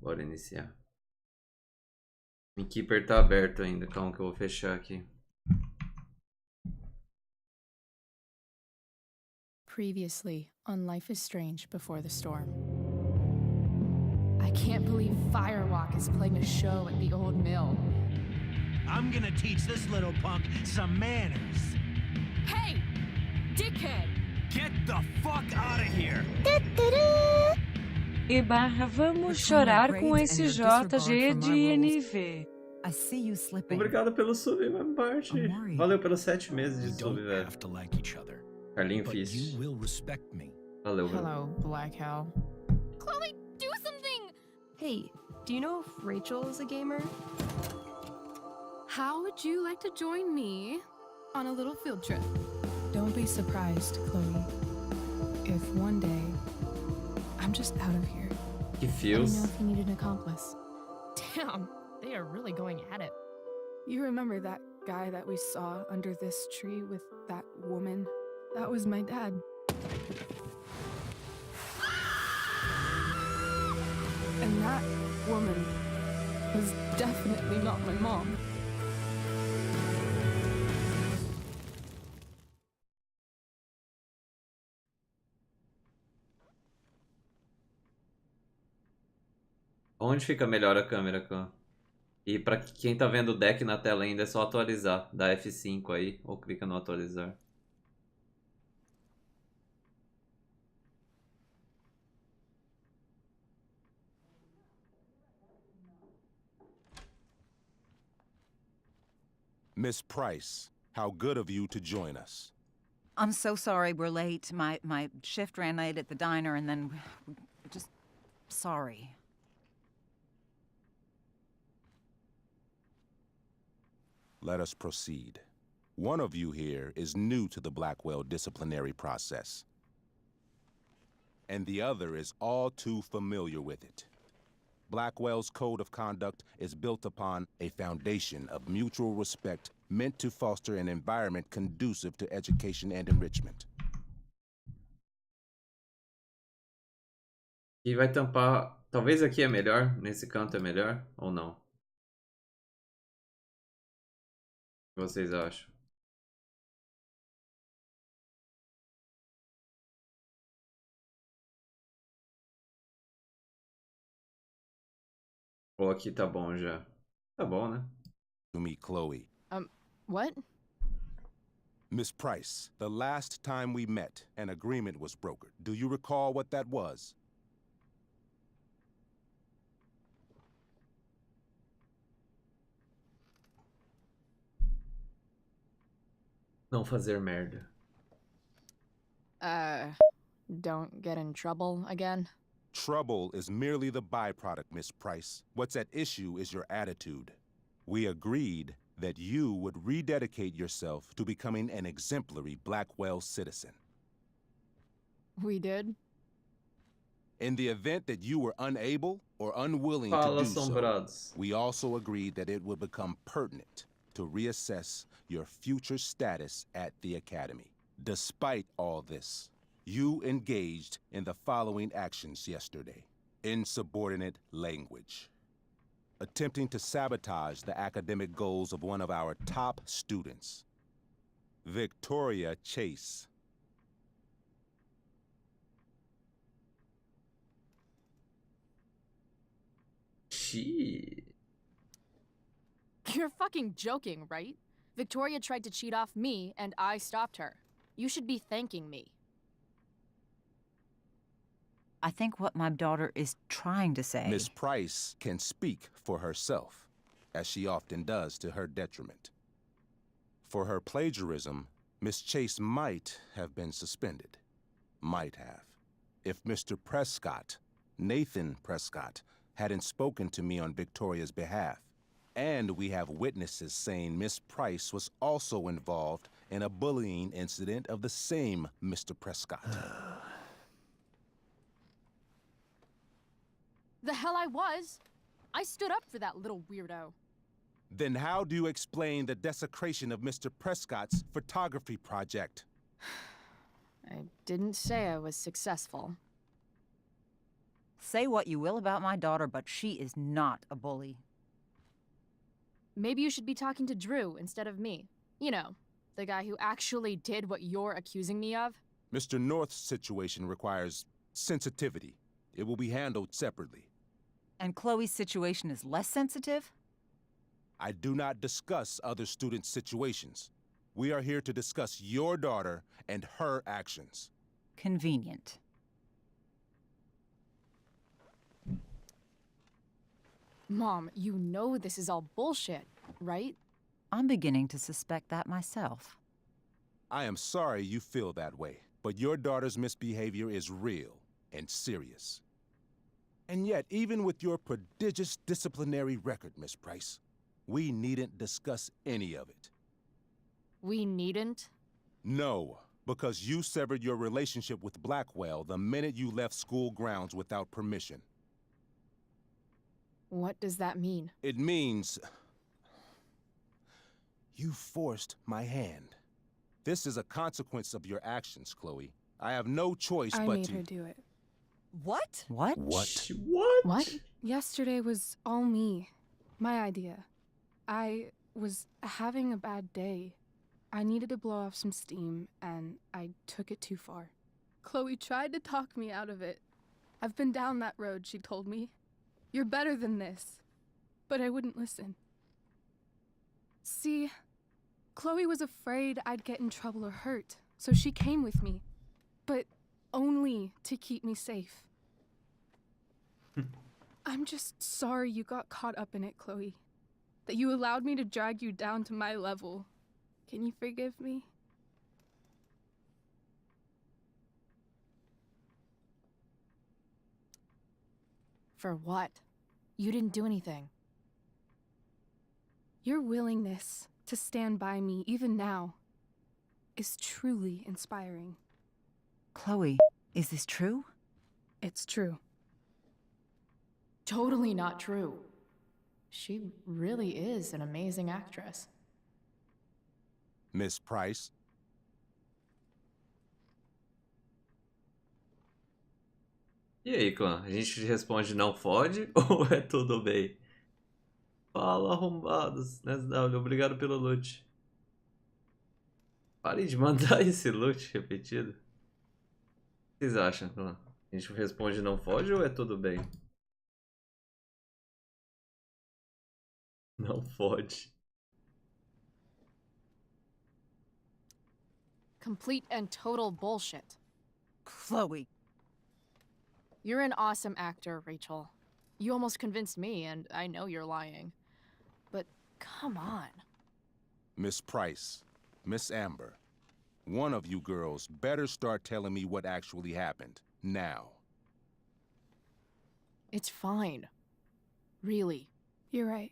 Bora iniciar. O Keeper tá aberto ainda, calma que eu vou fechar aqui. Previously on Life is Strange Before the Storm. I can't believe Firewalk is playing a show at the old mill. I'm gonna teach this little punk some manners. Hey! Dickhead! Get the fuck out of here! E barra vamos chorar com esse JG de INV. I see you slipping. Obrigado pelo sub, parte. I'm worried. Valeu pelos 7 meses We de sub, don't velho. have to like each other, Carlinho but Fist. you will respect me. Valeu, velho. Hello, Black Hell. Chloe, do something! Hey, do you know if Rachel is a gamer? How would you like to join me on a little field trip? Don't be surprised, Chloe, if one day I'm just out of here. Que I fios. don't know if you need an accomplice. Damn, they are really going at it. You remember that guy that we saw under this tree with that woman? That was my dad. And that woman was definitely not my mom. Onde fica melhor a câmera, Clã? E pra quem tá vendo o deck na tela ainda, é só atualizar. Dá F5 aí, ou clica no atualizar. Miss Price, how good of you to join us. I'm so sorry we're late. My shift ran late at the diner and then just sorry. Let us proceed. One of you here is new to the Blackwell disciplinary process, and the other is all too familiar with it. Blackwell's code of conduct is built upon a foundation of mutual respect meant to foster an environment conducive to education and enrichment. E vai tampar... Talvez aqui é melhor, nesse canto é melhor, ou não? O que vocês acham? Ou aqui tá bom já? Tá bom, né? To meet Chloe. What? Miss Price, the last time we met, an agreement was brokered. Do you recall what that was? Não fazer merda. Don't get in trouble again? Trouble is merely the byproduct, Miss Price. What's at issue is your attitude. We agreed that you would rededicate yourself to becoming an exemplary Blackwell citizen. We did? In the event that you were unable or unwilling to Fala, do so, assombrados. we also agreed that it would become pertinent to reassess your future status at the Academy. Despite all this, you engaged in the following actions yesterday. Insubordinate language. Attempting to sabotage the academic goals of one of our top students, Victoria Chase. Xiii. You're fucking joking, right? Victoria tried to cheat off me, and I stopped her. You should be thanking me. I think what my daughter is trying to say. Miss Price can speak for herself, as she often does to her detriment. For her plagiarism, Miss Chase might have been suspended. Might have. If Mr. Prescott, Nathan Prescott, hadn't spoken to me on Victoria's behalf. And we have witnesses saying Miss Price was also involved in a bullying incident of the same Mr. Prescott. The hell I was! I stood up for that little weirdo. Then how do you explain the desecration of Mr. Prescott's photography project? I didn't say I was successful. Say what you will about my daughter, but she is not a bully. Maybe you should be talking to Drew instead of me. You know, the guy who actually did what you're accusing me of. Mr. North's situation requires sensitivity. It will be handled separately. And Chloe's situation is less sensitive? I do not discuss other students' situations. We are here to discuss your daughter and her actions. Convenient. Mom, you know this is all bullshit, right? I'm beginning to suspect that myself. I am sorry you feel that way, but your daughter's misbehavior is real and serious. And yet, even with your prodigious disciplinary record, Miss Price, we needn't discuss any of it. We needn't? No, because you severed your relationship with Blackwell the minute you left school grounds without permission. What does that mean? It means you forced my hand. This is a consequence of your actions, Chloe. I have no choice I but made to... her do it. What? What? What? What? Yesterday was all me. My idea. I was having a bad day. I needed to blow off some steam, and I took it too far. Chloe tried to talk me out of it. I've been down that road, she told me. You're better than this. But I wouldn't listen. See, Chloe was afraid I'd get in trouble or hurt, so she came with me. But only to keep me safe. I'm just sorry you got caught up in it, Chloe. That you allowed me to drag you down to my level. Can you forgive me? For what? You didn't do anything. Your willingness to stand by me, even now, is truly inspiring. Chloe, is this true? It's true. Totally not true. She really is an amazing actress. Miss Price? E aí, clã? A gente responde não fode ou é tudo bem? Fala, arrombados. SW, obrigado pelo loot. Parem de mandar esse loot repetido. O que vocês acham, clã? A gente responde não fode ou é tudo bem? Não fode. Complete and total bullshit. Chloe. You're an awesome actor, Rachel. You almost convinced me, and I know you're lying. But come on. Miss Price, Miss Amber, one of you girls better start telling me what actually happened, now. It's fine. Really. You're right.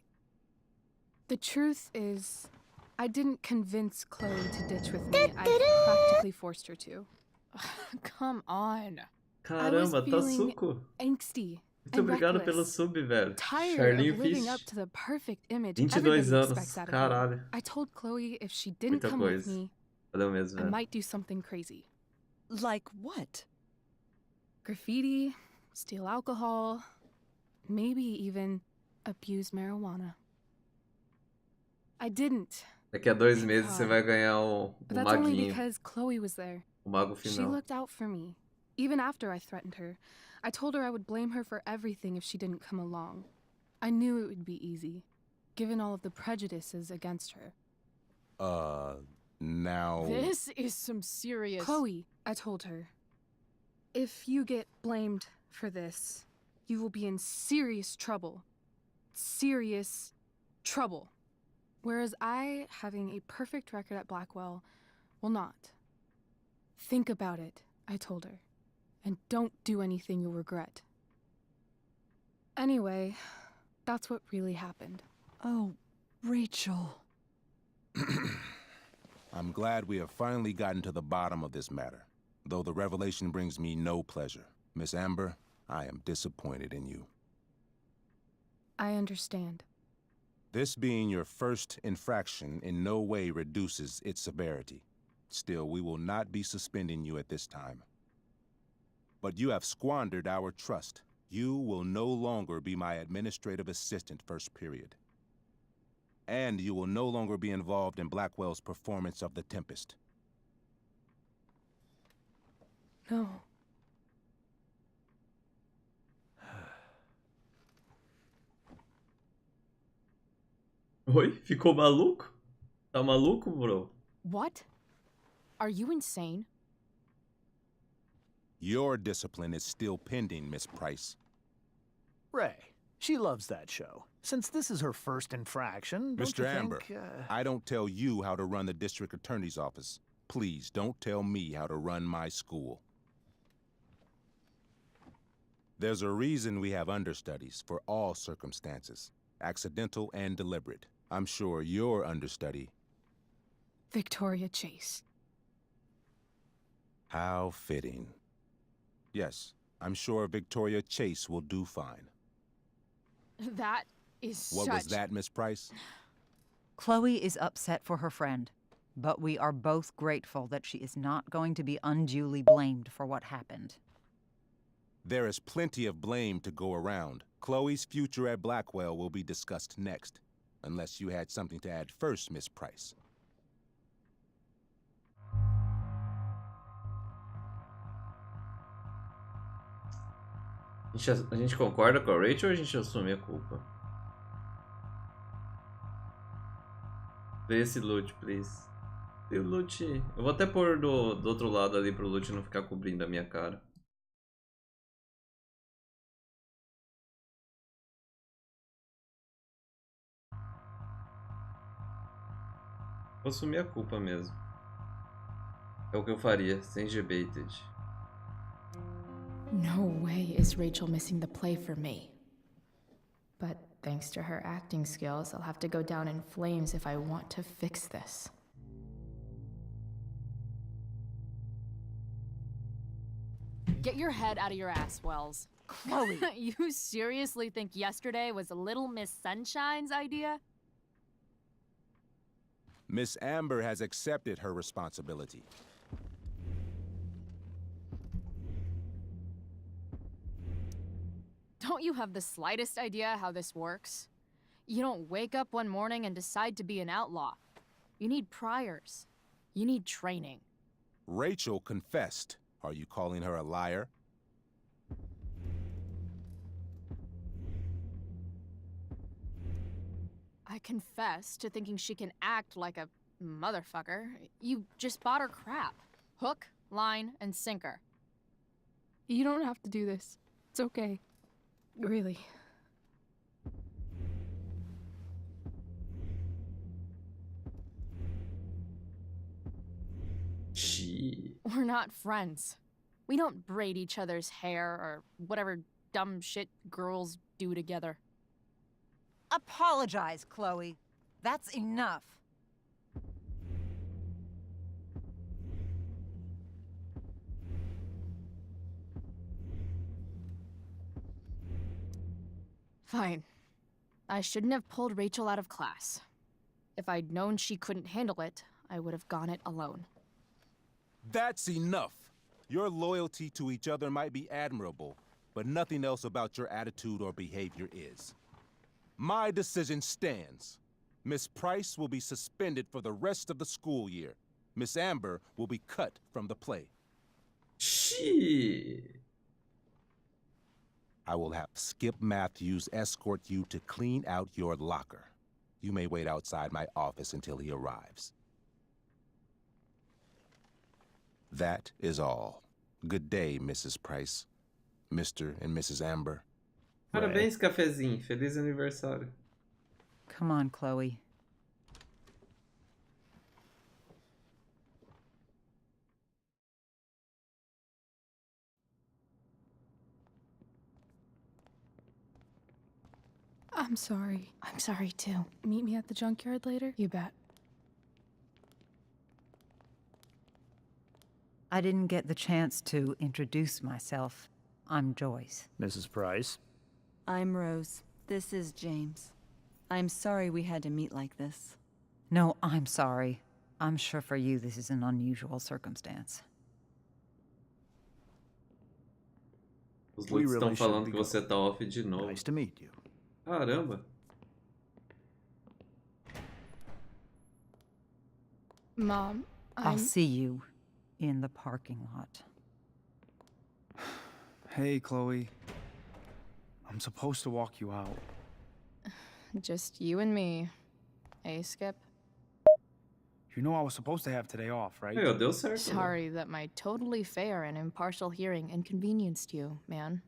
The truth is, I didn't convince Chloe to ditch with me. I practically forced her to. Come on. Caramba, tá feeling suco. Angsty. Muito obrigado pelo sub, velho. Tired Charlinho of living Fish. up to the perfect image 22 everybody anos. expects out of me. Caralho. I told Chloe if she didn't Muita come with coisa. me, Valeu mesmo, I velho. might do something crazy. Like what? Graffiti, steal alcohol, maybe even abuse marijuana. I didn't. Daqui a 2 Thank meses você God. vai ganhar o But that's only maguinho. because Chloe was there. O mago She final. looked out for me, even after I threatened her. I told her I would blame her for everything if she didn't come along. I knew it would be easy, given all of the prejudices against her. Now... This is some serious... Chloe, I told her, if you get blamed for this, you will be in serious trouble. Serious trouble. Whereas I, having a perfect record at Blackwell, will not. Think about it, I told her, and don't do anything you'll regret. Anyway, that's what really happened. Oh, Rachel. I'm glad we have finally gotten to the bottom of this matter, though the revelation brings me no pleasure. Miss Amber, I am disappointed in you. I understand. This being your first infraction in no way reduces its severity. Still, we will not be suspending you at this time. But you have squandered our trust. You will no longer be my administrative assistant first period. And you will no longer be involved in Blackwell's performance of The Tempest. No. Oi? Ficou maluco? Tá maluco, bro? What? Are you insane? Your discipline is still pending, Miss Price. Ray, she loves that show. Since this is her first infraction, don't Mr. you Amber, think, I don't tell you how to run the district attorney's office. Please don't tell me how to run my school. There's a reason we have understudies for all circumstances, accidental and deliberate. I'm sure your understudy. Victoria Chase. How fitting. Yes, I'm sure Victoria Chase will do fine. That is What was that, Miss Price? Chloe is upset for her friend, but we are both grateful that she is not going to be unduly blamed for what happened. There is plenty of blame to go around. Chloe's future at Blackwell will be discussed next. Unless you had something to add first, Miss Price. A gente concorda com a Rachel ou a gente assume a culpa? Vê esse loot, please. E o loot. Eu vou até pôr do outro lado ali pro loot não ficar cobrindo a minha cara. Vou assumir a culpa mesmo. É o que eu faria, sem debated. No way is Rachel missing the play for me. But thanks to her acting skills, I'll have to go down in flames if I want to fix this. Get your head out of your ass, Wells. Chloe! You seriously think yesterday was Little Miss Sunshine's idea? Miss Amber has accepted her responsibility. Don't you have the slightest idea how this works? You don't wake up one morning and decide to be an outlaw. You need priors. You need training. Rachel confessed. Are you calling her a liar? I confess to thinking she can act like a motherfucker. You just bought her crap. Hook, line, and sinker. You don't have to do this. It's okay. Really. Gee. We're not friends. We don't braid each other's hair or whatever dumb shit girls do together. Apologize, Chloe. That's enough. Fine. I shouldn't have pulled Rachel out of class. If I'd known she couldn't handle it, I would have gone it alone. That's enough. Your loyalty to each other might be admirable, but nothing else about your attitude or behavior is. My decision stands. Miss Price will be suspended for the rest of the school year. Miss Amber will be cut from the play. Shit. I will have Skip Matthews escort you to clean out your locker. You may wait outside my office until he arrives. That is all. Good day, Mrs. Price. Mr. and Mrs. Amber. Parabéns, cafezinho. Feliz aniversário. Come on, Chloe. I'm sorry. I'm sorry too. Meet me at the junkyard later? You bet. I didn't get the chance to introduce myself. I'm Joyce. Mrs. Price? I'm Rose. This is James. I'm sorry we had to meet like this. No, I'm sorry. I'm sure for you this is an unusual circumstance. Os We Lutz estão really falando should que be você tá off de novo. Nice to meet you. Caramba. Mom, I'll see you in the parking lot. Hey, Chloe. I'm supposed to walk you out. just you and me. Hey, Skip. You know I was supposed to have today off, right? Meu, deu certo. Sorry that my totally fair and impartial hearing inconvenienced you, man.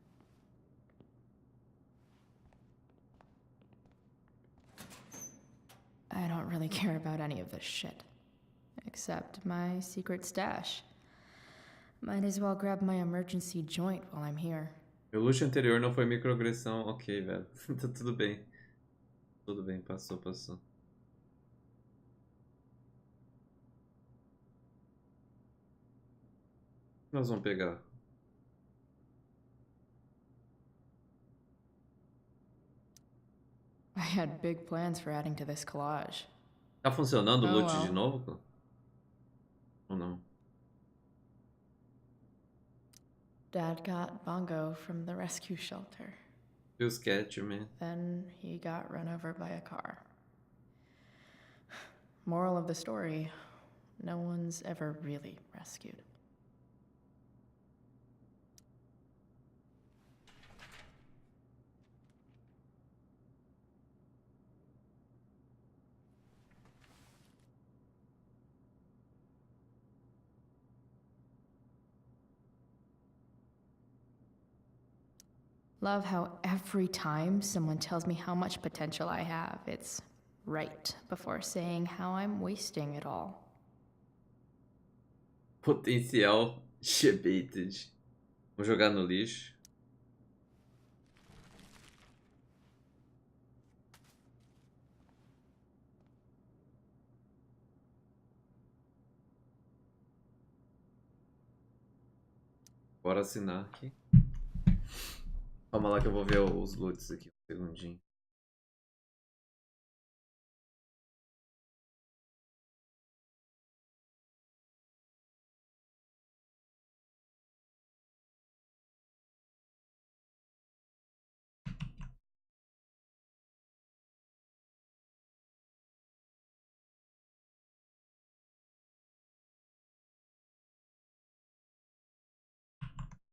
I don't really care about any of this shit. Except my secret stash. Might as well grab my emergency joint while I'm here. Meu luxo anterior não foi microagressão. Ok, velho. Tá tudo bem. Tudo bem, passou. Nós vamos pegar. I had big plans for adding to this collage. Tá funcionando o Oh, loot well. de novo? Ou não? Dad got Bongo from the rescue shelter. Feels sketchy, man. Then he got run over by a car. Moral of the story, no one's ever really rescued. Love how every time someone tells me how much potential I have, it's right before saying how I'm wasting it all. Potencial debated. Vou jogar no lixo. Bora assinar aqui. Calma lá que eu vou ver os loots aqui um segundinho.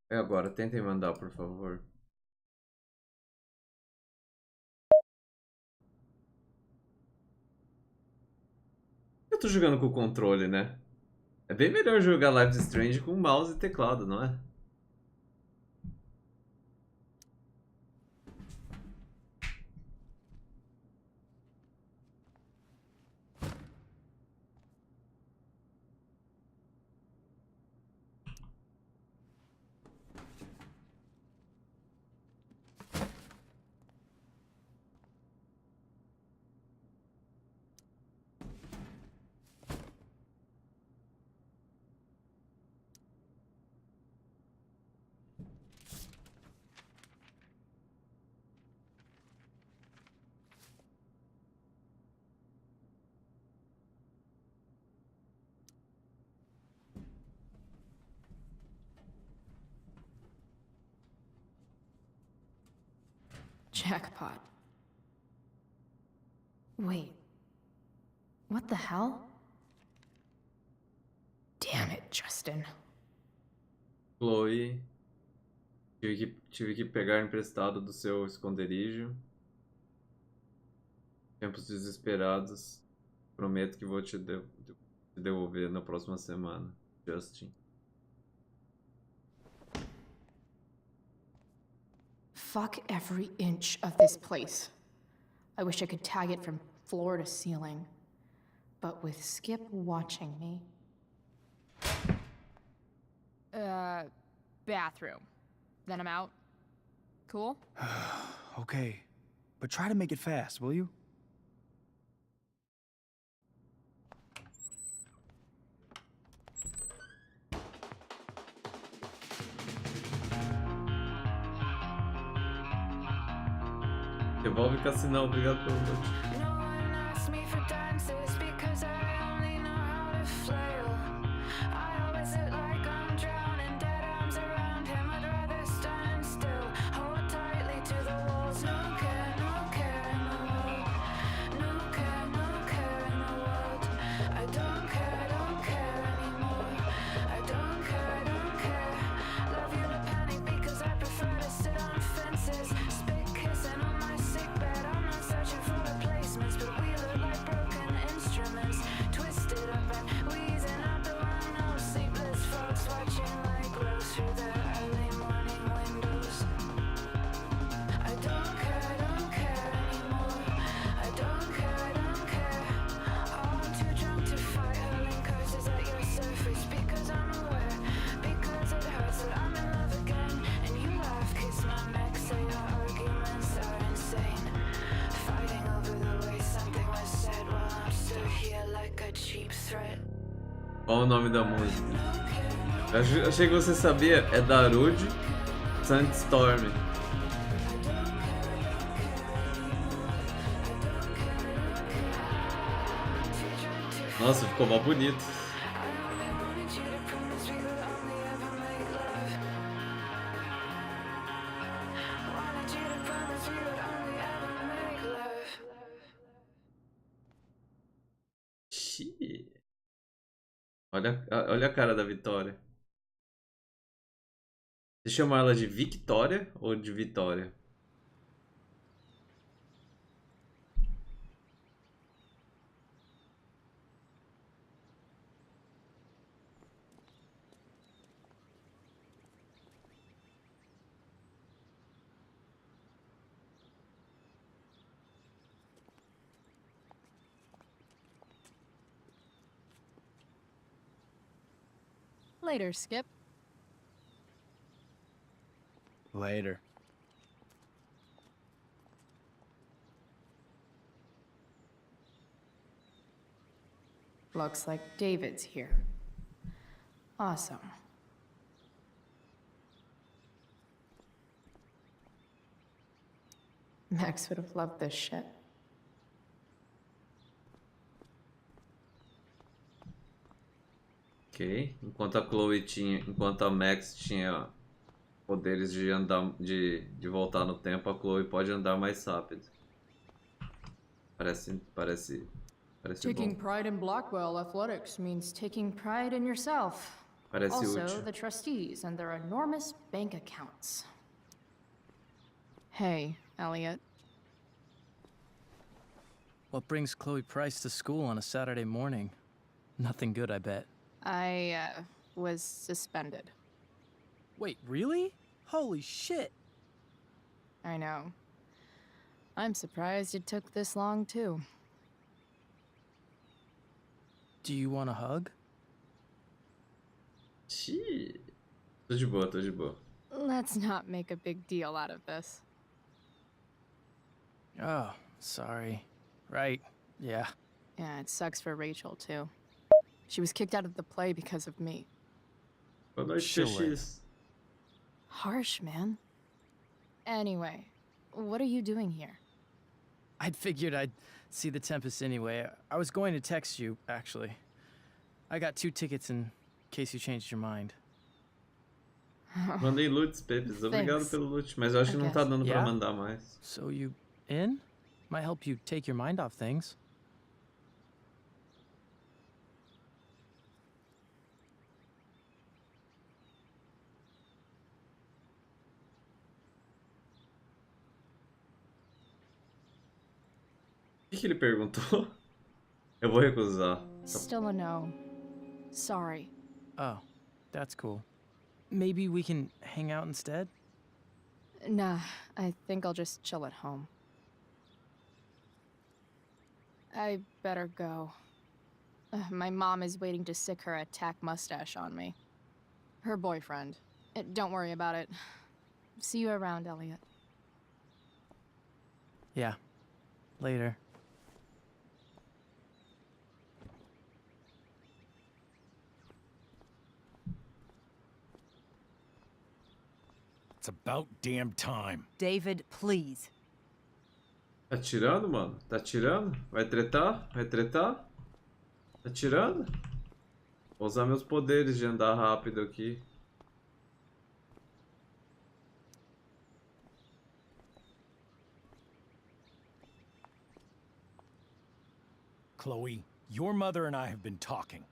É agora, tentem mandar, por favor. Eu tô jogando com o controle, né? É bem melhor jogar Life is Strange com mouse e teclado, não é? Jackpot. Wait. What the hell? Damn it, Justin. Chloe. Tive que pegar emprestado do seu esconderijo. Tempos desesperados. Prometo que vou te devolver na próxima semana. Justin. Fuck every inch of this place. I wish I could tag it from floor to ceiling. But with Skip watching me. Bathroom. Then I'm out. Cool? Okay. But try to make it fast, will you? Devolve Cassinão, obrigado pelo loot. No one asked me for dances because I only know how to flail. I always look like I'm drowning, dead arms around him. I'd rather stand still. threat. Qual o nome da música? Achei que você sabia. É Darude Sandstorm. Nossa, ficou mó bonito. Xiii. Olha a cara da Vitória. Você chama ela de Victoria ou de Vitória? Later, Skip. Later. Looks like David's here. Awesome. Max would have loved this shit. Ok. Enquanto a Max tinha poderes de andar, de voltar no tempo, a Chloe pode andar mais rápido. Parece Taking bom. pride in Blackwell athletics means taking pride in yourself. Parece Also, útil. the trustees and their enormous bank accounts. Hey, Elliot. What brings Chloe Price to school on a Saturday morning? Nothing good, I bet. I was suspended. Wait, really? Holy shit! I know. I'm surprised it took this long, too. Do you want a hug? Xiii. Tô de boa, tô de boa. Let's not make a big deal out of this. Oh, sorry. Right, yeah. Yeah, it sucks for Rachel, too. She was kicked out of the play because of me. Boa noite, Sure. PX. Harsh, man. Anyway, what are you doing here? I'd figured I'd see the Tempest anyway. I was going to text you, actually. I got 2 tickets in case you changed your mind. Mandei loots, Pepes. Obrigado Thanks. pelo loot. Mas eu acho que não tá dando pra Yeah? mandar mais. So you in? Might help you take your mind off things. O que ele perguntou? Eu vou recusar. Still a no. Sorry. Oh, that's cool. Maybe we can hang out instead? Nah, I think I'll just chill at home. I better go. My mom is waiting to sick her attack mustache on me. Her boyfriend. Don't worry about it. See you around, Elliot. Yeah. Later. It's about damn time. David, please. Tá tirando, mano? Tá tirando? Vai tretar? Vai tretar? Tá tirando? Vou usar meus poderes de andar rápido aqui. Chloe, your mother and I have been talking.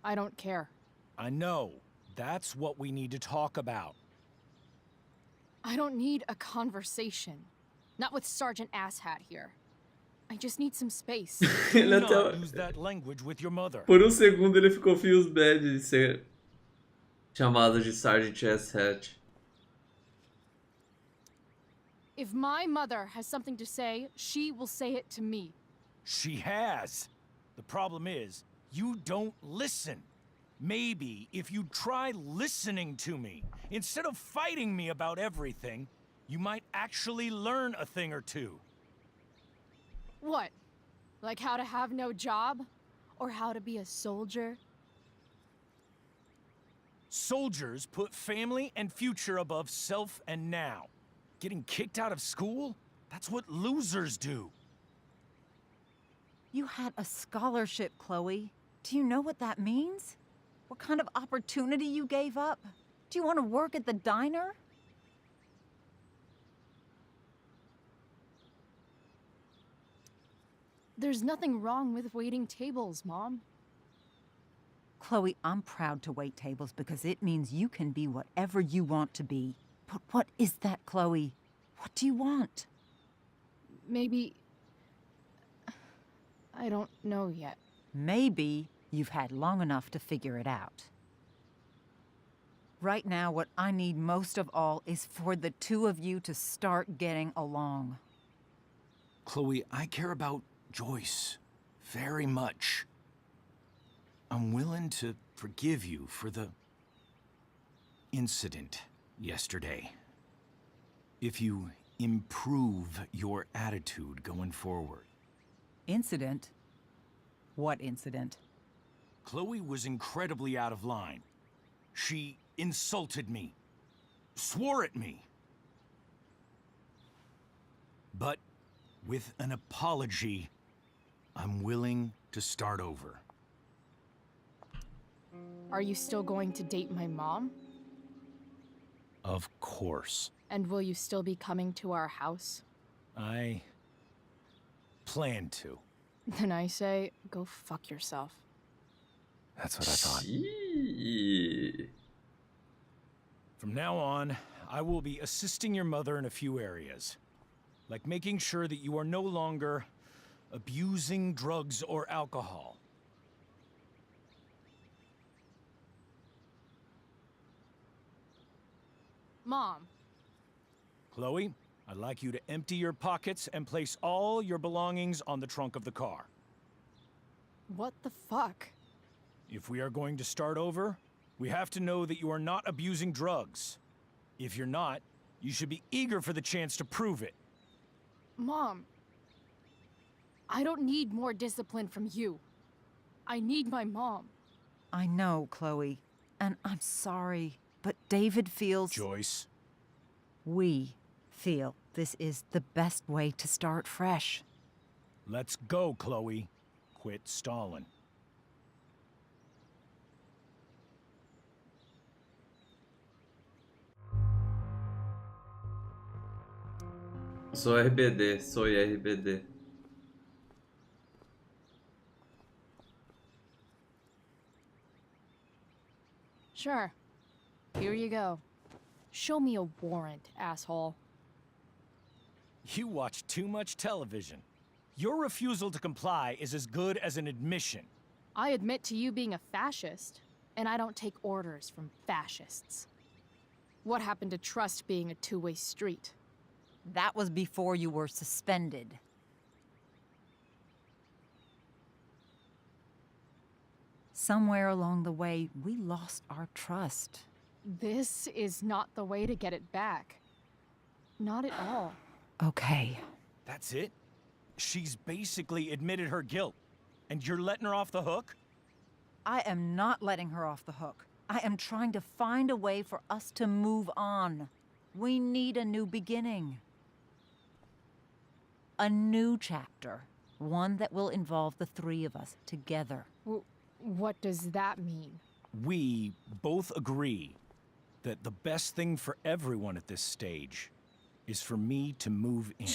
I don't care. I know. That's what we need to talk about. I don't need a conversation. Not with Sergeant Asshat here. I just need some space. Ele Do not até... use that language with your mother. Por um segundo ele ficou feels bad de ser chamado de Sergeant Asshat. If my mother has something to say, she will say it to me. She has. The problem is, you don't listen. Maybe if you'd try listening to me, instead of fighting me about everything, you might actually learn a thing or two. What? Like how to have no job? Or how to be a soldier? Soldiers put family and future above self and now. Getting kicked out of school? That's what losers do. You had a scholarship, Chloe. Do you know what that means? What kind of opportunity you gave up? Do you want to work at the diner? There's nothing wrong with waiting tables, Mom. Chloe, I'm proud to wait tables because it means you can be whatever you want to be. But what is that, Chloe? What do you want? Maybe... I don't know yet. Maybe you've had long enough to figure it out. Right now, what I need most of all is for the two of you to start getting along. Chloe, I care about Joyce very much. I'm willing to forgive you for the incident yesterday. If you improve your attitude going forward. Incident? What incident? Chloe was incredibly out of line. She insulted me, swore at me. But with an apology, I'm willing to start over. Are you still going to date my mom? Of course. And will you still be coming to our house? I plan to. Then I say, go fuck yourself. That's what I thought. From now on, I will be assisting your mother in a few areas. Like making sure that you are no longer abusing drugs or alcohol. Mom. Chloe, I'd like you to empty your pockets and place all your belongings on the trunk of the car. What the fuck? If we are going to start over, we have to know that you are not abusing drugs. If you're not, you should be eager for the chance to prove it. Mom. I don't need more discipline from you. I need my mom. I know, Chloe, and I'm sorry, but David feels... Joyce. We feel this is the best way to start fresh. Let's go, Chloe. Quit stalling. Sou RBD, sou RBD. Sure. Here you go. Show me a warrant, asshole. You watch too much television. Your refusal to comply is as good as an admission. I admit to you being a fascist, and I don't take orders from fascists. What happened to trust being a two-way street? That was before you were suspended. Somewhere along the way, we lost our trust. This is not the way to get it back. Not at all. Okay. That's it? She's basically admitted her guilt, and you're letting her off the hook? I am not letting her off the hook. I am trying to find a way for us to move on. We need a new beginning. A new chapter. One that will involve the three of us together. What does that mean? We both agree that the best thing for everyone at this stage is for me to move in.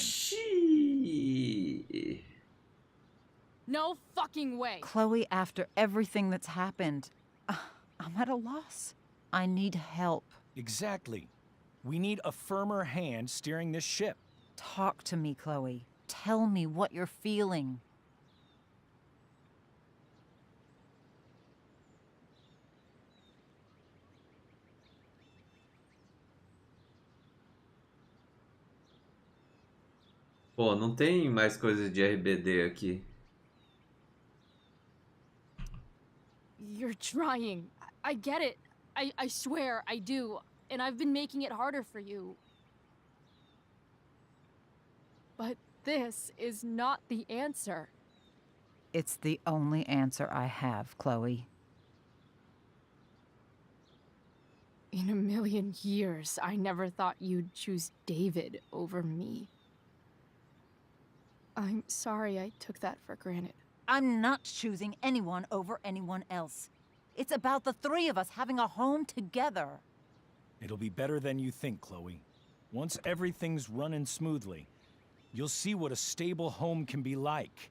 No fucking way! Chloe, after everything that's happened, I'm at a loss. I need help. Exactly. We need a firmer hand steering this ship. Talk to me, Chloe. Tell me what you're feeling. Pô, não tem mais coisas de RBD aqui. You're trying. I get it. I swear, I do. And I've been making it harder for you. But This is not the answer. It's the only answer I have, Chloe. In a million years, I never thought you'd choose David over me. I'm sorry I took that for granted. I'm not choosing anyone over anyone else. It's about the three of us having a home together. It'll be better than you think, Chloe. Once everything's running smoothly, you'll see what a stable home can be like.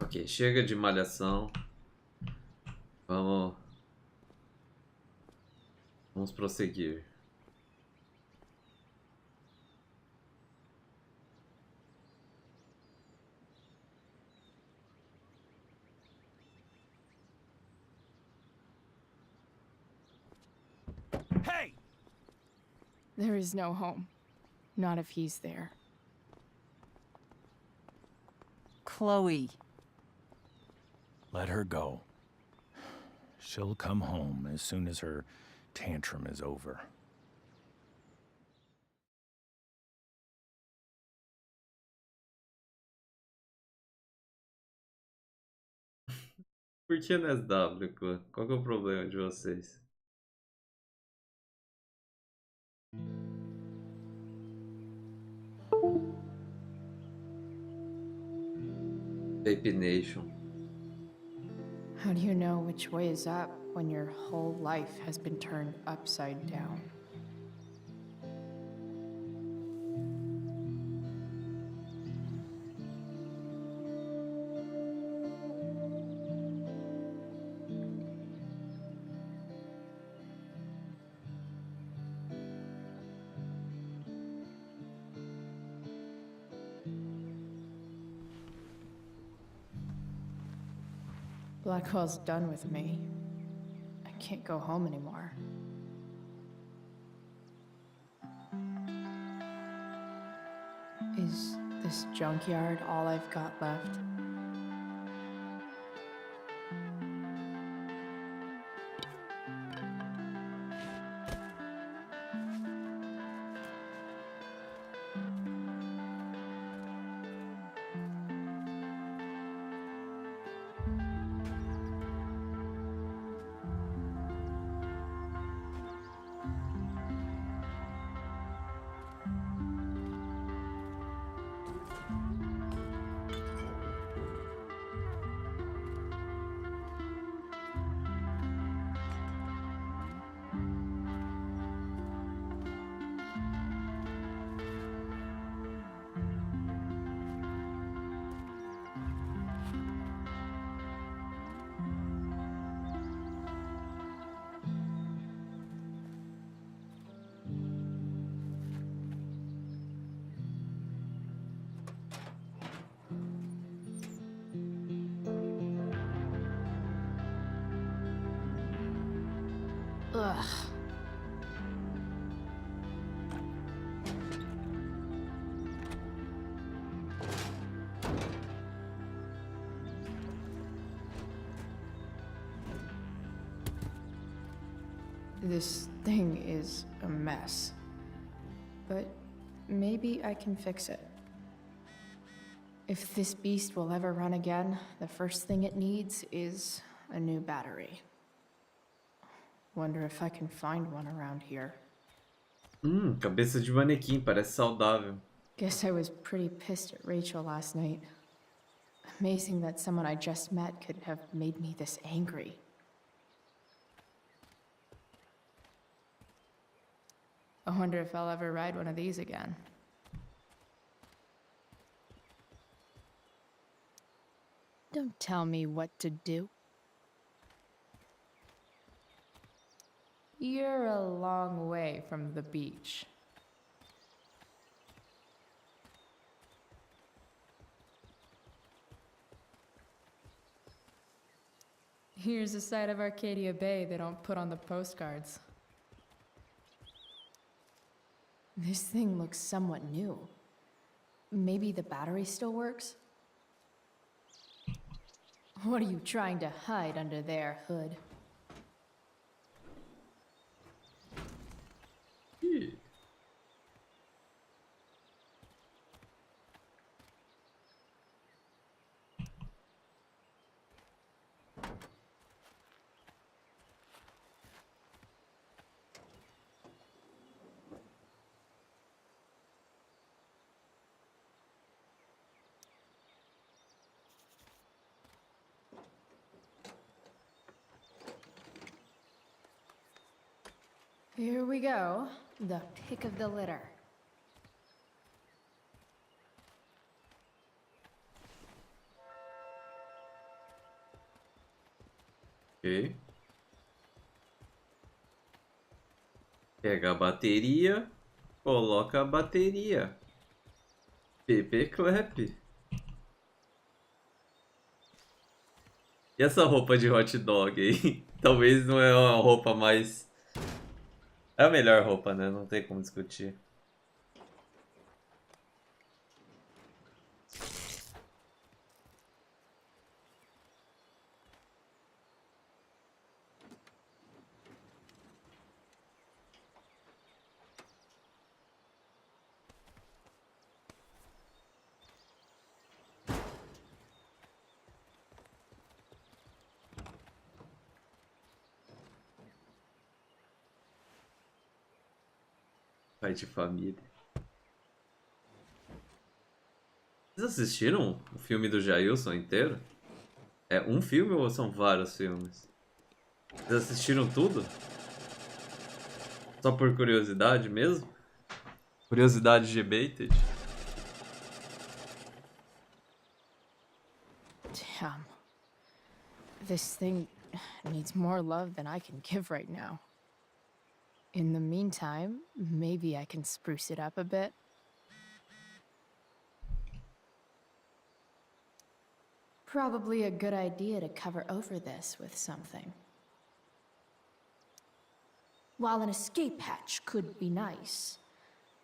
Ok, chega de malhação. Vamos prosseguir. Hey! There is no home. Not if he's there. Chloe. Let her go. She'll come home as soon as her tantrum is over. Por que NSW, Clã? Qual que é o problema de vocês? Vape Nation. How do you know which way is up when your whole life has been turned upside down? Blackwell's done with me. I can't go home anymore. Is this junkyard all I've got left? Ugh. This thing is a mess. But maybe I can fix it. If this beast will ever run again, the first thing it needs is a new battery. Wonder if I can find one around here. Cabeça de manequim, parece saudável. Guess I was pretty pissed at Rachel last night. Amazing that someone I just met could have made me this angry. I wonder if I'll ever ride one of these again. Don't tell me what to do. You're a long way from the beach. Here's a side of Arcadia Bay they don't put on the postcards. This thing looks somewhat new. Maybe the battery still works? What are you trying to hide under there, Hood? Here we go. The pick of the litter. Ok. Pega a bateria, coloca a bateria. PP Clap. E essa roupa de hot dog aí? Talvez não é uma roupa mais... É a melhor roupa, né? Não tem como discutir. Pai de família. Vocês assistiram o filme do Jailson inteiro? É um filme ou são vários filmes? Vocês assistiram tudo? Só por curiosidade mesmo? Curiosidade debated? Damn. This thing needs more love than I can give right now. In the meantime, maybe I can spruce it up a bit. Probably a good idea to cover over this with something. While an escape hatch could be nice,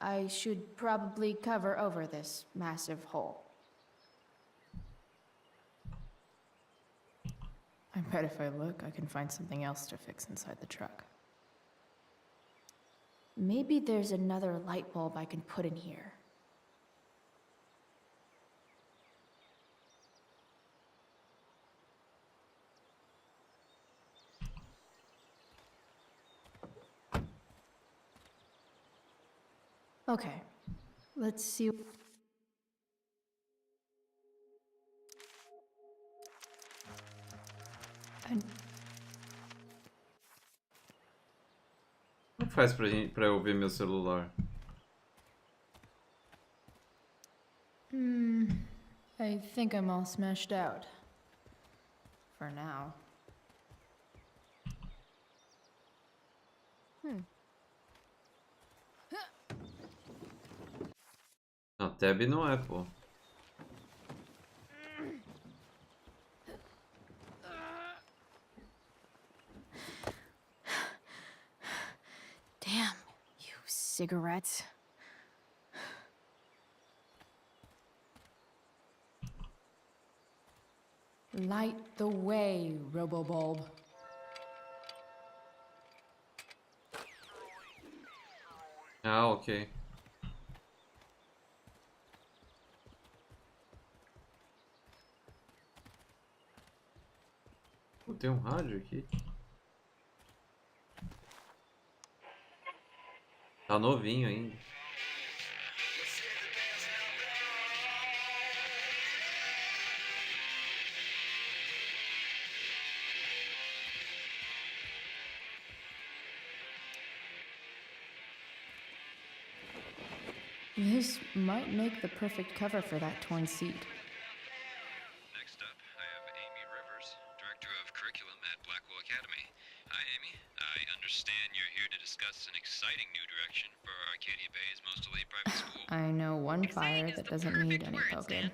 I should probably cover over this massive hole. I bet if I look, I can find something else to fix inside the truck. Maybe there's another light bulb I can put in here. Okay, let's see. Como faz pra eu ver meu celular? I think I'm all smashed out. For now. Não, tab não é, pô. Damn, you cigarettes. Light the way, Robobulb. Ah, ok. Pô, tem um rádio aqui. Tá novinho ainda. This might make the perfect cover for that torn seat. Next up, I have Amy Rivers, Director of Curriculum at Blackwell Academy. Hi, Amy. I understand you're here to discuss an exciting new direction for Arcadia Bay's most elite private school. I know one fire that doesn't need any poking.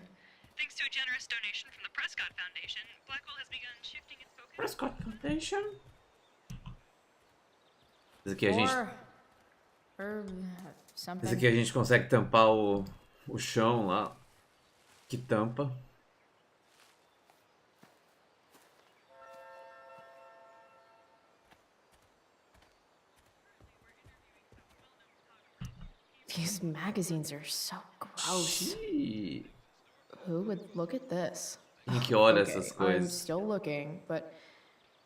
Thanks to a generous donation from the Prescott Foundation, Blackwell has begun shifting its focus. Prescott Foundation? Esse aqui a gente... something. Esse aqui a gente consegue tampar o chão lá. Que tampa. These magazines are so gross. Xiii. Who would look at this? Quem que olha Okay, essas I'm coisas? still looking, but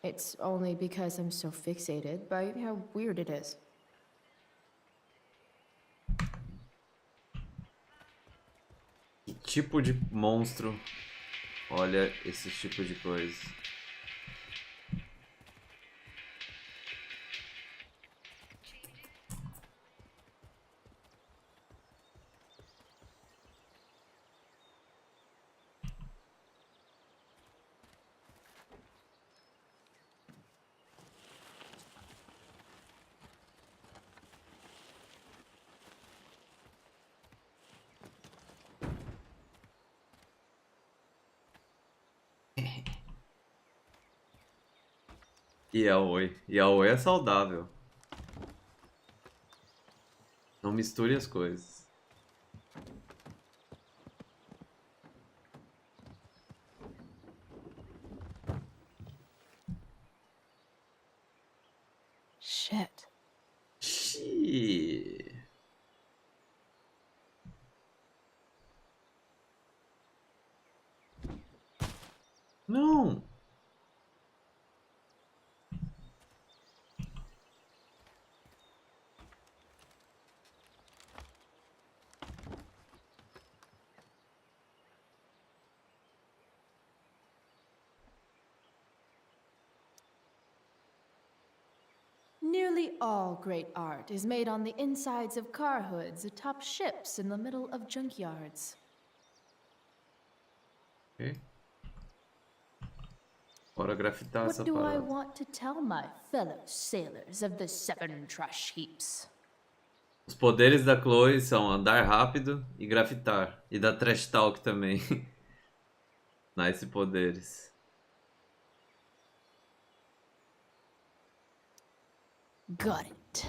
it's only because I'm so fixated by how weird it is. Que tipo de monstro olha esse tipo de coisa? Yaoi. Yaoi é saudável. Não misture as coisas. Shit. Xiii. Não. Nearly all great art is made on the insides of car hoods atop ships in the middle of junkyards. Ok. Bora grafitar What essa do I parada. want to tell my fellow sailors of the 7 trash heaps? Os poderes da Chloe são andar rápido e grafitar. E da Trash Talk também. Nice poderes. Got it.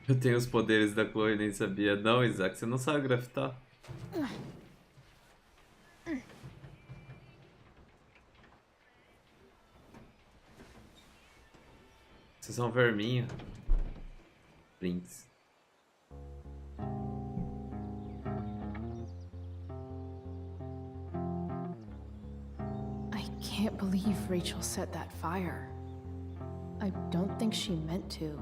Eu tenho os poderes da Chloe, nem sabia. Não, Isaac, você não sabe grafitar. Vocês são verminho. Brinks. I can't believe Rachel set that fire. I don't think she meant to,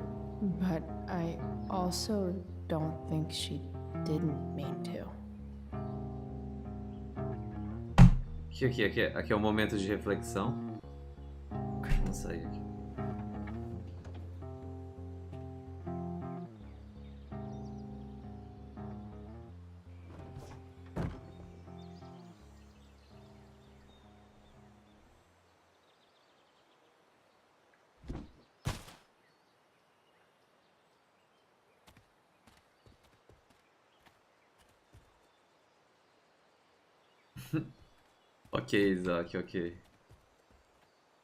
but I also don't think she didn't mean to. Aqui é o momento de reflexão. Vamos sair aqui. Ok, Isaac, ok.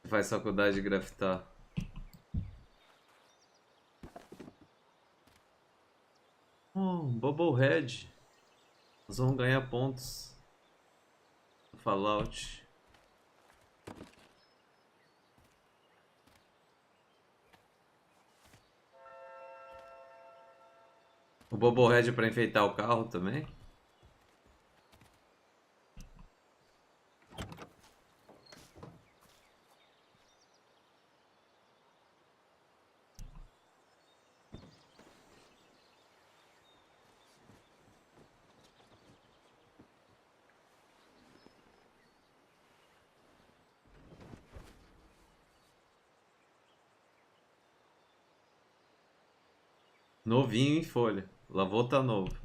Você faz faculdade de grafitar. Oh, um Bubblehead. Nós vamos ganhar pontos no Fallout. O Bubblehead é pra enfeitar o carro também? Novinho em folha. Lavou, tá novo.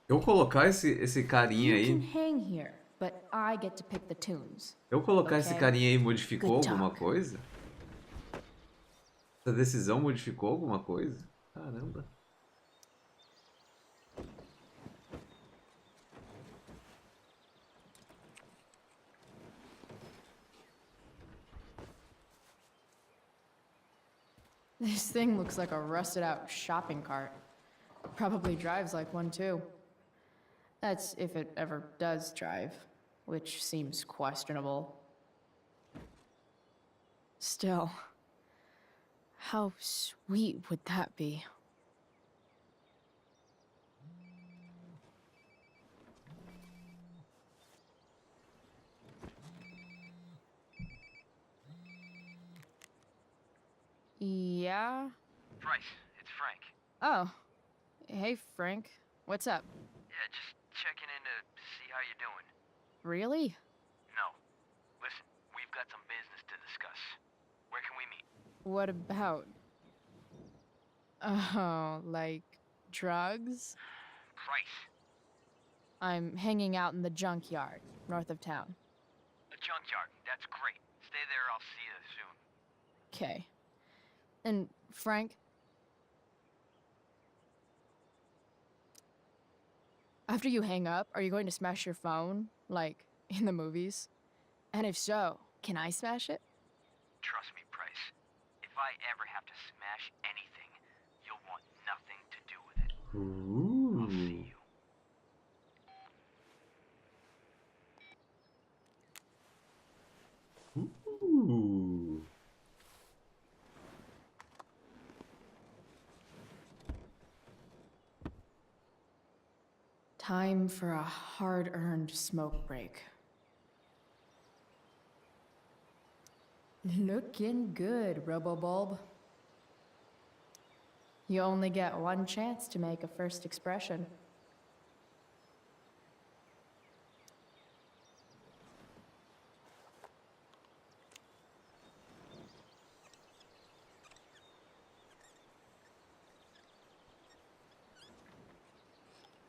Eu colocar esse carinha You can aí. hang here, but I get to pick the tunes. Eu colocar esse Okay. carinha aí modificou Good alguma talk. coisa? Essa decisão modificou alguma coisa? Caramba. This thing looks like a rusted out shopping cart. Probably drives like one too. That's if it ever does drive, which seems questionable. Still, How sweet would that be? Yeah? Bryce, it's Frank. Oh. Hey, Frank. What's up? Yeah, just checking in to see how you're doing. Really? No. Listen, we've got some business to discuss. Where can we meet? What about? Oh, like drugs? Price. I'm hanging out in the junkyard, north of town. A junkyard. That's great. Stay there, I'll see you soon. Okay. And Frank? After you hang up, are you going to smash your phone? Like, in the movies? And if so, can I smash it? Trust me, Price. If I ever have to smash anything, you'll want nothing to do with it. I'll see you. Ooh. Time for a hard-earned smoke break. Looking good, Robobulb. You only get one chance to make a first expression.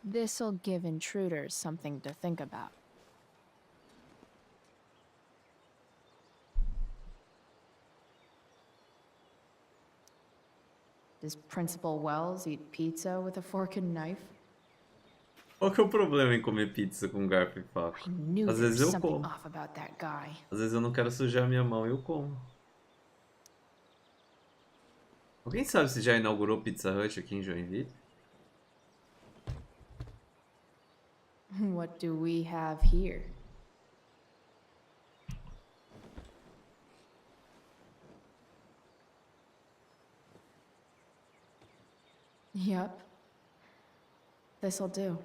This'll give intruders something to think about. Does Principal Wells eat pizza with a fork and knife? Qual que é o problema em comer pizza com garfo e faca? I knew Às there vezes was eu something como. off about that guy. Às vezes eu não quero sujar minha mão e eu como. Alguém sabe se já inaugurou Pizza Hut aqui em Joinville? What do we have here? Yep. This'll do.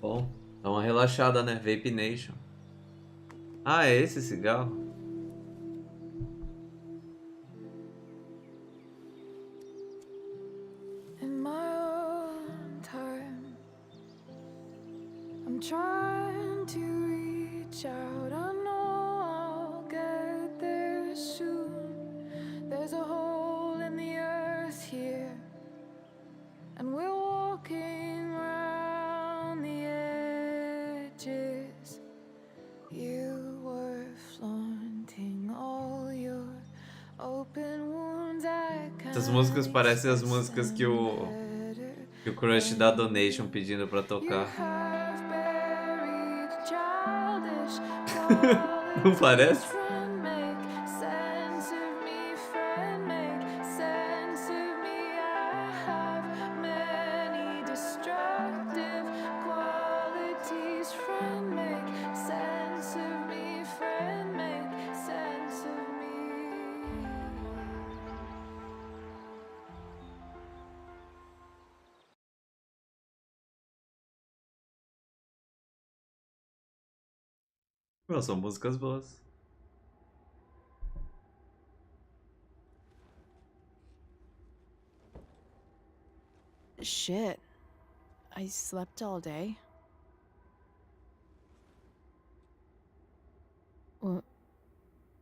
Bom, dá uma relaxada, né? Vape Nation. Ah, é esse cigarro? In my own time, I'm trying to reach out. I know I'll get there soon. There's a hole in the earth here, and we're walking around the edges. You were flaunting all your open wounds. Essas músicas parecem as músicas que o Crush dá donation pedindo pra tocar. Não parece? Não, são músicas boas. Shit. I slept all day.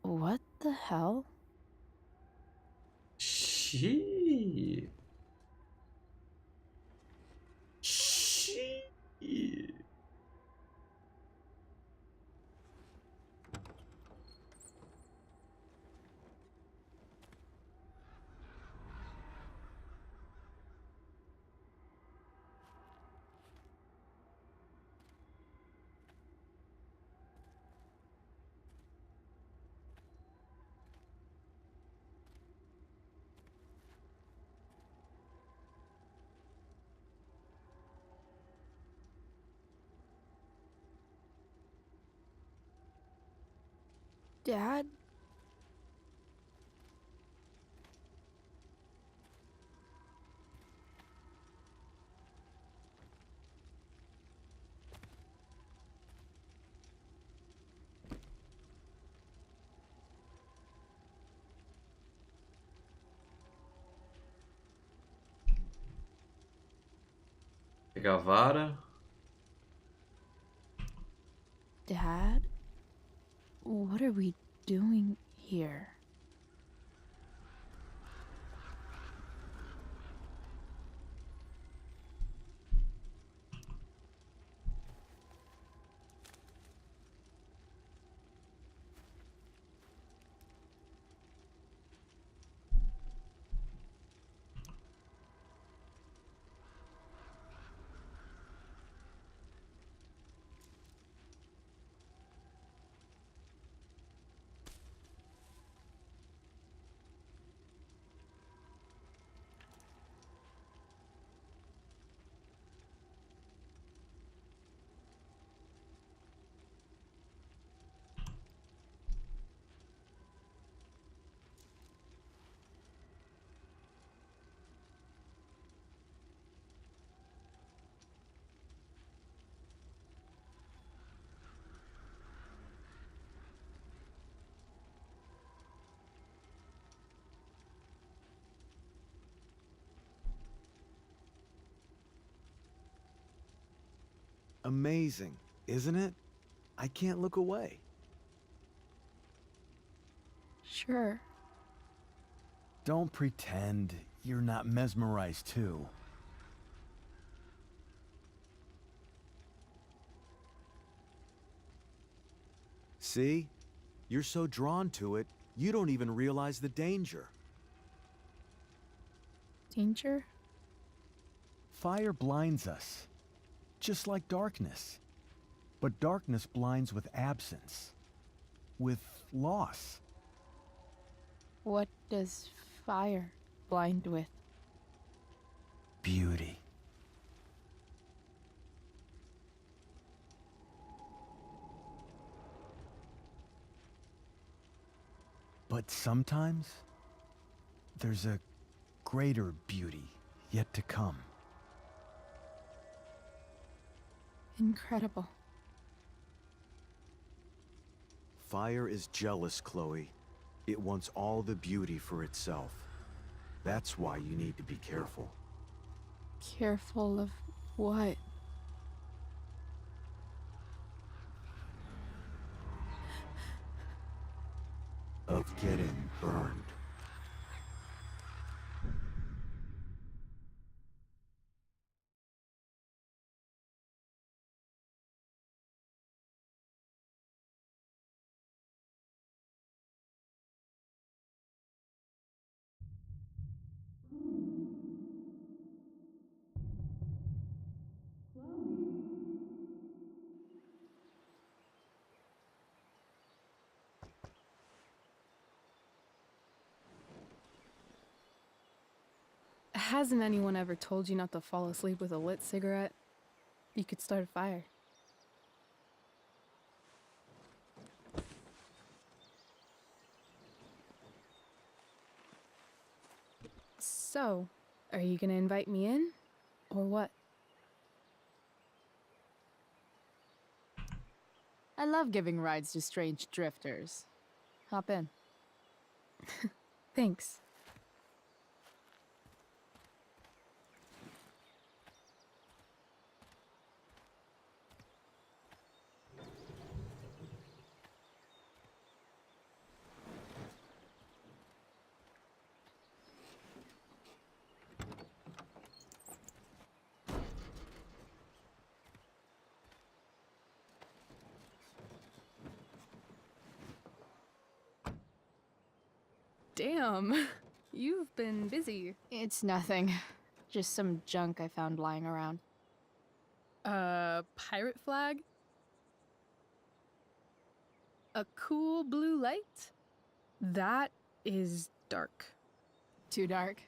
What the hell? Xiii. Xiii. Dad? Pegar a vara. Dad? What are we doing here? Amazing, isn't it? I can't look away. Sure. Don't pretend you're not mesmerized too. See? You're so drawn to it, you don't even realize the danger. Danger? Fire blinds us, just like darkness. But darkness blinds with absence, with loss. What does fire blind with? Beauty. But sometimes, there's a greater beauty yet to come. Incredible. Fire is jealous, Chloe. It wants all the beauty for itself. That's why you need to be careful. Careful of what? Of getting burned. Hasn't anyone ever told you not to fall asleep with a lit cigarette? You could start a fire. So, are you gonna invite me in? Or what? I love giving rides to strange drifters. Hop in. Thanks. Damn, you've been busy. It's nothing. Just some junk I found lying around. Pirate flag? A cool blue light? That is dark. Too dark?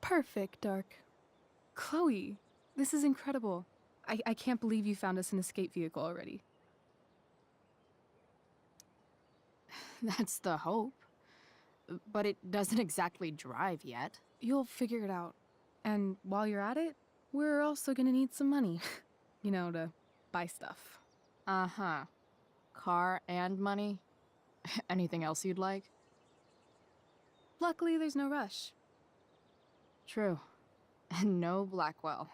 Perfect dark. Chloe, this is incredible. I can't believe you found us an escape vehicle already. That's the hope. But it doesn't exactly drive yet. You'll figure it out. And while you're at it, we're also gonna need some money. You know, to buy stuff. Uh-huh. Car and money? Anything else you'd like? Luckily, there's no rush. True. And no Blackwell.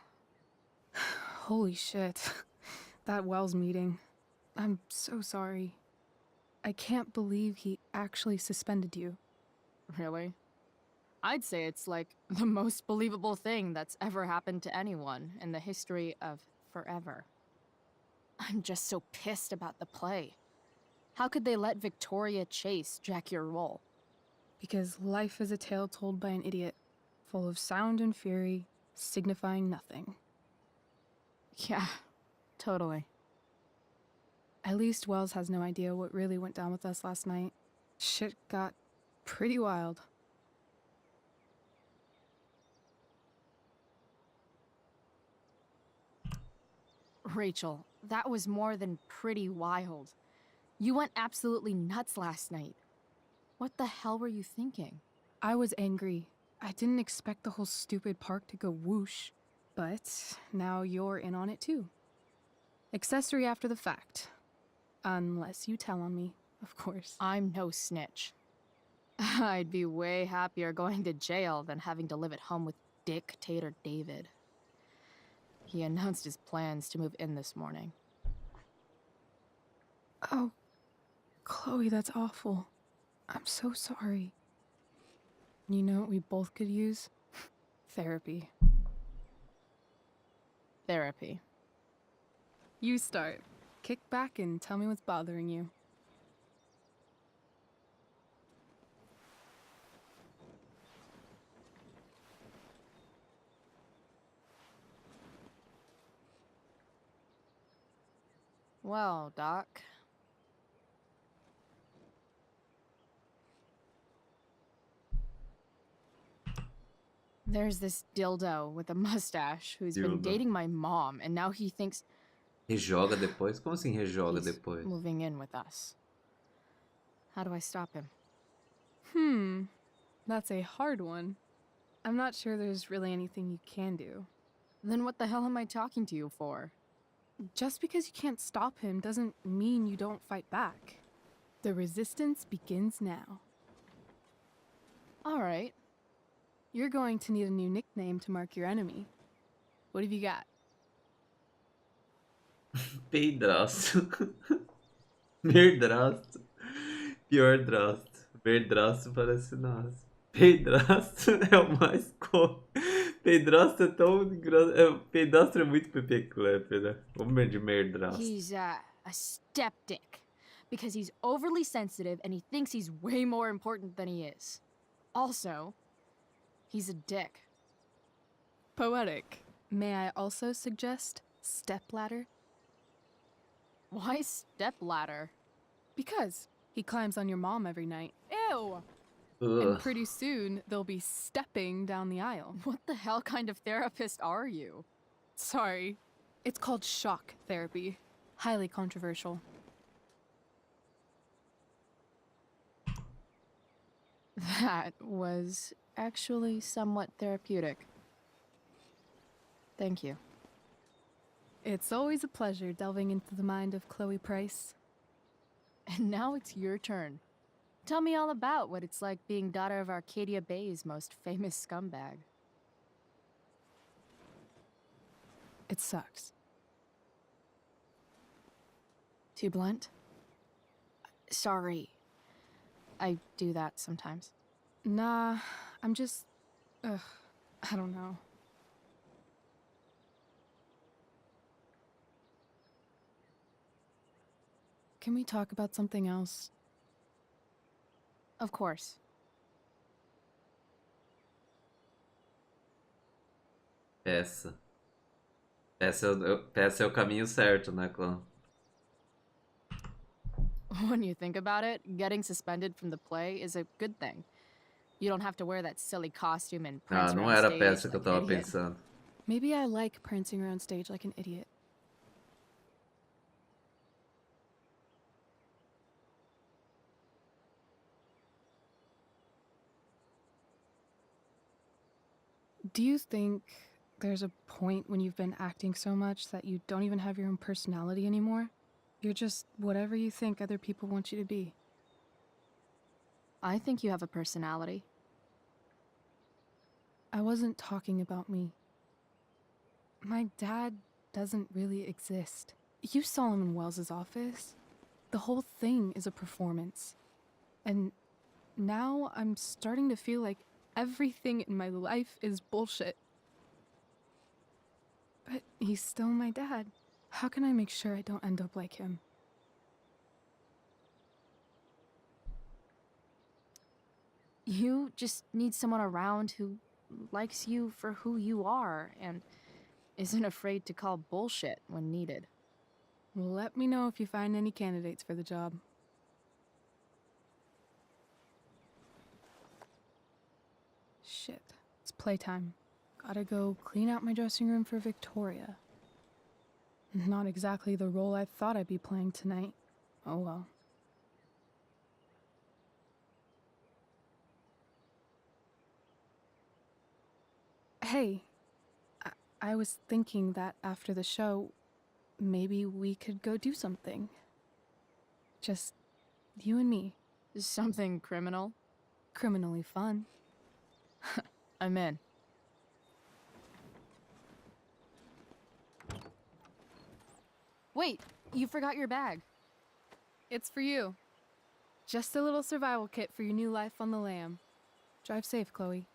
Holy shit. That Wells meeting. I'm so sorry. I can't believe he actually suspended you. Really? I'd say it's like the most believable thing that's ever happened to anyone in the history of forever. I'm just so pissed about the play. How could they let Victoria Chase jack your role? Because life is a tale told by an idiot, full of sound and fury, signifying nothing. Yeah, totally. At least Wells has no idea what really went down with us last night. Shit got pretty wild. Rachel, that was more than pretty wild. You went absolutely nuts last night. What the hell were you thinking? I was angry. I didn't expect the whole stupid park to go whoosh. But now you're in on it too. Accessory after the fact. Unless you tell on me, of course. I'm no snitch. I'd be way happier going to jail than having to live at home with Dictator David. He announced his plans to move in this morning. Oh, Chloe, that's awful. I'm so sorry. You know what we both could use? Therapy. Therapy. You start. Kick back and tell me what's bothering you. Well, Doc. There's this dildo with a mustache who's been dating my mom, and now he thinks Rejoga depois? Como assim rejoga he's depois? moving in with us. How do I stop him? That's a hard one. I'm not sure there's really anything you can do. Then what the hell am I talking to you for? Just because you can't stop him doesn't mean you don't fight back. The resistance begins now. All right. You're going to need a new nickname to mark your enemy. What have you got? Peidraço. Merdraço. Pior draço. Merdraço parece nosso. Peidraço é o mais cômico. Peidraço é tão engraçado. Peidraço é muito Pepe Klepper, né? Vamos de merdraço. He's a skeptic because he's overly sensitive and he thinks he's way more important than he is. Also, he's a dick. Poetic. May I also suggest stepladder? Why stepladder? Because he climbs on your mom every night. Ew! And pretty soon, they'll be stepping down the aisle. What the hell kind of therapist are you? Sorry. It's called shock therapy. Highly controversial. That was actually somewhat therapeutic. Thank you. It's always a pleasure delving into the mind of Chloe Price. And now it's your turn. Tell me all about what it's like being daughter of Arcadia Bay's most famous scumbag. It sucks. Too blunt? Sorry. I do that sometimes. Nah, I'm just... I don't know. Can we talk about something else? Of course. Peça é o caminho certo, né, clã? When you think about it, getting suspended from the play is a good thing. You don't have to wear that silly costume and prance Não around era a stage peça que eu like tava an idiot. pensando. Maybe I like prancing around stage like an idiot. Do you think there's a point when you've been acting so much that you don't even have your own personality anymore? You're just whatever you think other people want you to be. I think you have a personality. I wasn't talking about me. My dad doesn't really exist. You saw him in Wells's office. The whole thing is a performance. And now I'm starting to feel like everything in my life is bullshit. But he's still my dad. How can I make sure I don't end up like him? You just need someone around who likes you for who you are and isn't afraid to call bullshit when needed. Let me know if you find any candidates for the job. Shit, it's playtime. Gotta go clean out my dressing room for Victoria. Not exactly the role I thought I'd be playing tonight. Oh well. Hey, I was thinking that after the show, maybe we could go do something. Just you and me. Something criminal? Criminally fun. I'm in. Wait, you forgot your bag. It's for you. Just a little survival kit for your new life on the lam. Drive safe, Chloe.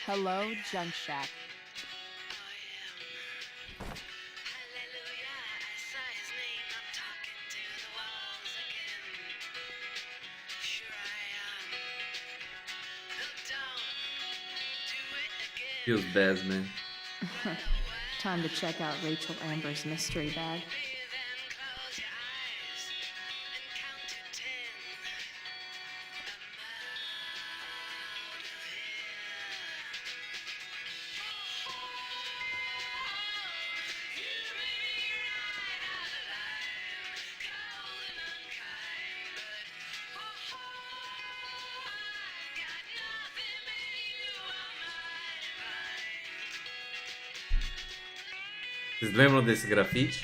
Hello, Junk Shack. Feels bad, man. Time to check out Rachel Amber's mystery bag. Vocês lembram desse grafite?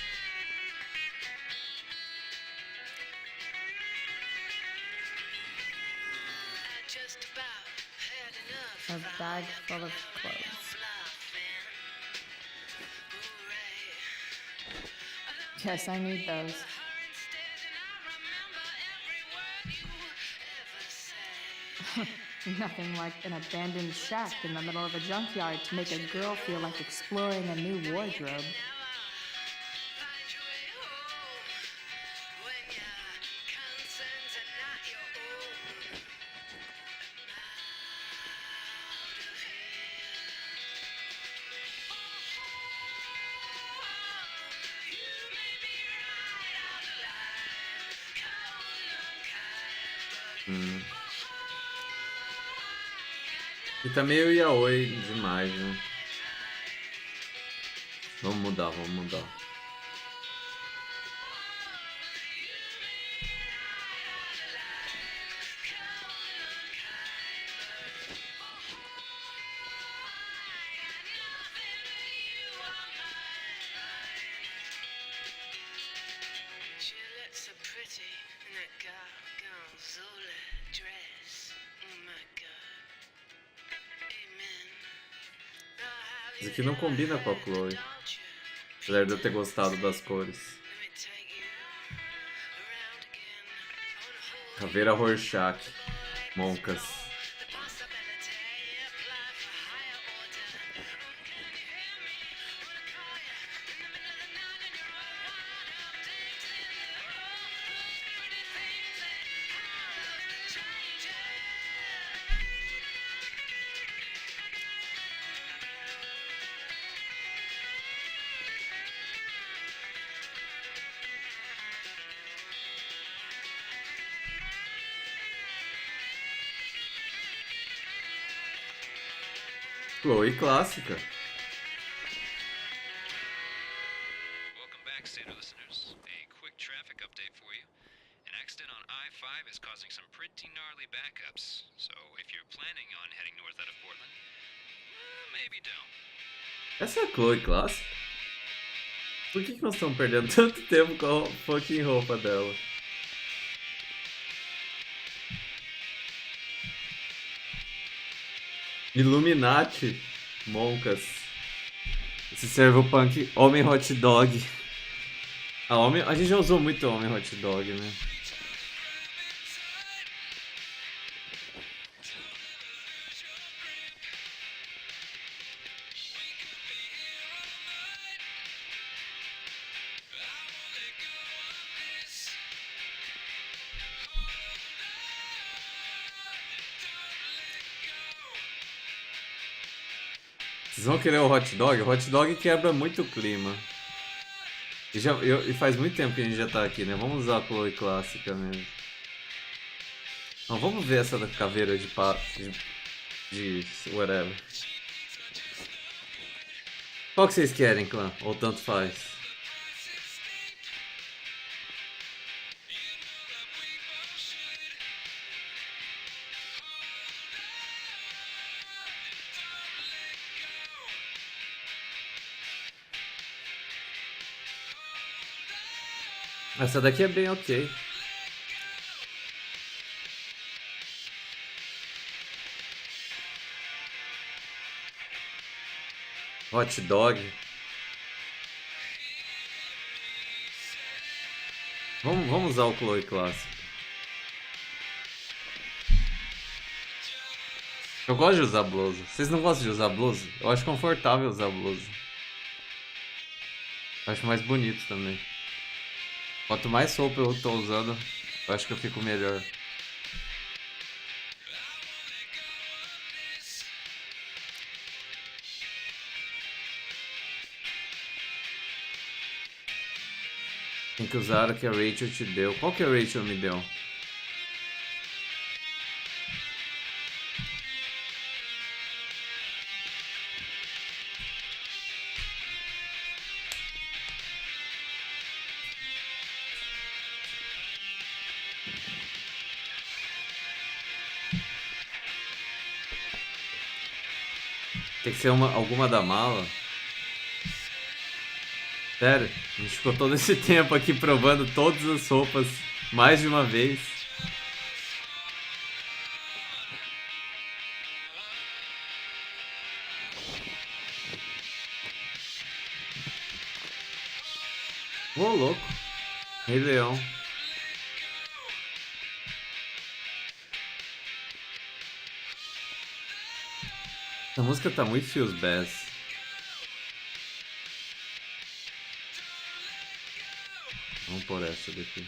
A bag full of clothes. Yes, I need those. Nothing like an abandoned shack in the middle of a junkyard to make a girl feel like exploring a new wardrobe. E tá meio yaoi demais, né? Vamos mudar, vamos mudar. Isso aqui não combina com a Chloe. Apesar de eu ter gostado das cores. Caveira Rorschach. Moncas. Chloe clássica. Welcome back, Seder listeners. A quick traffic update for you. An accident on I-5 is causing some pretty gnarly backups. So if you're planning on heading north out of Portland, maybe don't. Essa é a Chloe clássica? Por que nós estamos perdendo tanto tempo com a fucking roupa dela? Illuminati, Moncas. Esse Servopunk Homem Hot Dog. A gente já usou muito Homem Hot Dog, né? Vocês vão querer o hot dog? O hot dog quebra muito o clima. E faz muito tempo que a gente já tá aqui, né? Vamos usar a Chloe clássica mesmo. Não, vamos ver essa da caveira de whatever. Qual que vocês querem, clã? Ou tanto faz? Essa daqui é bem ok. Hot dog. Vamos usar o Chloe clássico. Eu gosto de usar blusa. Vocês não gostam de usar blusa? Eu acho confortável usar blusa. Eu acho mais bonito também. Quanto mais roupa eu tô usando, eu acho que eu fico melhor. Tem que usar o que a Rachel te deu. Qual que a Rachel me deu? Tem que ser alguma da mala. Sério, a gente ficou todo esse tempo aqui provando todas as roupas mais de uma vez. Ô, louco. Rei Leão. Essa música tá muito feels bass. Vamos por essa daqui.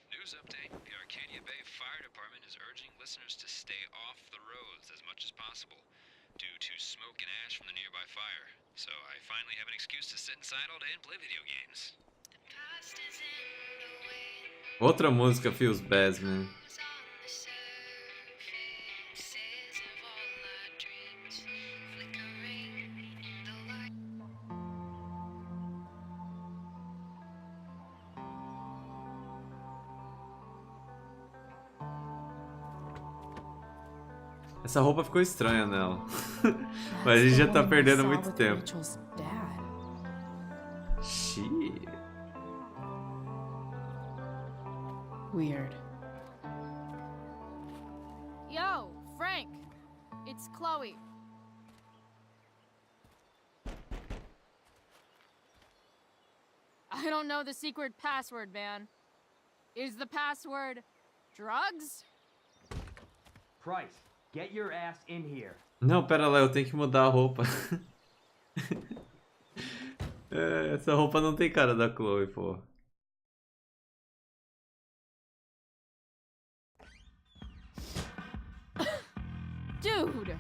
News update. The Arcadia Bay Fire Department is urging listeners to stay off the roads as much as possible due to smoke and ash from the nearby fire. So I finally have an excuse to sit inside all day and play video games. Outra música feels bass, man. Essa roupa ficou estranha nela. Mas a gente já tá perdendo muito tempo. Shit. Weird. Yo, Frank! It's Chloe. I don't know the secret password, man. Is the password drugs? Price, get your ass in here. Não, pera lá, eu tenho que mudar a roupa. Essa roupa não tem cara da Chloe, pô. Dude!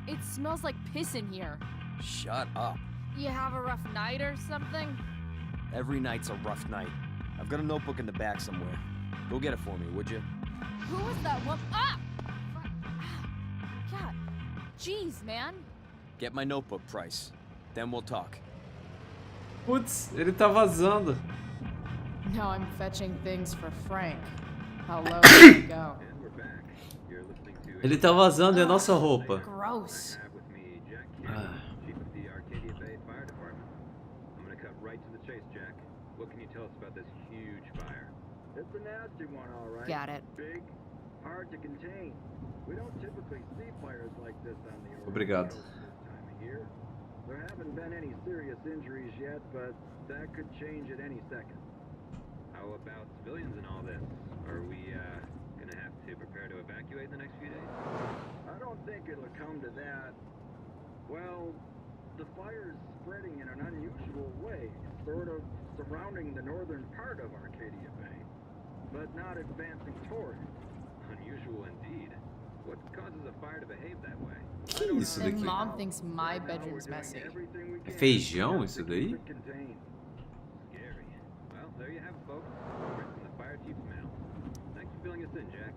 It smells like piss in here. Shut up. You have a rough night or something? Every night's a rough night. I've got a notebook in the back somewhere. Go get it for me, would you? Who was that one? Ah! God, Jeez, man. Get my notebook, Price. Then we'll talk. Putz, ele tá vazando. Now I'm fetching things for Frank. How low can we go? Ele tá vazando, é a nossa roupa. Gross. Ah. Chief of the Arcadia Bay Fire Department. I'm gonna cut right to the chase, Jack. What can you tell us about this huge fire? It's a nasty one, all right. Got it. Big, hard to contain. We don't typically see fires like this on the Obrigado. coast this time of year. There haven't been any serious injuries yet, but that could change at any second. How about civilians in all this? Are we gonna have to prepare to evacuate in the next few days? I don't think it'll come to that. Well, the fire's spreading in an unusual way, sort of surrounding the northern part of Arcadia Bay, but not advancing toward it. Unusual indeed. What causes a fire to behave that way? Que isso And daqui? Mom thinks my bedroom's messy. É feijão isso daí? Scary. Well, there you have it, folks. Right from the fire chief's mouth. Thanks for filling us in, Jack.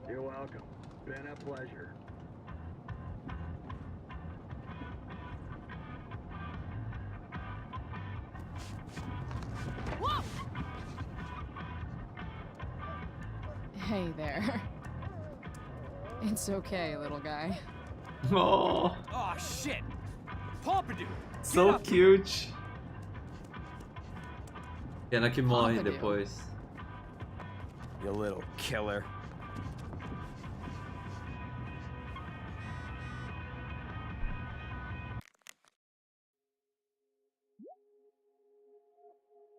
You're welcome. Been a pleasure. Whoa! Hey there. It's okay, little guy. Oh, Oh shit! Pompidou! so cute. Pena que morre Pompidou. depois. You little killer.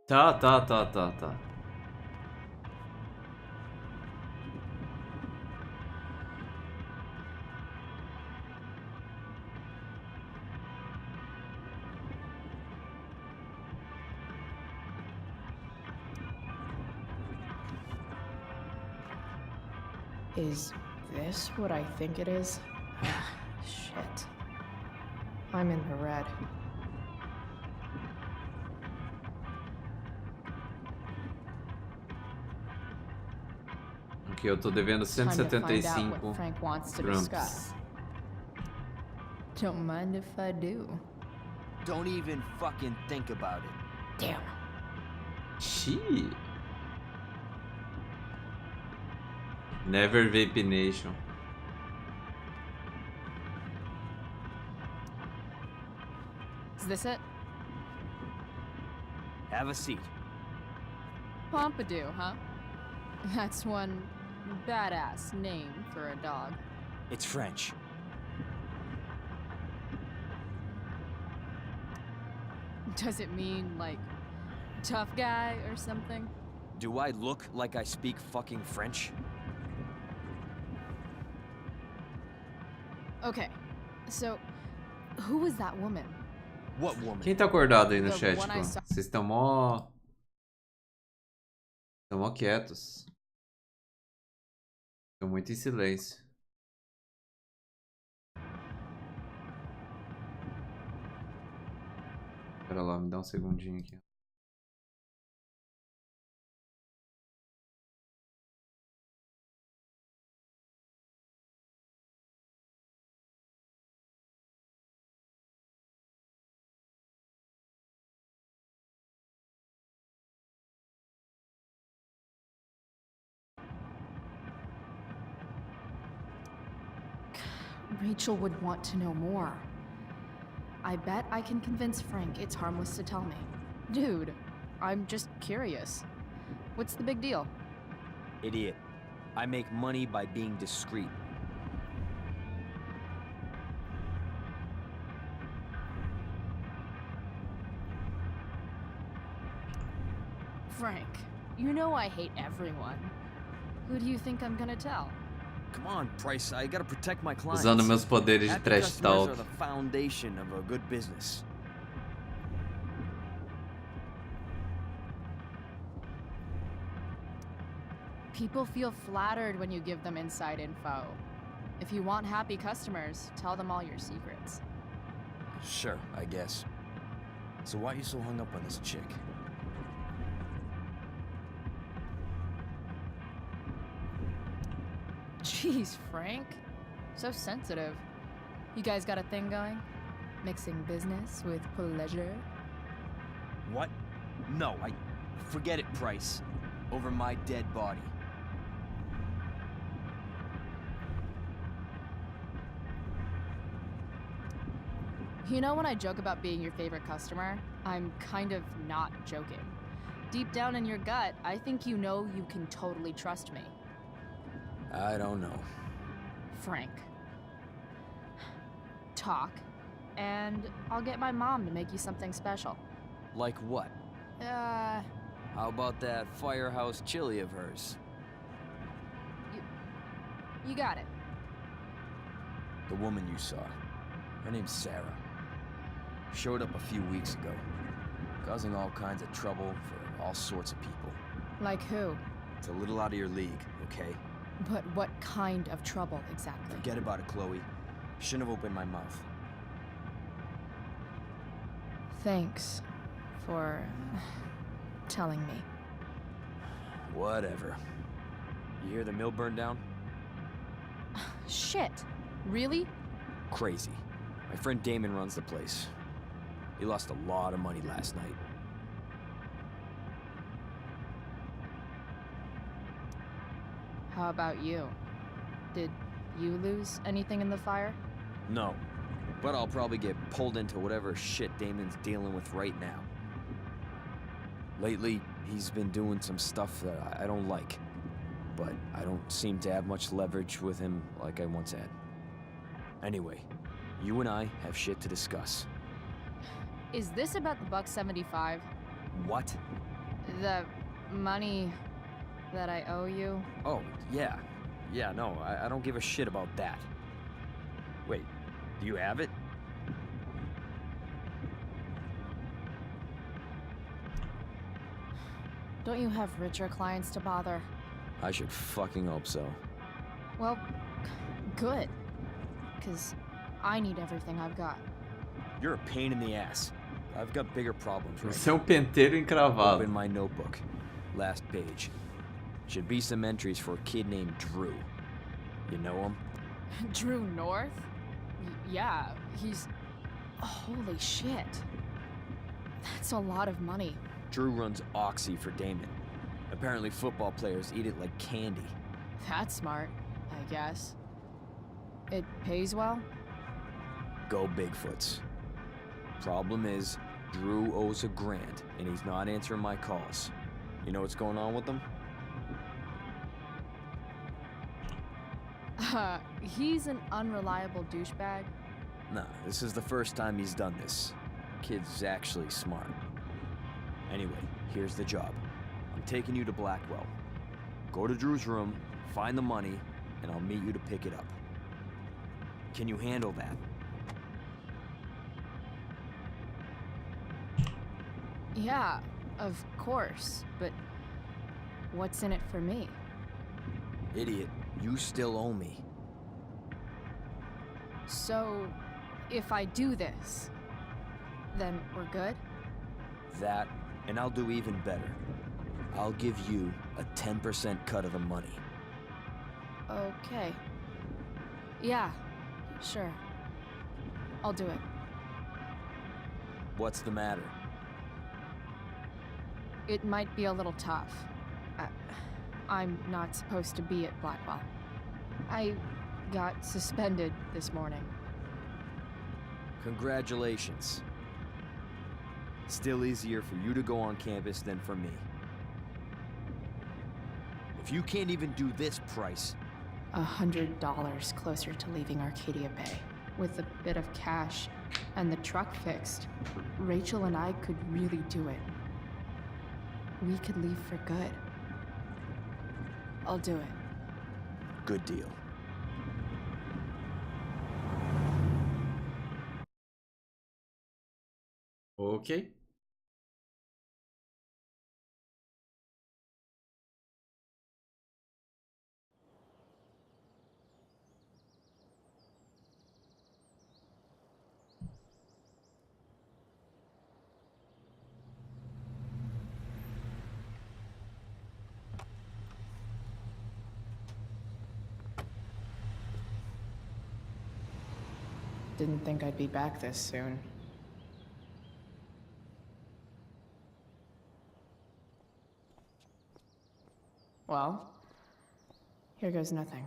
Tá. Is this what I think it is? Shit. I'm in the red. Aqui eu tô devendo Time to find out 175 what Frank wants to grams. discuss. Don't mind if I do. Don't even fucking think about it. Damn. Xiii. Never Vape Nation. Is this it? Have a seat. Pompidou, huh? That's one badass name for a dog. It's French. Does it mean, like, tough guy or something? Do I look like I speak fucking French? Okay, so who was that woman? What woman? Quem tá acordado aí no The chat, one I pô? saw- Vocês estão mó... Estão mó quietos. Estão muito em silêncio. Pera lá, me dá um segundinho aqui. Rachel would want to know more. I bet I can convince Frank it's harmless to tell me. Dude, I'm just curious. What's the big deal? Idiot. I make money by being discreet. Frank, you know I hate everyone. Who do you think I'm gonna tell? Come on, Price. I gotta protect my clients. Usando meus poderes de Happy trash customers talk. are the foundation of a good business. People feel flattered when you give them inside info. If you want happy customers, tell them all your secrets. Sure, I guess. So why are you so hung up on this chick? Jeez, Frank. So sensitive. You guys got a thing going? Mixing business with pleasure? What? No, forget it, Price. Over my dead body. You know when I joke about being your favorite customer, I'm kind of not joking. Deep down in your gut, I think you know you can totally trust me. I don't know. Frank. Talk, and I'll get my mom to make you something special. Like what? How about that firehouse chili of hers? You got it. The woman you saw. Her name's Sarah. Showed up a few weeks ago, causing all kinds of trouble for all sorts of people. Like who? It's a little out of your league, okay? But what kind of trouble exactly? Forget about it, Chloe. Shouldn't have opened my mouth. Thanks for telling me. Whatever. You hear the mill burned down? Shit. Really? Crazy. My friend Damon runs the place. He lost a lot of money last night. How about you? Did you lose anything in the fire? No. But I'll probably get pulled into whatever shit Damon's dealing with right now. Lately, he's been doing some stuff that I don't like. But I don't seem to have much leverage with him like I once had. Anyway, you and I have shit to discuss. Is this about the $1.75? What? The money that I owe you? Oh, yeah. Yeah, no, I don't give a shit about that. Wait, do you have it? Don't you have richer clients to bother? I should fucking hope so. Well, good. 'Cause I need everything I've got. You're a pain in the ass. I've got bigger problems right Você é um penteiro encravado. Open my notebook. Last page. Should be some entries for a kid named Drew. You know him? Drew North? Yeah, he's... Holy shit. That's a lot of money. Drew runs Oxy for Damon. Apparently football players eat it like candy. That's smart, I guess. It pays well? Go Bigfoots. Problem is, Drew owes $1,000, and he's not answering my calls. You know what's going on with him? He's an unreliable douchebag. Nah, this is the first time he's done this. Kid's actually smart. Anyway, here's the job. I'm taking you to Blackwell. Go to Drew's room, find the money, and I'll meet you to pick it up. Can you handle that? Yeah, of course, but what's in it for me? Idiot, you still owe me. So, if I do this, then we're good? That, and I'll do even better. I'll give you a 10% cut of the money. Okay. Yeah, sure. I'll do it. What's the matter? It might be a little tough. I'm not supposed to be at Blackwell. I got suspended this morning. Congratulations. Still easier for you to go on campus than for me. If you can't even do this price... $100 closer to leaving Arcadia Bay. With a bit of cash and the truck fixed, Rachel and I could really do it. We could leave for good. I'll do it. Good deal. Ok. Didn't think I'd be back this soon. Well, here goes nothing.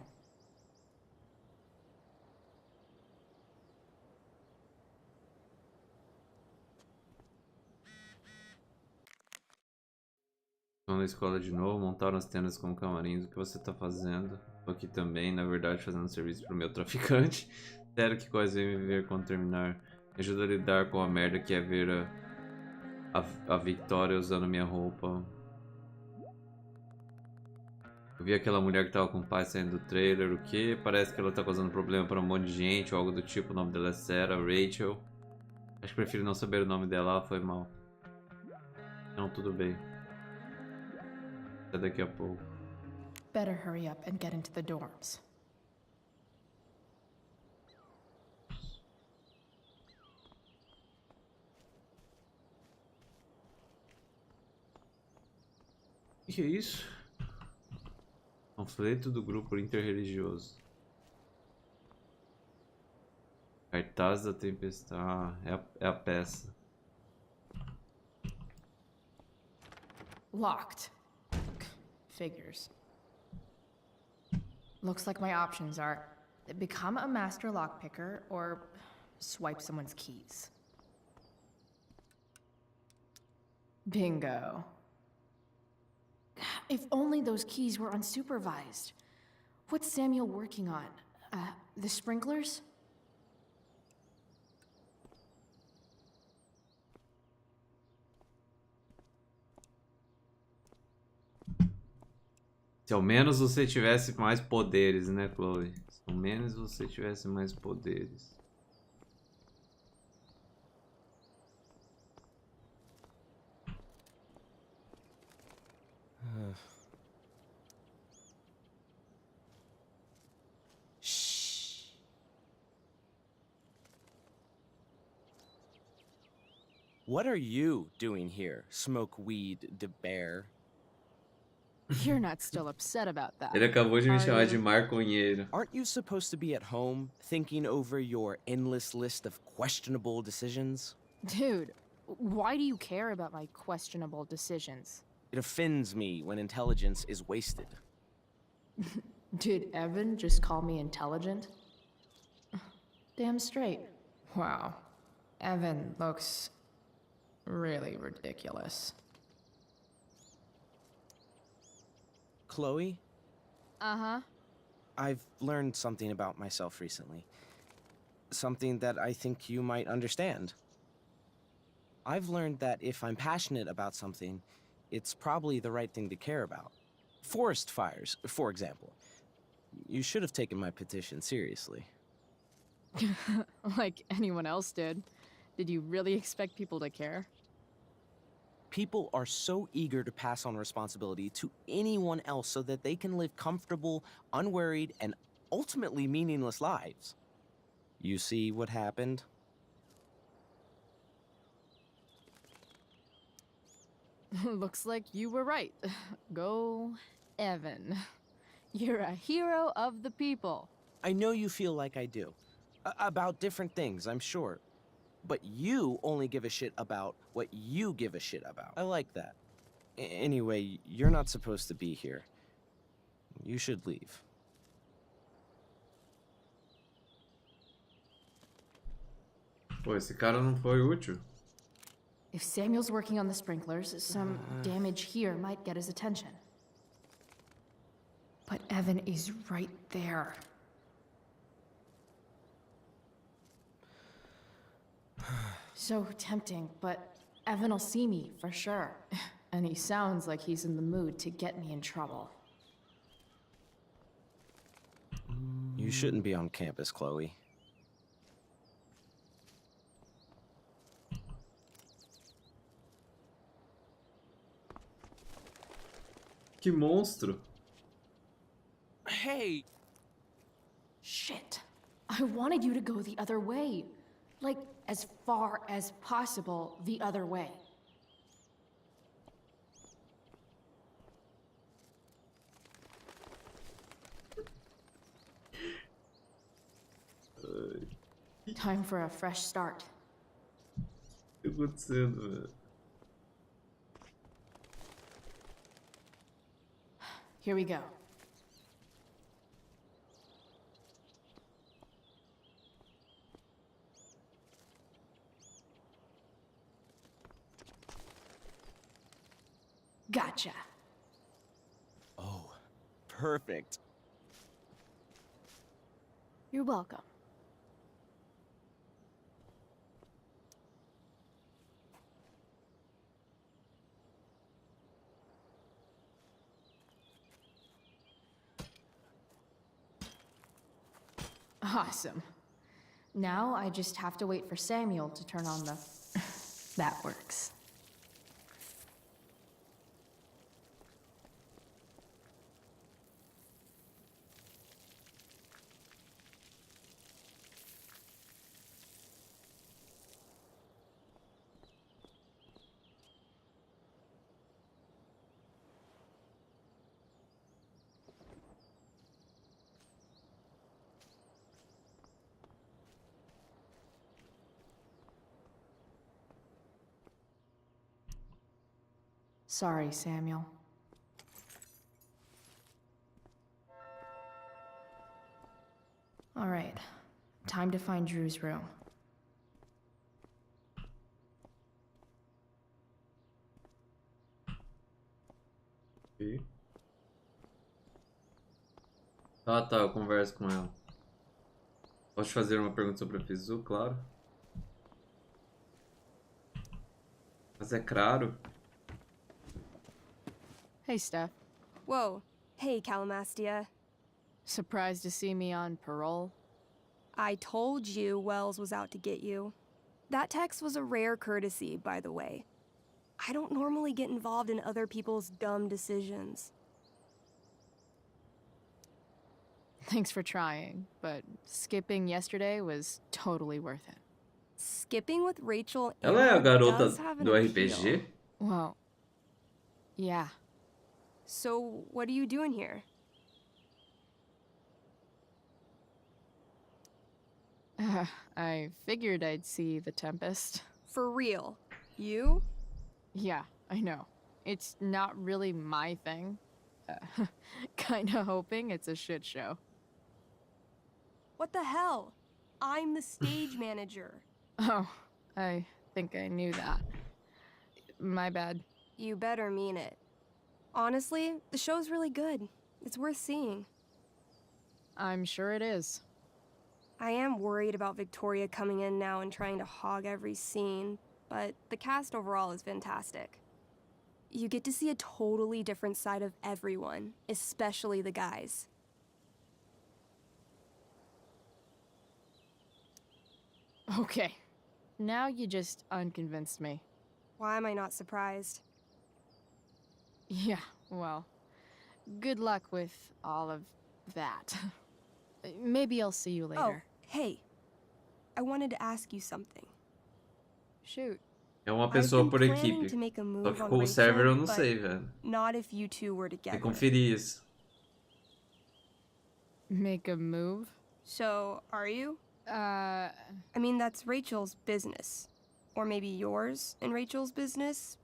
Estão na escola de novo, montaram as tendas como camarins. O que você tá fazendo? Tô aqui também, na verdade, fazendo serviço pro meu traficante. Sério que quase vem me ver quando terminar. Me ajuda a lidar com a merda que é ver a Victoria usando minha roupa. Eu vi aquela mulher que tava com o pai saindo do trailer. O que? Parece que ela tá causando problema para um monte de gente ou algo do tipo. O nome dela é Sarah, Rachel. Acho que prefiro não saber o nome dela, foi mal. Não, tudo bem. Até daqui a pouco. Better hurry up and get into the dorms. O que é isso? Panfleto do grupo interreligioso. Cartaz da tempestade. Ah, é a peça. Locked. Figures. Looks like my options are become a master lockpicker or swipe someone's keys. Bingo. If only those keys were unsupervised. What's Samuel working on? The sprinklers? Se ao menos você tivesse mais poderes, né, Chloe? Se ao menos você tivesse mais poderes. Shh. What are you doing here, Smokeweed de Bear? You're not still upset about that. Ele acabou de me are chamar you? de maconheiro. Aren't you supposed to be at home, thinking over your endless list of questionable decisions? Dude, why do you care about my questionable decisions? It offends me when intelligence is wasted. Did Evan just call me intelligent? Damn straight. Wow. Evan looks really ridiculous. Chloe, Uh-huh. I've learned something about myself recently. Something that I think you might understand. I've learned that if I'm passionate about something, it's probably the right thing to care about. Forest fires, for example. You should have taken my petition seriously. Like anyone else did. Did you really expect people to care? People are so eager to pass on responsibility to anyone else so that they can live comfortable, unworried, and ultimately meaningless lives. You see what happened? Looks like you were right. Go, Evan. You're a hero of the people. I know you feel like I do. About different things, I'm sure. But you only give a shit about what you give a shit about. I like that. Anyway, you're not supposed to be here. You should leave. Pô, esse cara não foi útil. If Samuel's working on the sprinklers, some damage here might get his attention. But Evan is right there. So tempting, but Evan will see me for sure. And he sounds like he's in the mood to get me in trouble. You shouldn't be on campus, Chloe. Que monstro. Hey! Shit. I wanted you to go the other way. Like, as far as possible the other way. Que Time for a fresh start. O que tá acontecendo, velho? Here we go. Gotcha. Oh, perfect. You're welcome. Awesome. Now I just have to wait for Samuel to turn on the... That works. Sorry, Samuel. All right, time to find Drew's room. Ok. Ah, tá, eu converso com ela. Posso fazer uma pergunta sobre a Fizu, claro. Mas é caro. Hey, Steph. Whoa. Hey, Calamastia. Surprised to see me on parole? I told you Wells was out to get you. That text was a rare courtesy, by the way. I don't normally get involved in other people's dumb decisions. Thanks for trying, but skipping yesterday was totally worth it. Skipping with Rachel Ela é a Amber garota does have an do appeal. RPG? Well, yeah. So, what are you doing here? I figured I'd see the Tempest. For real? You? Yeah, I know. It's not really my thing. Kinda hoping it's a shit show. What the hell? I'm the stage manager. Oh, I think I knew that. My bad. You better mean it. Honestly, the show's really good. It's worth seeing. I'm sure it is. I am worried about Victoria coming in now and trying to hog every scene, but the cast overall is fantastic. You get to see a totally different side of everyone, especially the guys. Okay. Now you just unconvinced me. Why am I not surprised? Yeah, well, good luck with all of that. Maybe I'll see you later. Oh, hey. I wanted to ask you something. Shoot. É uma pessoa por equipe. To make a Só move que on com o Rachel, server eu não but sei, velho. not if you two were Tem together. que conferir isso. Make a move? So, are you? I mean, that's Rachel's business. Or maybe yours and Rachel's business.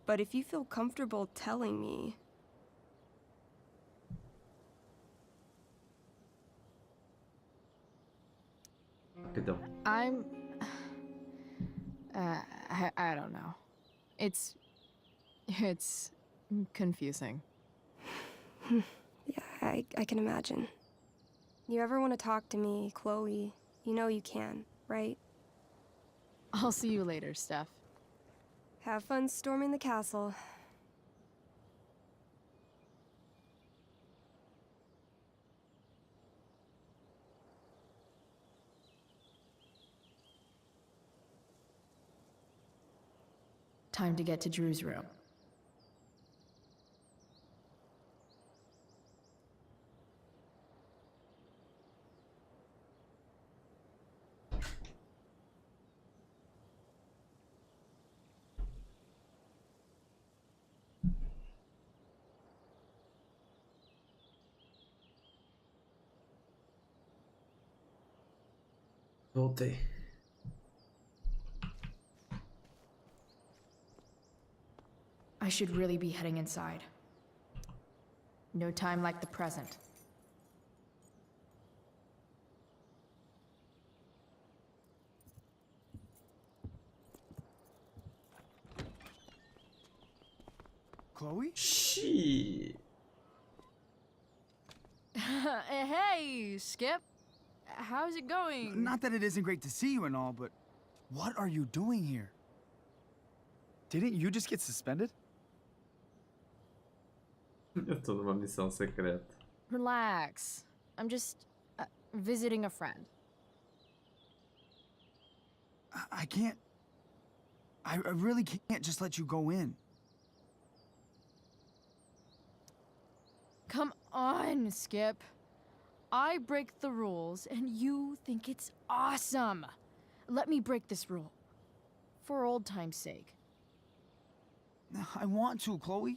But if you feel comfortable telling me... Perdão. I'm... I don't know. It's confusing. Yeah, I can imagine. You ever want to talk to me, Chloe, you know you can, right? I'll see you later, Steph. Have fun storming the castle. Time to get to Drew's room. Voltei. I should really be heading inside. No time like the present. Chloe? Shit. Hey, Skip. How's it going? Not that it isn't great to see you and all, but what are you doing here? Didn't you just get suspended? Eu tô numa missão secreta. Relax. I'm just visiting a friend. I can't... I really can't just let you go in. Come on, Skip. I break the rules, and you think it's awesome. Let me break this rule. For old time's sake. I want to, Chloe.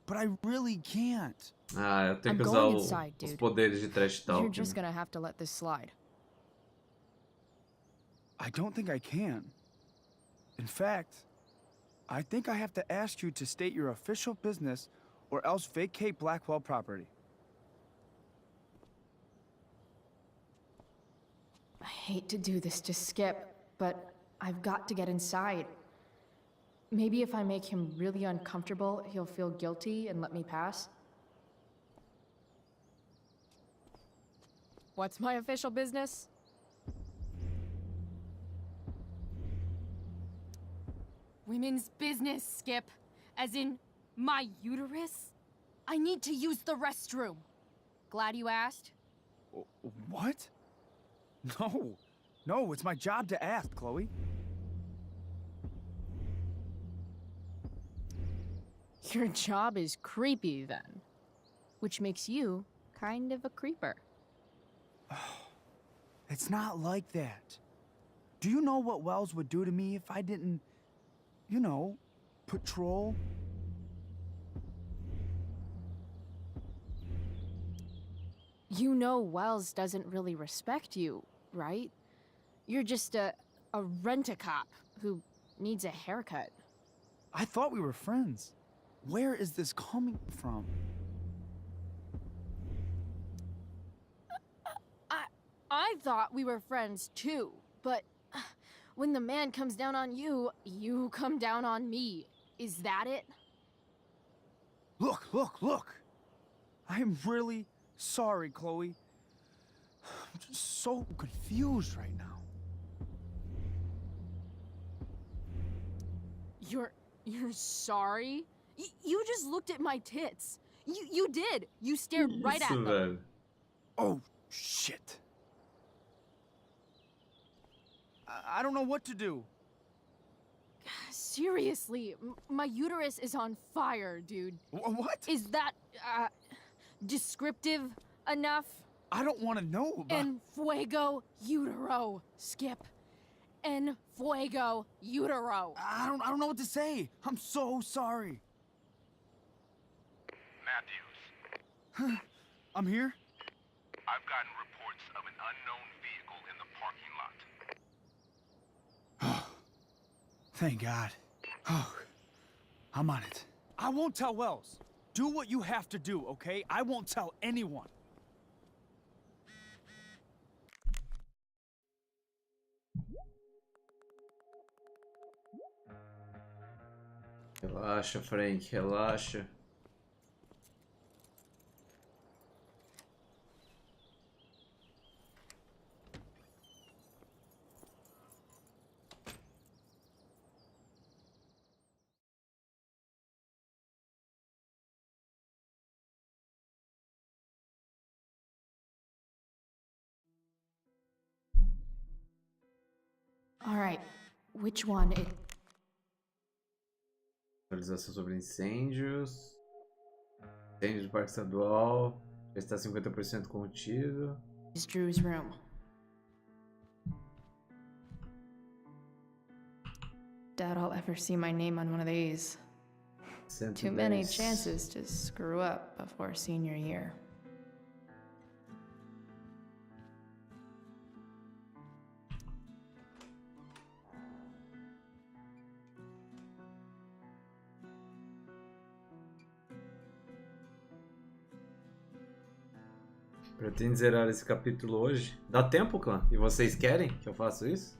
But I really can't. Ah, eu tenho I'm que usar going inside, os dude. poderes de trash talk. You're just gonna have to let this slide. I don't think I can. In fact, I think I have to ask you to state your official business or else vacate Blackwell property. I hate to do this to Skip, but I've got to get inside. Maybe if I make him really uncomfortable, he'll feel guilty and let me pass. What's my official business? Women's business, Skip. As in, my uterus? I need to use the restroom. Glad you asked. What? No. No, it's my job to ask, Chloe. Your job is creepy, then. Which makes you kind of a creeper. It's not like that. Do you know what Wells would do to me if I didn't, you know, patrol? You know Wells doesn't really respect you, right? You're just a rent-a-cop who needs a haircut. I thought we were friends. Where is this coming from? I thought we were friends too, but when the man comes down on you, you come down on me. Is that it? Look! I'm really sorry, Chloe. I'm just so confused right now. You're sorry? You just looked at my tits. You did. You stared right at them. Oh, shit. I don't know what to do. Seriously, my uterus is on fire, dude. What? Is that, descriptive enough? I don't want to know about... En fuego utero, Skip. En fuego utero. I don't know what to say. I'm so sorry. Matthews. I'm here? I've gotten reports of an unknown vehicle in the parking lot. Thank God. Oh, I'm on it. I won't tell Wells. Do what you have to do, okay? I won't tell anyone. Relaxa, Frank, relaxa. All right, which one? Atualização sobre incêndios. Incêndio do Parque Estadual. Já está 50% contido. Is Drew's room. Doubt I'll ever see my name on one of these. Too many chances to screw up before senior year. Pretendo zerar esse capítulo hoje. Dá tempo, clã? E vocês querem que eu faça isso?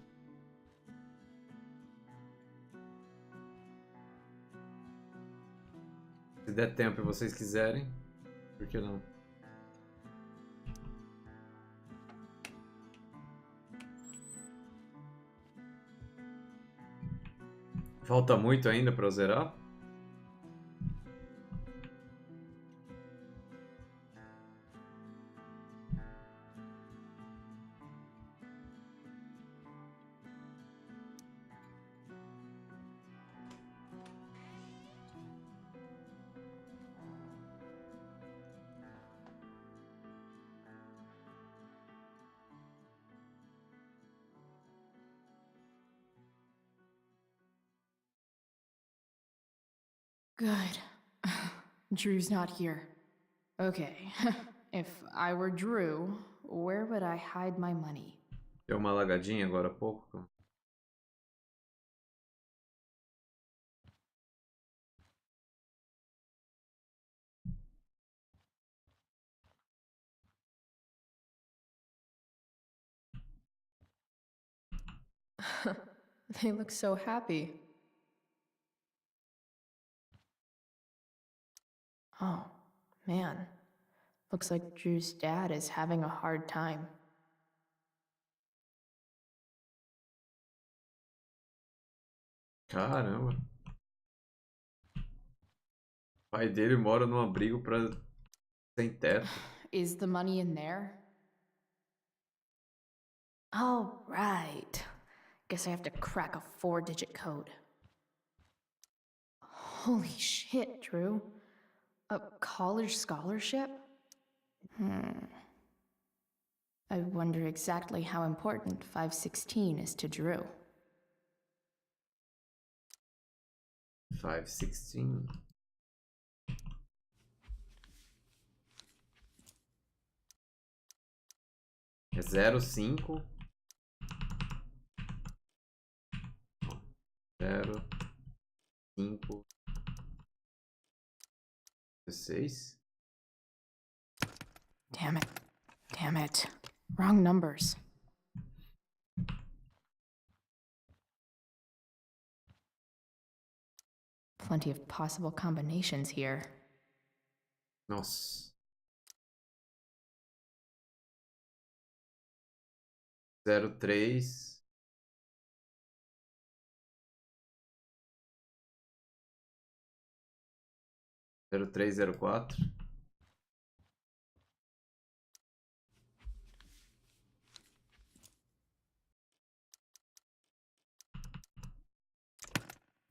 Se der tempo e vocês quiserem, por que não? Falta muito ainda pra eu zerar? Good. Drew's not here. Okay. If I were Drew, where would I hide my money? Deu uma lagadinha agora há pouco, clã. They look so happy. Oh, man. Looks like Drew's dad is having a hard time. Caramba. O pai dele mora num abrigo pra sem teto. Is the money in there? Oh, right. Guess I have to crack a 4-digit code. Holy shit, Drew. A college scholarship? I wonder exactly how important 516 is to Drew. 516. É 05. 05. 16. Damn it. Damn it. Wrong numbers. Plenty of possible combinations here. Nossa. 03. 0304.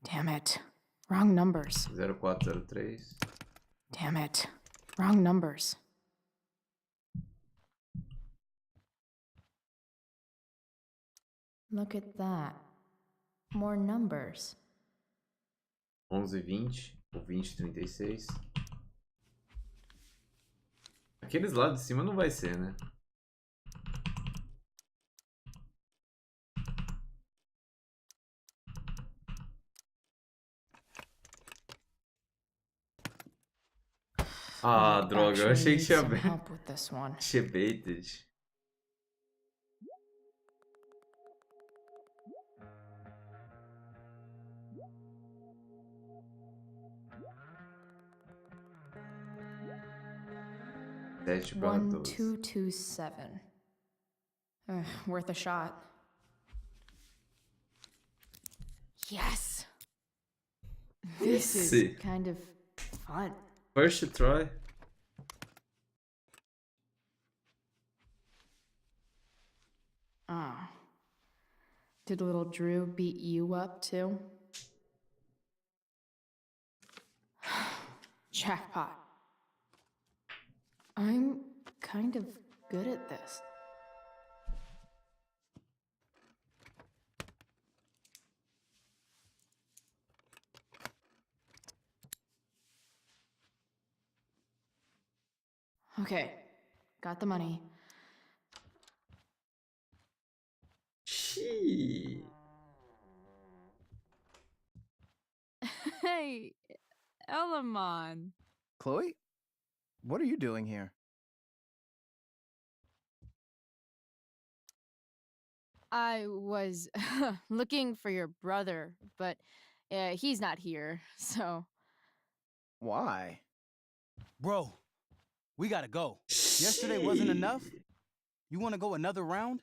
Damn it. Wrong numbers. 0403. Damn it. Wrong numbers. Look at that. More numbers. 1120 ou 2036. Aqueles lá de cima não vai ser, né? Ah, droga, eu achei que tinha tinha baited. Sete barra 12. 1227. Worth a shot. Yes! This is kind of fun. First try. Oh. Did little Drew beat you up too? Jackpot. I'm kind of good at this. Okay, got the money. Gee. Hey, Elamon. Chloe? What are you doing here? I was looking for your brother, but he's not here, so. Why? Bro, we gotta go. Yesterday wasn't enough? You wanna go another round?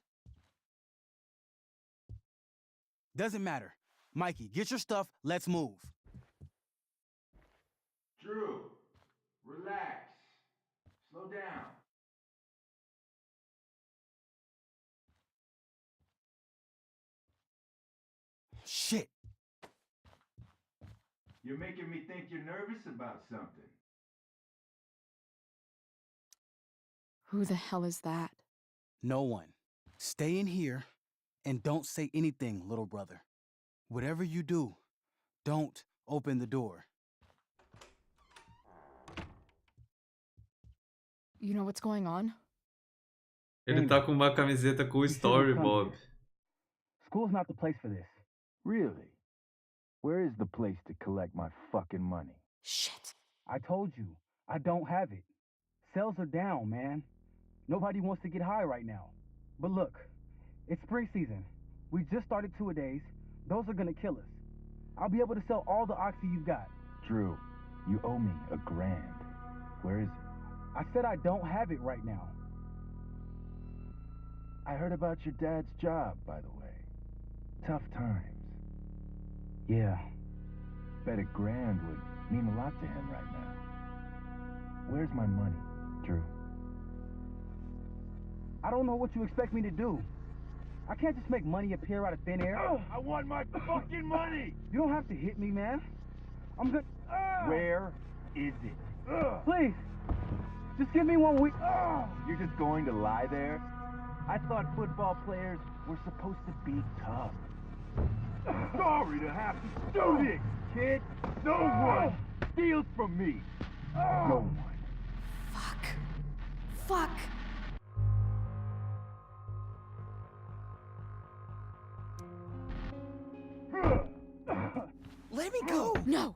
Doesn't matter. Mikey, get your stuff, let's move. Drew, relax. Slow down. Shit. You're making me think you're nervous about something. Who the hell is that? No one. Stay in here and don't say anything, little brother. Whatever you do, don't open the door. You know what's going on? Ele tá com uma camiseta com o Story Bob. School's not the place for this. Really? Where is the place to collect my fucking money? Shit. I told you, I don't have it. Sales are down, man. Nobody wants to get high right now. But look, it's spring season. We just started two-a-days. Those are gonna kill us. I'll be able to sell all the oxy you've got. Drew, you owe me $1,000. Where is it? I said I don't have it right now. I heard about your dad's job, by the way. Tough times. Yeah. Bet $1,000 would mean a lot to him right now. Where's my money, Drew? I don't know what you expect me to do. I can't just make money appear out of thin air. I want my fucking money! You don't have to hit me, man. I'm good. Where is it? Please, just give me 1 week. You're just going to lie there? I thought football players were supposed to be tough. Sorry to have to do this, kid. No one steals from me. No one. Fuck. Let me go. No.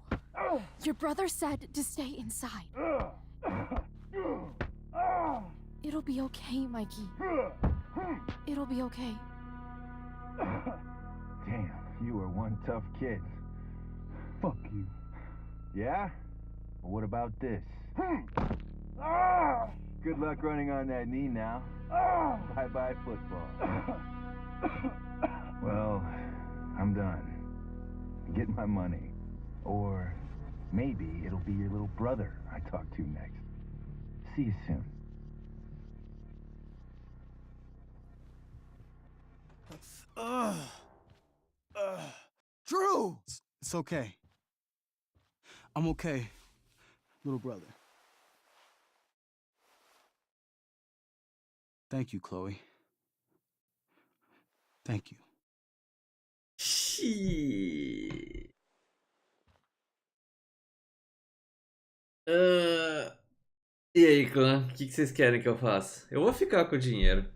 Your brother said to stay inside. It'll be okay, Mikey. It'll be okay. Damn, you are one tough kid. Fuck you. Yeah? Well, what about this? Good luck running on that knee now. Bye-bye football. Well, I'm done. Get my money. Or maybe it'll be your little brother I talk to next. See you soon. Drew! It's okay. I'm okay, little brother. Thank you, Chloe. Thank you. Xiii. E aí, clã? O que vocês querem que eu faça? Eu vou ficar com o dinheiro.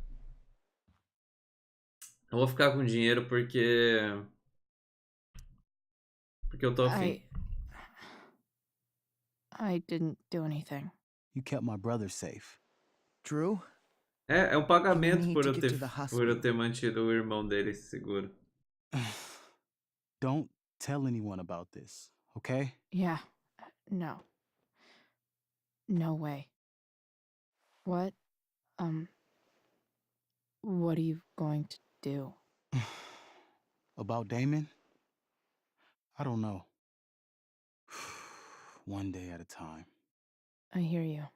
Eu vou ficar com o dinheiro porque eu tô afim. I didn't do anything. You kept my brother safe. Drew? É um pagamento need por to eu get ter, to the por eu ter mantido o irmão dele seguro. Don't tell anyone about this, okay? Yeah. No. No way. What are you going to do? About Damon? I don't know. One day at a time. I hear you.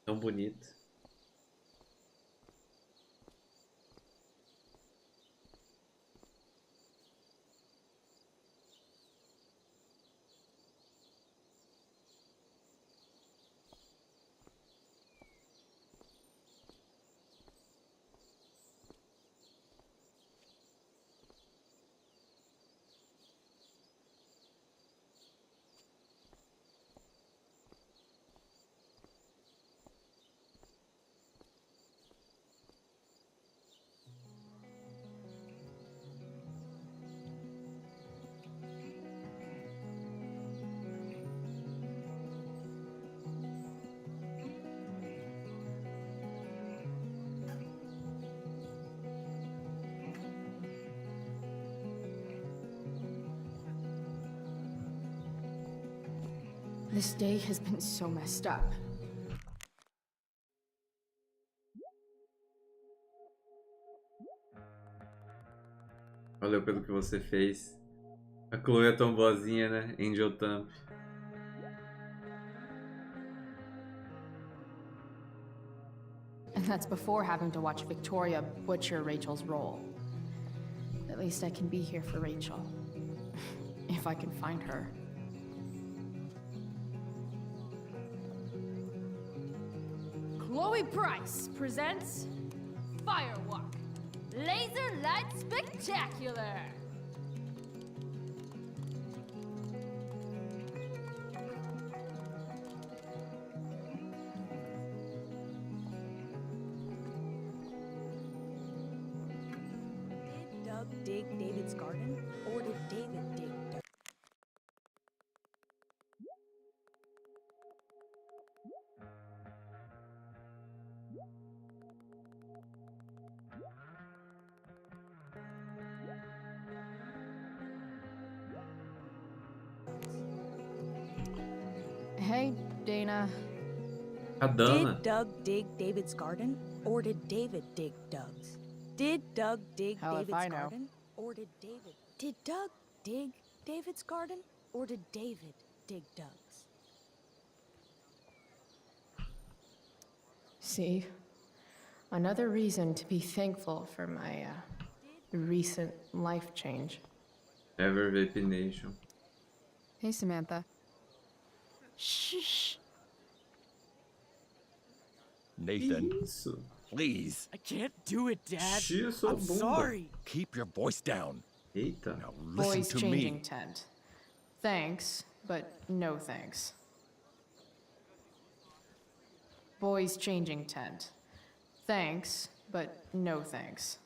Tão bonito. This day has been so messed up. Valeu pelo que você fez. A Chloe é tão boazinha, né? Angel Thumb. And that's before having to watch Victoria butcher Rachel's role. At least I can be here for Rachel. If I can find her. Chloe Price presents Firewalk Laser Light Spectacular. Did Doug dig David's garden, or did David dig Doug? Hey, Dana. A Dana. Did Doug dig David's garden, or did David dig Doug's? Did Doug dig Hell if David's I know. garden, or did David? Did Doug dig David's garden, or did David dig Doug's? See? Another reason to be thankful for my recent life change. Ever Vape Nation. Hey, Samantha. Shh. Nathan, Isso. please. I can't do it, Dad. Xia sua I'm bunda. sorry. Keep your voice down. Eita. Now listen Boys to changing me. tent. Thanks, but no thanks. Boys changing tent. Thanks, but no thanks.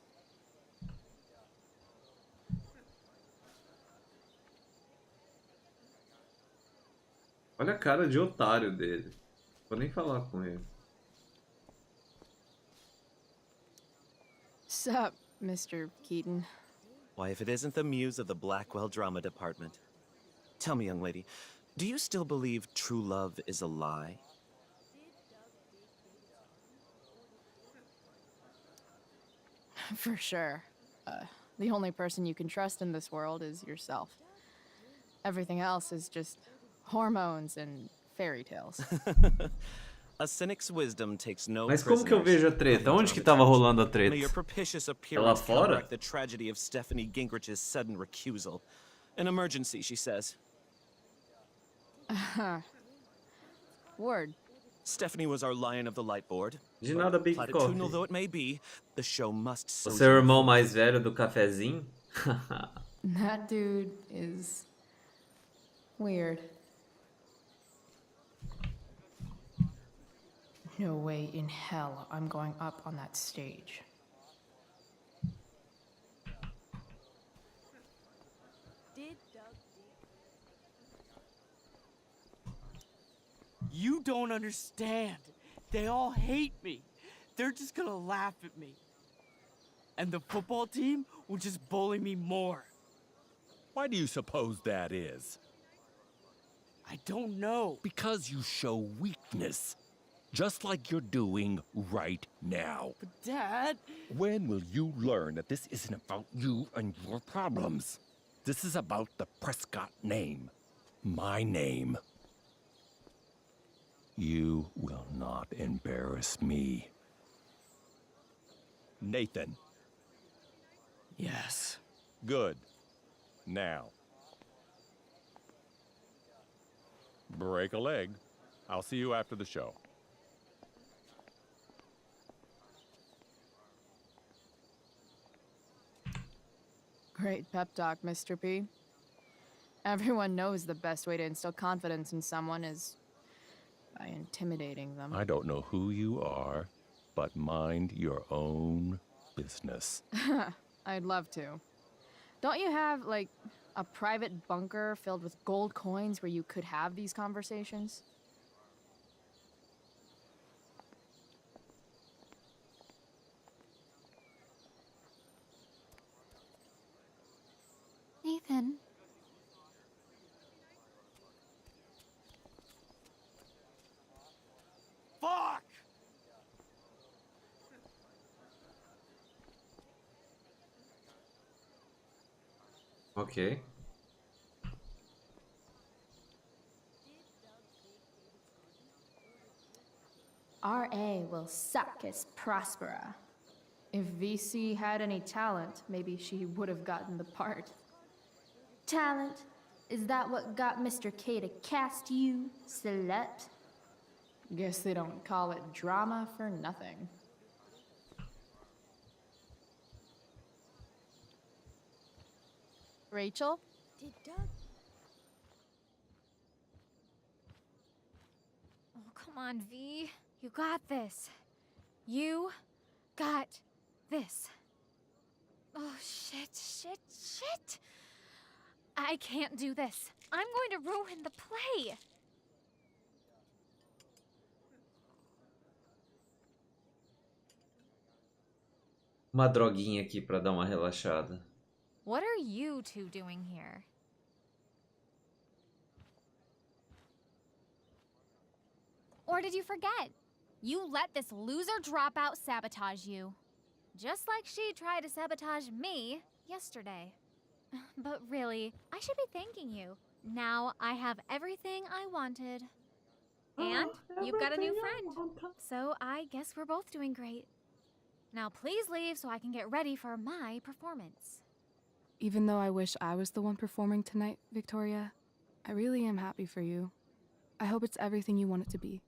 Olha a cara de otário dele. Vou nem falar com ele. Sup, Mr. Keaton? Why, if it isn't the muse of the Blackwell drama department. Tell me, young lady, do you still believe true love is a lie? For sure. The only person you can trust in this world is yourself. Everything else is just hormones and fairy tales. A cynic's wisdom takes no Mas como que eu prisoners. vejo a treta? Onde que tava rolando a May your treta? propitious É lá appearance fora? counteract the tragedy of Stephanie Gingrich's sudden recusal. An emergency, she says. Word. Stephanie was our lion of the light board. De nada, Big Platitudinal Coffee. though it may be, the show must O so seu irmão mais velho do cafezinho? That dude is weird. No way in hell I'm going up on that stage. Did Doug dig? You don't understand. They all hate me. They're just gonna laugh at me. And the football team will just bully me more. Why do you suppose that is? I don't know. Because you show weakness. Just like you're doing right now. But Dad... When will you learn that this isn't about you and your problems? This is about the Prescott name. My name. You will not embarrass me. Nathan. Yes. Good. Now. Break a leg. I'll see you after the show. Great pep talk, Mr. P. Everyone knows the best way to instill confidence in someone is by intimidating them. I don't know who you are, but mind your own business. I'd love to. Don't you have, like, a private bunker filled with gold coins where you could have these conversations? Nathan. Ok. RA will suck as Prospera. If VC had any talent, maybe she would have gotten the part. Talent? Is that what got Mr. K to cast you, slut? Guess they don't call it drama for nothing. Rachel? Did Doug? Oh, come on, V. You got this. You got this. Oh, shit. I can't do this. I'm going to ruin the play. Uma droguinha aqui pra dar uma relaxada. What are you two doing here? Or did you forget? You let this loser dropout sabotage you. Just like she tried to sabotage me yesterday. But really, I should be thanking you. Now I have everything I wanted. And you've got a new friend. So I guess we're both doing great. Now please leave so I can get ready for my performance. Even though I wish I was the one performing tonight, Victoria, I really am happy for you. I hope it's everything you want it to be.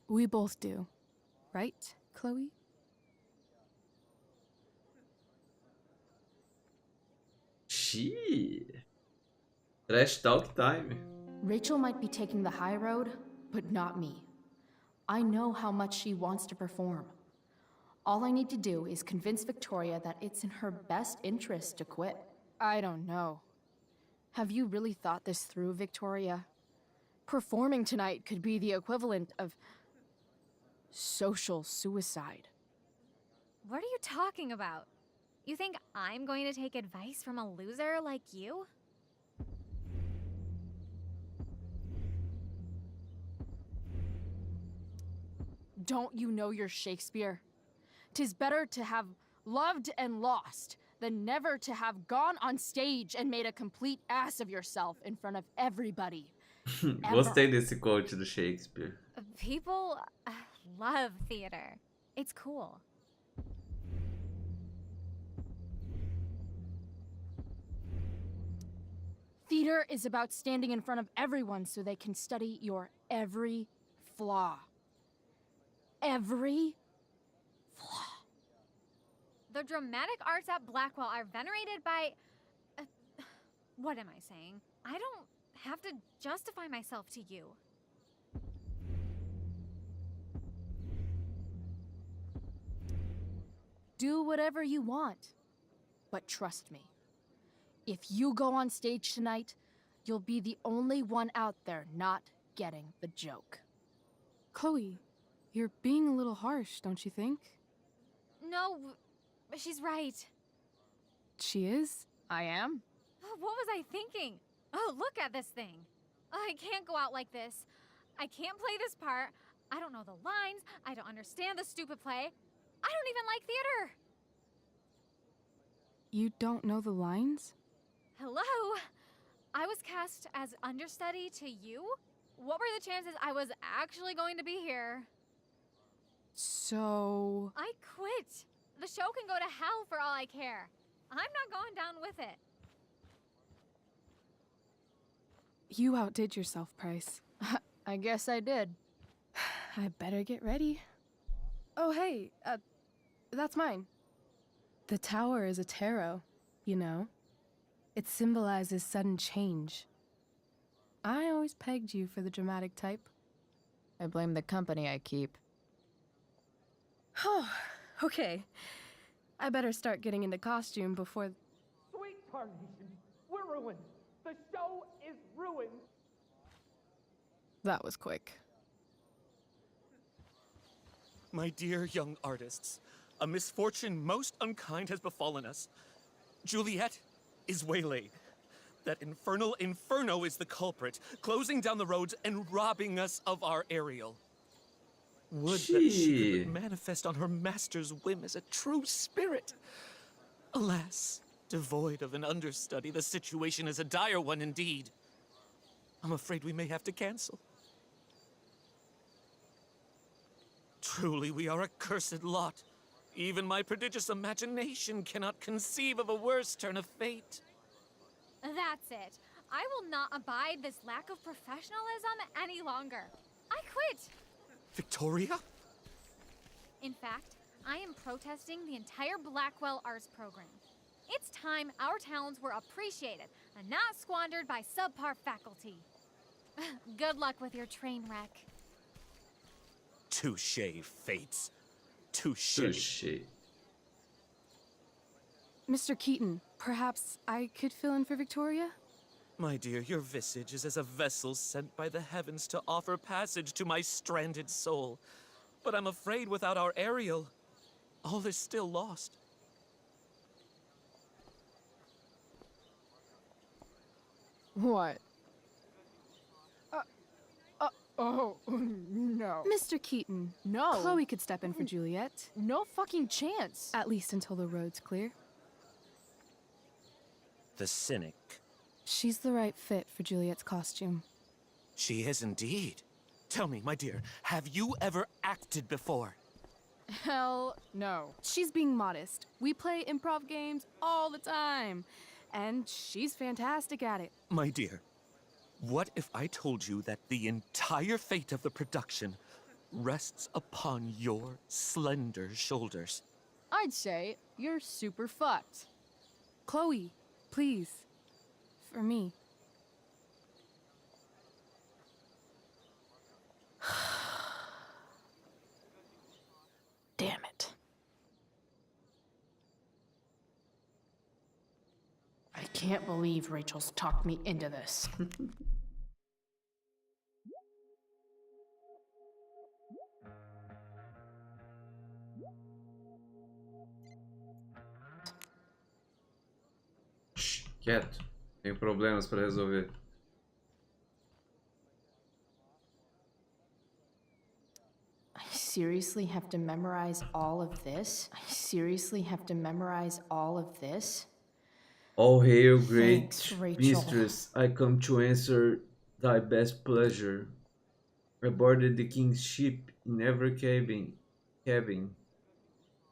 We both do. Right, Chloe? Xiii. Trash talk time. Rachel might be taking the high road, but not me. I know how much she wants to perform. All I need to do is convince Victoria that it's in her best interest to quit. I don't know. Have you really thought this through, Victoria? Performing tonight could be the equivalent of social suicide. What are you talking about? You think I'm going to take advice from a loser like you? Don't you know your Shakespeare? 'Tis better to have loved and lost than never to have gone on stage and made a complete ass of yourself in front of everybody. Gostei desse quote do Shakespeare. People love theater. It's cool. Theater is about standing in front of everyone so they can study your every flaw. Every flaw. The dramatic arts at Blackwell are venerated by... what am I saying? I don't have to justify myself to you. Do whatever you want. But trust me, if you go on stage tonight, you'll be the only one out there not getting the joke. Chloe, you're being a little harsh, don't you think? No, she's right. She is? I am? What was I thinking? Oh, look at this thing. I can't go out like this. I can't play this part. I don't know the lines. I don't understand the stupid play. I don't even like theater. You don't know the lines? Hello? I was cast as understudy to you? What were the chances I was actually going to be here? So... I quit. The show can go to hell for all I care. I'm not going down with it. You outdid yourself, Price. I guess I did. I better get ready. Oh, hey, that's mine. The tower is a tarot, you know. It symbolizes sudden change. I always pegged you for the dramatic type. I blame the company I keep. Oh, okay. I better start getting into costume before... Sweet tarnation, we're ruined. The show is ruined. That was quick. My dear young artists, a misfortune most unkind has befallen us. Juliet is waylaid. That infernal inferno is the culprit, closing down the roads and robbing us of our Ariel. Would that she could manifest on her master's whim as a true spirit. Alas, Devoid of an understudy, the situation is a dire one indeed. I'm afraid we may have to cancel. Truly, we are a cursed lot. Even my prodigious imagination cannot conceive of a worse turn of fate. That's it. I will not abide this lack of professionalism any longer. I quit. Victoria? In fact, I am protesting the entire Blackwell Arts program. It's time our talents were appreciated and not squandered by subpar faculty. Good luck with your train wreck. Touché, Fates. Touché. Touché. Mr. Keaton, perhaps I could fill in for Victoria? My dear, your visage is as a vessel sent by the heavens to offer passage to my stranded soul. But I'm afraid without our Ariel, all is still lost. What? Oh, no. Mr. Keaton. No. Chloe could step in for Juliet. No fucking chance. At least until the road's clear. The cynic. She's the right fit for Juliet's costume. She is indeed. Tell me, my dear, have you ever acted before? Hell no. She's being modest. We play improv games all the time. And she's fantastic at it. My dear, what if I told you that the entire fate of the production rests upon your slender shoulders? I'd say you're super fucked. Chloe, please. For me. Damn it. I can't believe Rachel's talked me into this. Quieto. Tenho problemas para resolver. I seriously have to memorize all of this? I seriously have to memorize all of this? All hail, great Thanks, Rachel. mistress. I come to answer thy best pleasure. I boarded the king's ship in every cabin.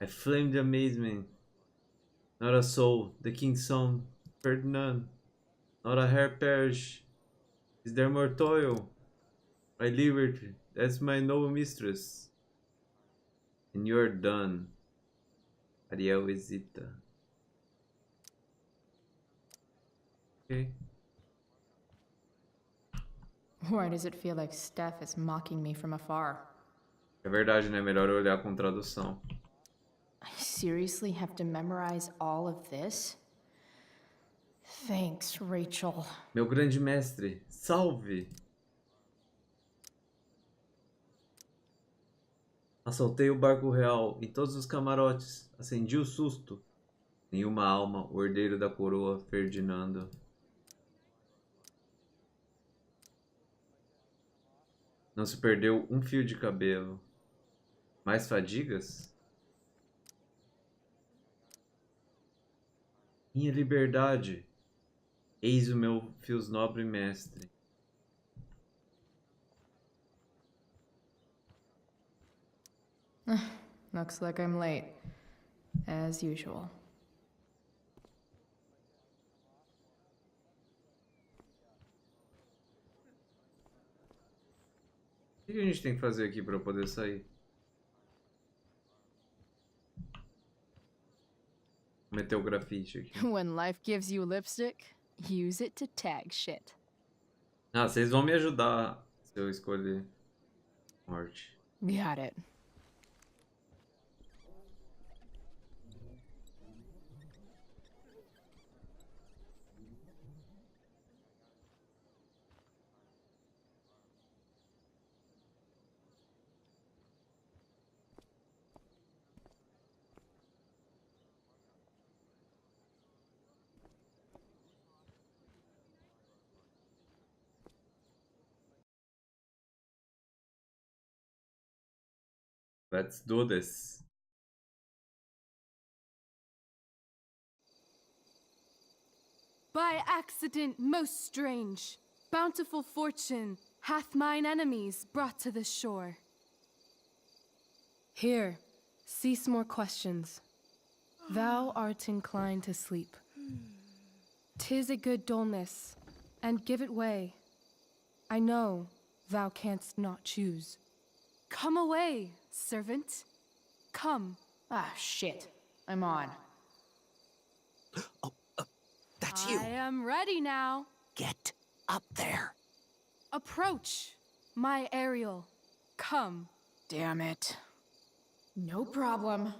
I flamed amazement. Not a soul. The king's son, Ferdinand. Not a hair perish. Is there more toil? My liberty, that's my noble mistress. And you're done. Ariel hesita. Okay. Why does it feel like Steph is mocking me from afar? É verdade, né? Melhor eu olhar com tradução. I seriously have to memorize all of this? Thanks, Rachel. Meu grande mestre, salve! Assaltei o barco real e todos os camarotes. Acendi o susto. Nenhuma alma, o herdeiro da coroa, Ferdinando. Não se perdeu um fio de cabelo. Mais fadigas? Minha liberdade. Eis o meu fios nobre mestre. Looks like I'm late. As usual. O que a gente tem que fazer aqui para poder sair? Meter o grafite aqui. When life gives you lipstick, use it to tag shit. Ah, vocês vão me ajudar se eu escolher morte. Got it. Let's do this. By accident most strange, bountiful fortune hath mine enemies brought to this shore. Here, cease more questions. Thou art inclined to sleep. 'Tis a good dullness, and give it way. I know thou canst not choose. Come away, servant. Come. Ah, shit. I'm on. That's you. I am ready now. Get up there. Approach, my Ariel. Come. Damn it. No problem.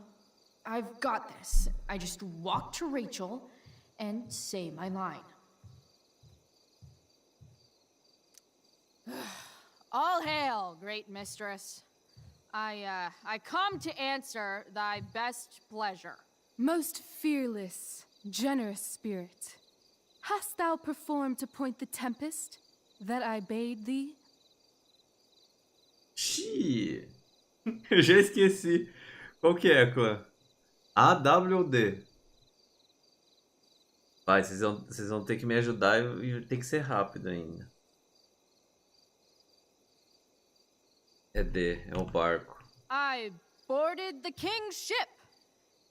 I've got this. I just walk to Rachel and say my line. All hail, great mistress. I come to answer thy best pleasure. Most fearless, generous spirit, hast thou performed to point the tempest that I bade thee? Xiii. Eu já esqueci. Qual que é, clã? A, W ou D? Vai, vocês vão ter que me ajudar e tem que ser rápido ainda. É D, é o barco. I boarded the king's ship.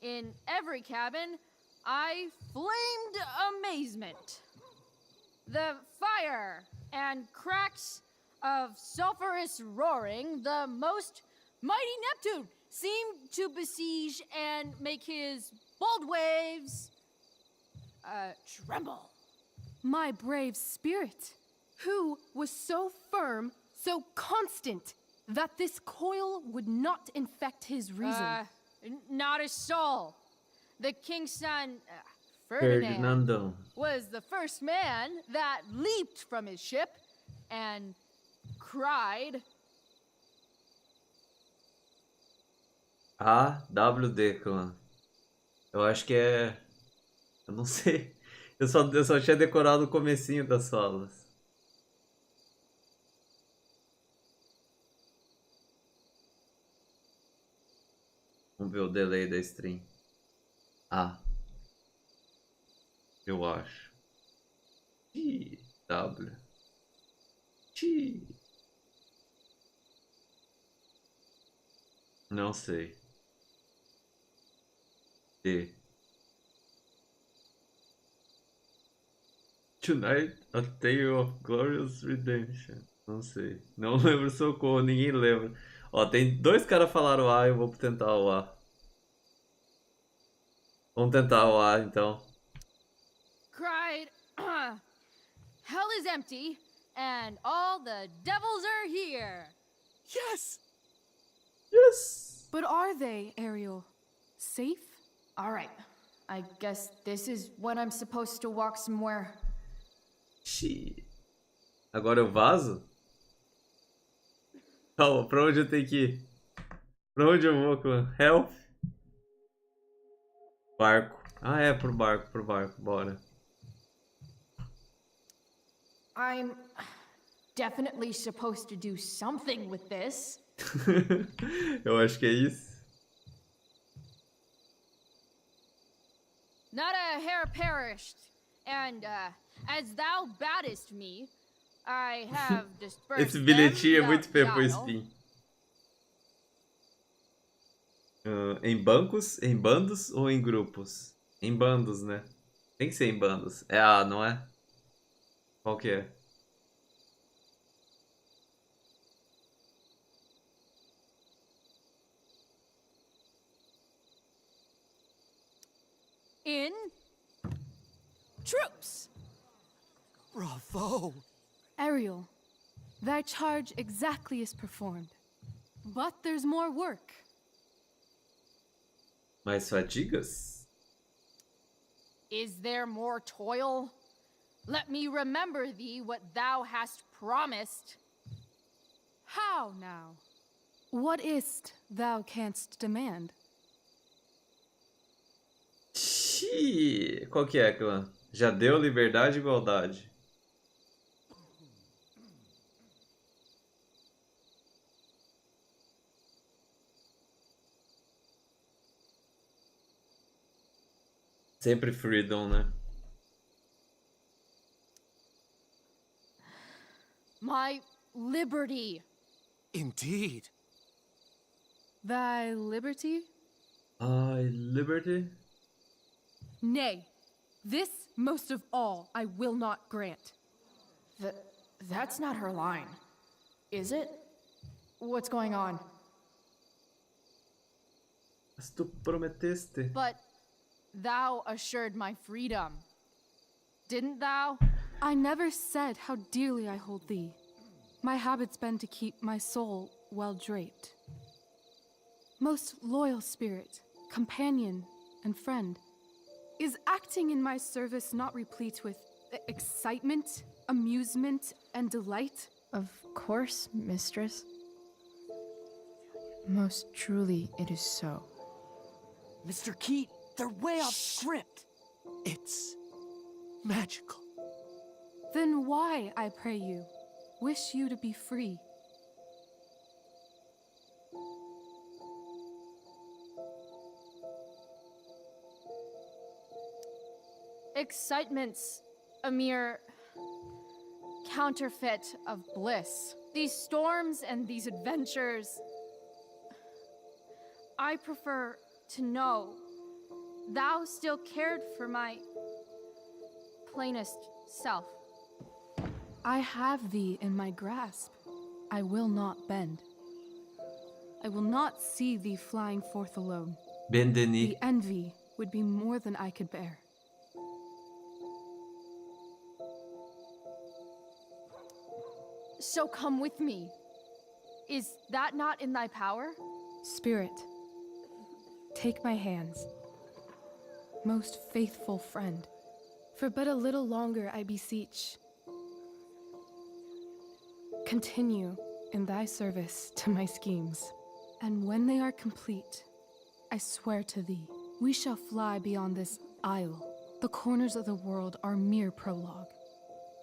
In every cabin, I flamed amazement. The fire and cracks of sulphurous roaring, the most mighty Neptune seemed to besiege and make his bold waves tremble. My brave spirit, who was so firm, so constant, that this coil would not infect his reason. Not a soul. The king's son, Ferdinando. was the first man that leaped from his ship and cried. A, W, D, clã. Eu acho que é... Eu não sei. Eu só tinha decorado o comecinho das falas. Vamos ver o delay da stream. A. Eu acho. T, W. T. Não sei. D. Tonight, a Tale of Glorious Redemption. Não sei. Não lembro, socorro, ninguém lembra. Ó, tem dois caras falaram A, eu vou tentar o A. Vamos tentar o A, então. Cried, hell is empty, and all the devils are here. Yes! Yes! But are they, Ariel? Safe? All right. I guess this is when I'm supposed to walk somewhere. Xiii. Agora eu vazo? Calma, pra onde eu tenho que ir? Pra onde eu vou, clã? Help? Barco. Ah, é, pro barco, bora. I'm definitely supposed to do something with this. Eu acho que é isso. Not a hair perished, and as thou baddest me, I have dispersed Esse bilhetinho é them muito feio pro guile. spin. Em bancos, em bandos ou em grupos? Em bandos, né? Tem que ser em bandos. É A, não é? Qual que é? In troops. Bravo! Ariel, thy charge exactly is performed. But there's more work. Mais fadigas? Is there more toil? Let me remember thee what thou hast promised. How now? What is't thou canst demand? Xiii. Qual que é, clã? Já deu liberdade e igualdade. Sempre freedom, né? My liberty. Indeed. Thy liberty? Liberty? Nay, this most of all I will not grant. That's not her line. Is it? What's going on? Mas tu prometeste. But thou assured my freedom. Didn't thou? I never said how dearly I hold thee. My habit's been to keep my soul well draped. Most loyal spirit, companion, and friend, is acting in my service not replete with excitement, amusement, and delight? Of course, mistress. Most truly it is so. Mr. Keat, they're way off script. It's magical. Then why, I pray you, wish you to be free? Excitement's a mere counterfeit of bliss. These storms and these adventures. I prefer to know thou still cared for my plainest self. I have thee in my grasp. I will not bend. I will not see thee flying forth alone. Bendeni. The envy would be more than I could bear. So come with me. Is that not in thy power? Spirit, take my hands. Most faithful friend, for but a little longer I beseech. Continue in thy service to my schemes, and when they are complete, I swear to thee, we shall fly beyond this isle. The corners of the world are mere prologue.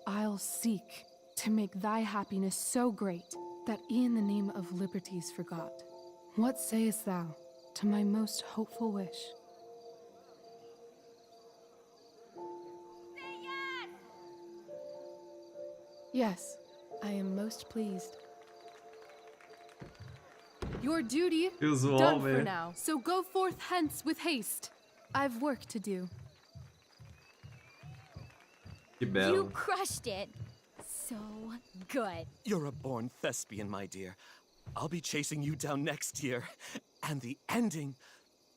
I'll seek to make thy happiness so great that e'en the name of liberty's forgot. What sayest thou to my most hopeful wish? Yes, I am most pleased. Your duty Usual, done for man. now, so go forth hence with haste. I've work to do. Que belo. You crushed it. So good. You're a born thespian, my dear. I'll be chasing you down next year. And the ending,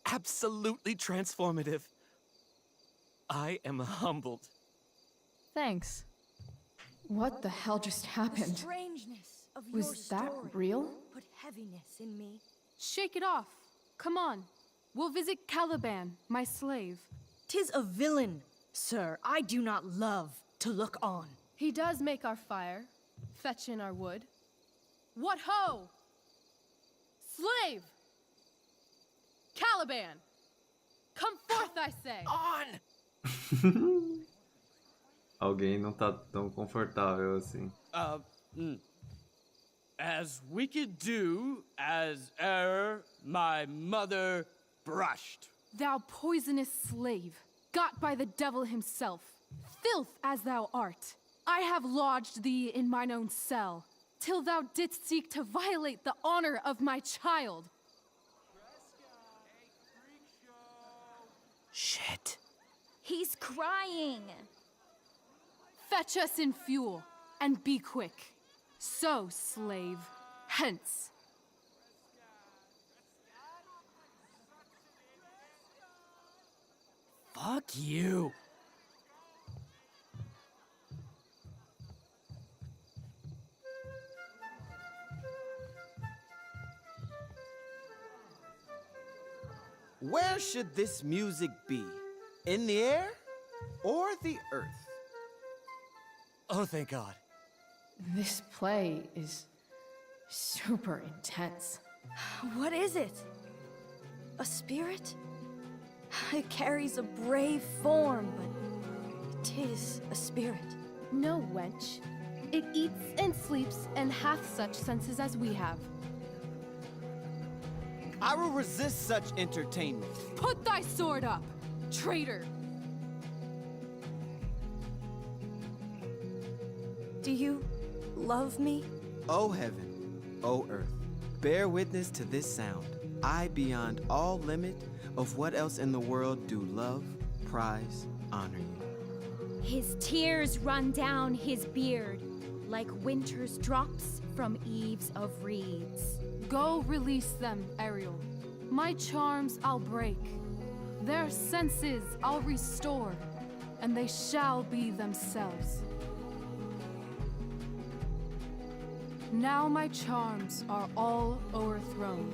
absolutely transformative. I am humbled. Thanks. What the hell just happened? Strangeness of your Was that story real? Put heaviness in me. Shake it off. Come on. We'll visit Caliban, my slave. 'Tis a villain, sir. I do not love to look on. He does make our fire, fetch in our wood. What ho! Slave! Caliban! Come forth, I say! On! Alguém não tá tão confortável assim. As we could do as e'er my mother brushed. Thou poisonous slave, got by the devil himself, filth as thou art, I have lodged thee in mine own cell, till thou didst seek to violate the honor of my child. Shit. He's crying. Fetch us in fuel, and be quick. So, slave, hence. Fuck you. Where should this music be? In the air or the earth? Oh, thank God. This play is super intense. What is it? A spirit? It carries a brave form, but it is a spirit. No, wench. It eats and sleeps and hath such senses as we have. I will resist such entertainment. Put thy sword up, traitor! Do you love me? O heaven, O earth, bear witness to this sound. I beyond all limit of what else in the world do love, prize, honor you. His tears run down his beard like winter's drops from eaves of reeds. Go release them, Ariel. My charms I'll break. Their senses I'll restore, and they shall be themselves. Now my charms are all o'erthrown,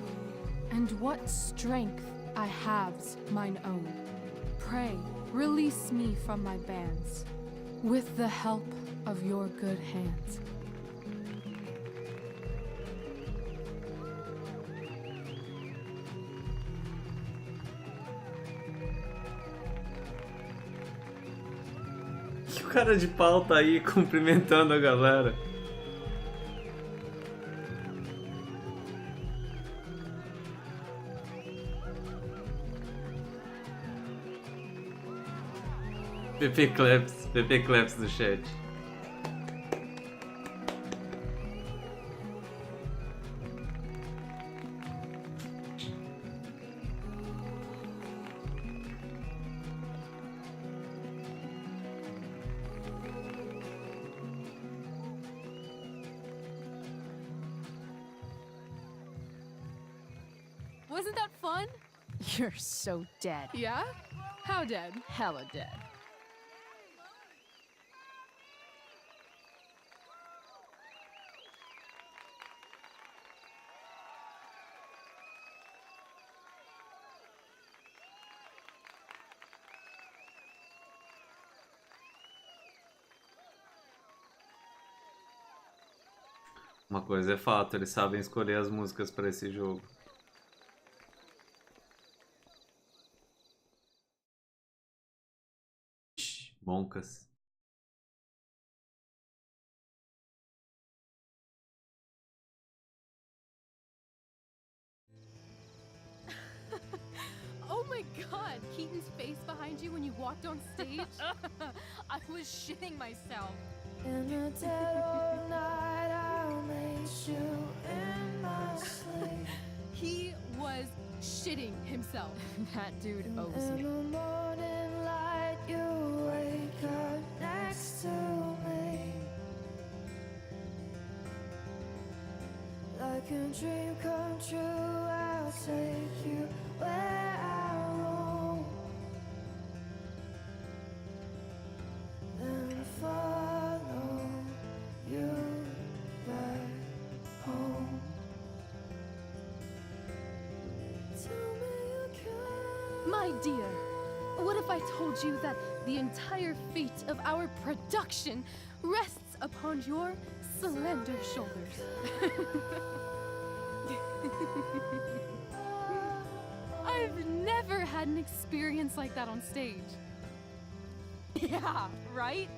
and what strength I have's mine own. Pray, release me from my bands, with the help of your good hands. Que o cara de pau tá aí cumprimentando a galera. PP Claps no chat. Wasn't that fun? You're so dead. Yeah? How dead? Hella dead. Uma coisa é fato, eles sabem escolher as músicas para esse jogo. Moncas. Oh my god, Keaton's face behind you when you walked on stage? I was shitting myself. In the dead of night, I'll meet you in my sleep. He was shitting himself. That dude owes In me. the morning light, you wake up next to me. Like a dream come true, I'll take you where I roam. Then follow you back home. Tell me you care. My dear, what if I told you that the entire fate of our production rests upon your slender shoulders? I've never had an experience like that on stage. Yeah, right?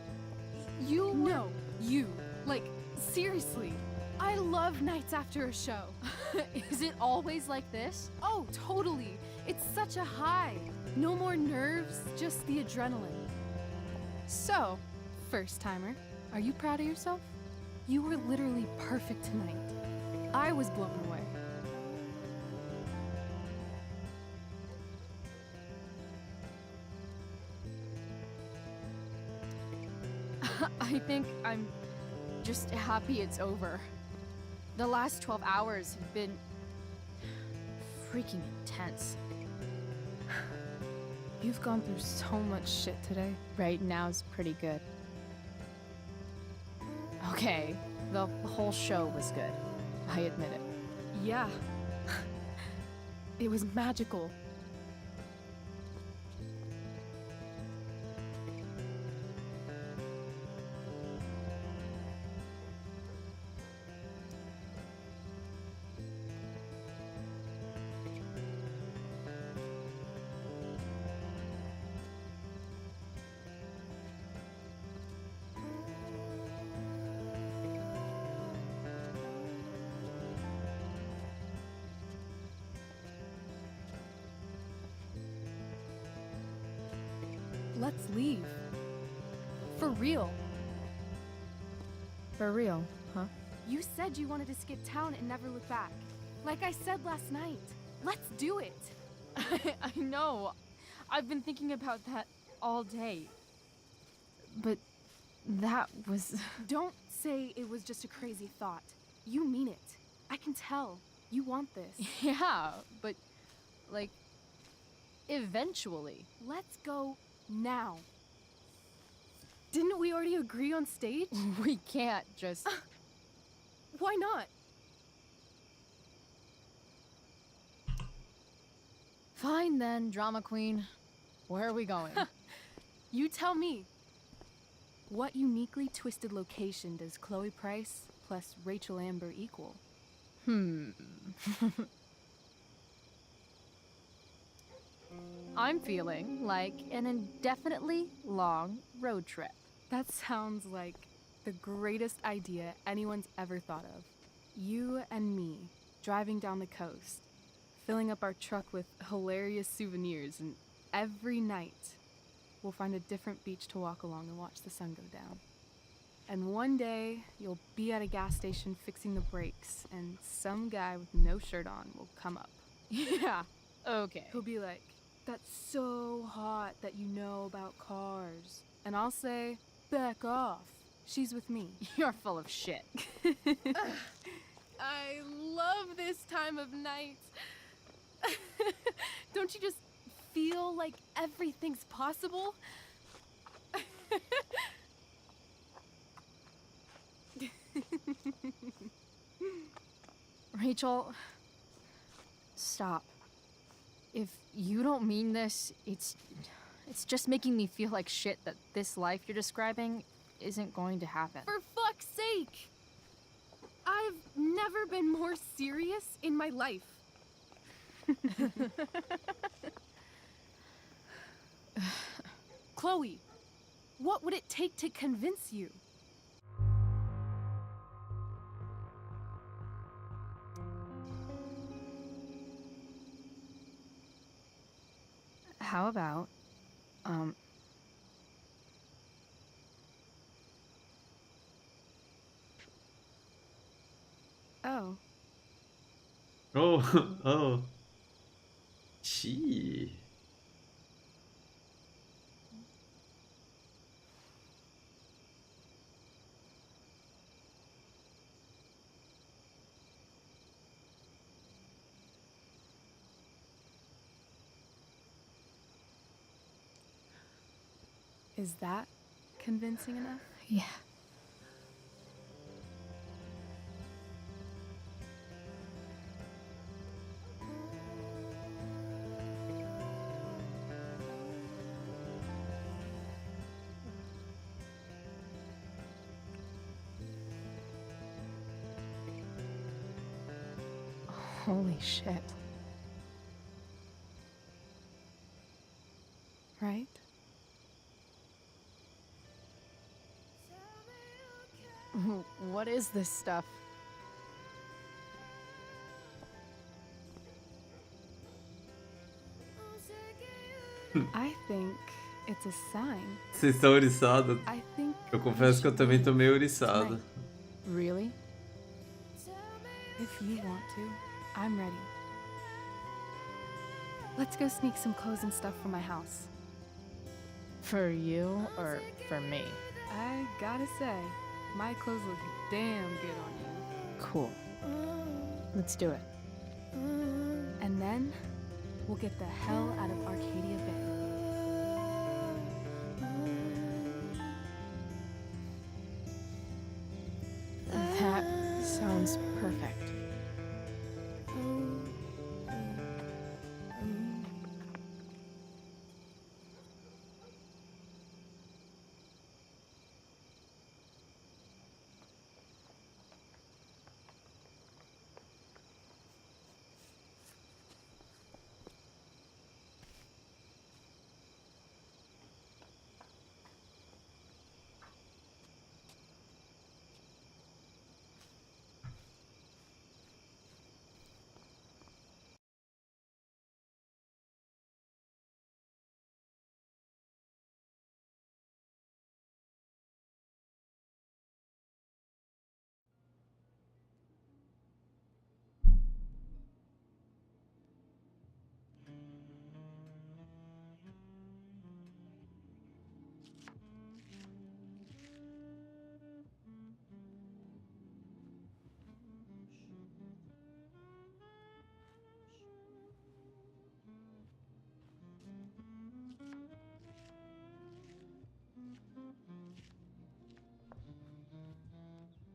You No, you. Like, seriously. I love nights after a show. Is it always like this? Oh, totally. It's such a high. No more nerves, just the adrenaline. So, first timer, are you proud of yourself? You were literally perfect tonight. I was blown away. I think I'm just happy it's over. The last 12 hours have been freaking intense. You've gone through so much shit today. Right now's pretty good. Okay, the whole show was good. I admit it. Yeah. It was magical. Let's leave. For real. For real, huh? You said you wanted to skip town and never look back. Like I said last night. Let's do it. I know. I've been thinking about that all day. But that was... Don't say it was just a crazy thought. You mean it. I can tell. You want this. Yeah, but, like, eventually. Let's go now. Didn't we already agree on stage? We can't just... Why not? Fine then, drama queen. Where are we going? You tell me. What uniquely twisted location does Chloe Price plus Rachel Amber equal? I'm feeling like an indefinitely long road trip. That sounds like the greatest idea anyone's ever thought of. You and me, driving down the coast, filling up our truck with hilarious souvenirs, and every night we'll find a different beach to walk along and watch the sun go down. And one day you'll be at a gas station fixing the brakes, and some guy with no shirt on will come up. Yeah, okay. He'll be like, "That's so hot that you know about cars." And I'll say, "Back off. She's with me." You're full of shit. I love this time of night. Don't you just feel like everything's possible? Rachel, stop. If you don't mean this, it's just making me feel like shit that this life you're describing isn't going to happen. For fuck's sake! I've never been more serious in my life. Chloe, what would it take to convince you? How about, Oh. Oh, oh. Gee. Is that convincing enough? Yeah. Holy shit. Right? What is this stuff? I think it's a sign. Vocês estão oriçados? I think Eu confesso que eu também tô meio oriçado. Really? If you want to, I'm ready. Let's go sneak some clothes and stuff from my house. For you or for me? I gotta say, my clothes look damn good on you. Cool. Let's do it. And then, we'll get the hell out of Arcadia Bay. That sounds perfect.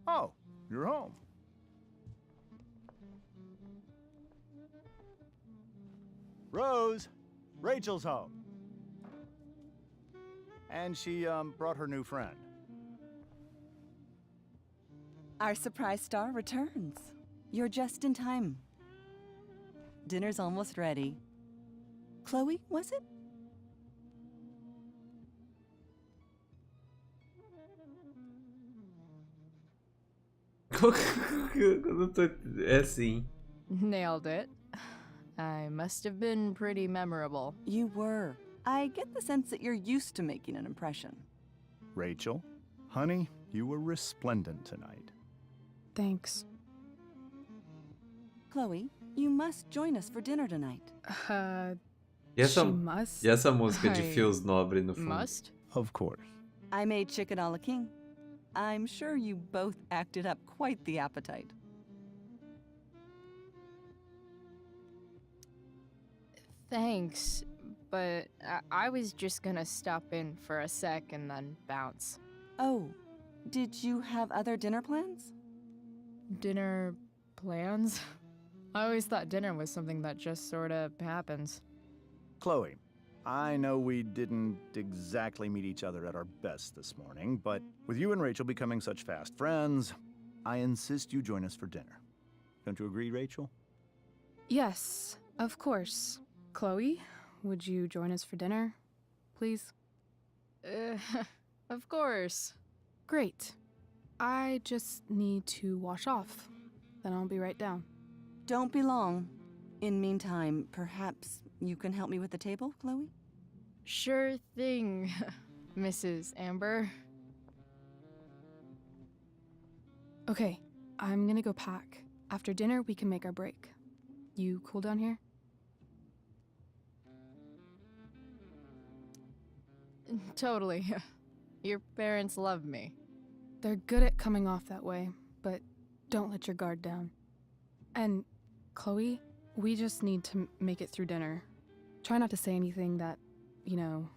Oh, you're home. Rose, Rachel's home. And she, brought her new friend. Our surprise star returns. You're just in time. Dinner's almost ready. Chloe, was it? É assim. Nailed it. I must have been pretty memorable. You were. I get the sense that you're used to making an impression. Rachel, honey, you were resplendent tonight. Thanks. Chloe, you must join us for dinner tonight. E essa, She must? e essa música de I fios nobre no fundo? Must? Of course. I made chicken a la king. I'm sure you both acted up quite the appetite. Thanks, but I was just gonna stop in for a sec and then bounce. Oh, did you have other dinner plans? Dinner plans? I always thought dinner was something that just sorta happens. Chloe, I know we didn't exactly meet each other at our best this morning, but with you and Rachel becoming such fast friends, I insist you join us for dinner. Don't you agree, Rachel? Yes, of course. Chloe, would you join us for dinner, please? Of course. Great. I just need to wash off. Then I'll be right down. Don't be long. In meantime, perhaps you can help me with the table, Chloe? Sure thing, Mrs. Amber. Okay, I'm gonna go pack. After dinner, we can make our break. You cool down here? Totally. Your parents love me. They're good at coming off that way, but don't let your guard down. And, Chloe, we just need to make it through dinner. Try not to say anything that, you know...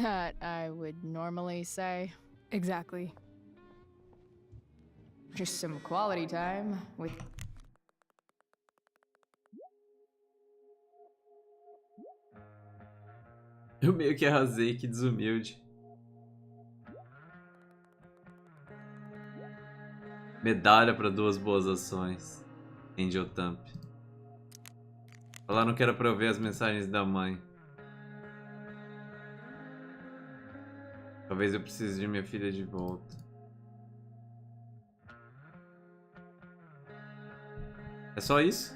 That I would normally say. Exactly. Just some quality time with... Eu meio que arrasei, que desumilde. Medalha para 2 boas ações. Angel Thump. Falaram que era pra eu ver as mensagens da mãe. Talvez eu precise de minha filha de volta. É só isso?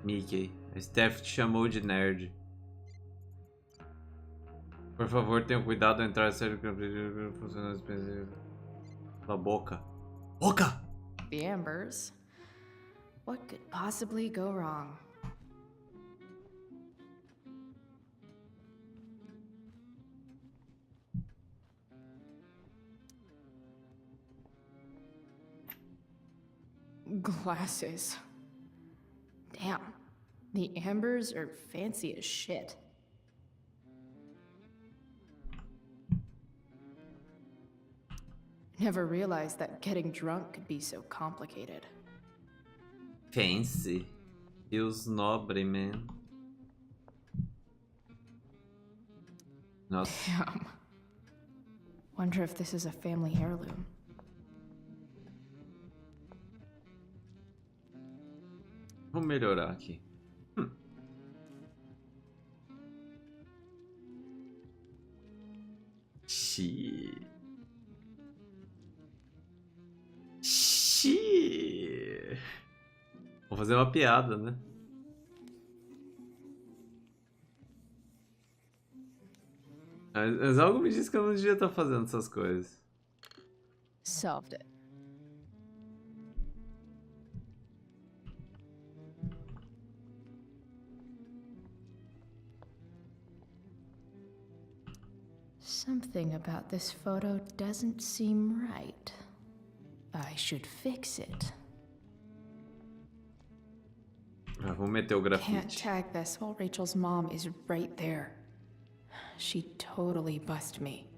Mickey, a Steph te chamou de nerd. Por favor, tenha cuidado ao entrar em sério que funciona pela boca. Boca! The Ambers. What could possibly go wrong? Glasses. Damn. The Ambers are fancy as shit. Never realized that getting drunk could be so complicated. Fancy. Deus nobre, man. Nossa. Damn. Wonder if this is a family heirloom. Vou melhorar aqui. Xiii. Vou fazer uma piada, né? Mas algo me diz que eu não devia estar fazendo essas coisas. Solved it. Something about this photo doesn't seem right. I should fix it. Vou meter o grafite. Can't tag this while Rachel's mom is right there. She'd totally bust me.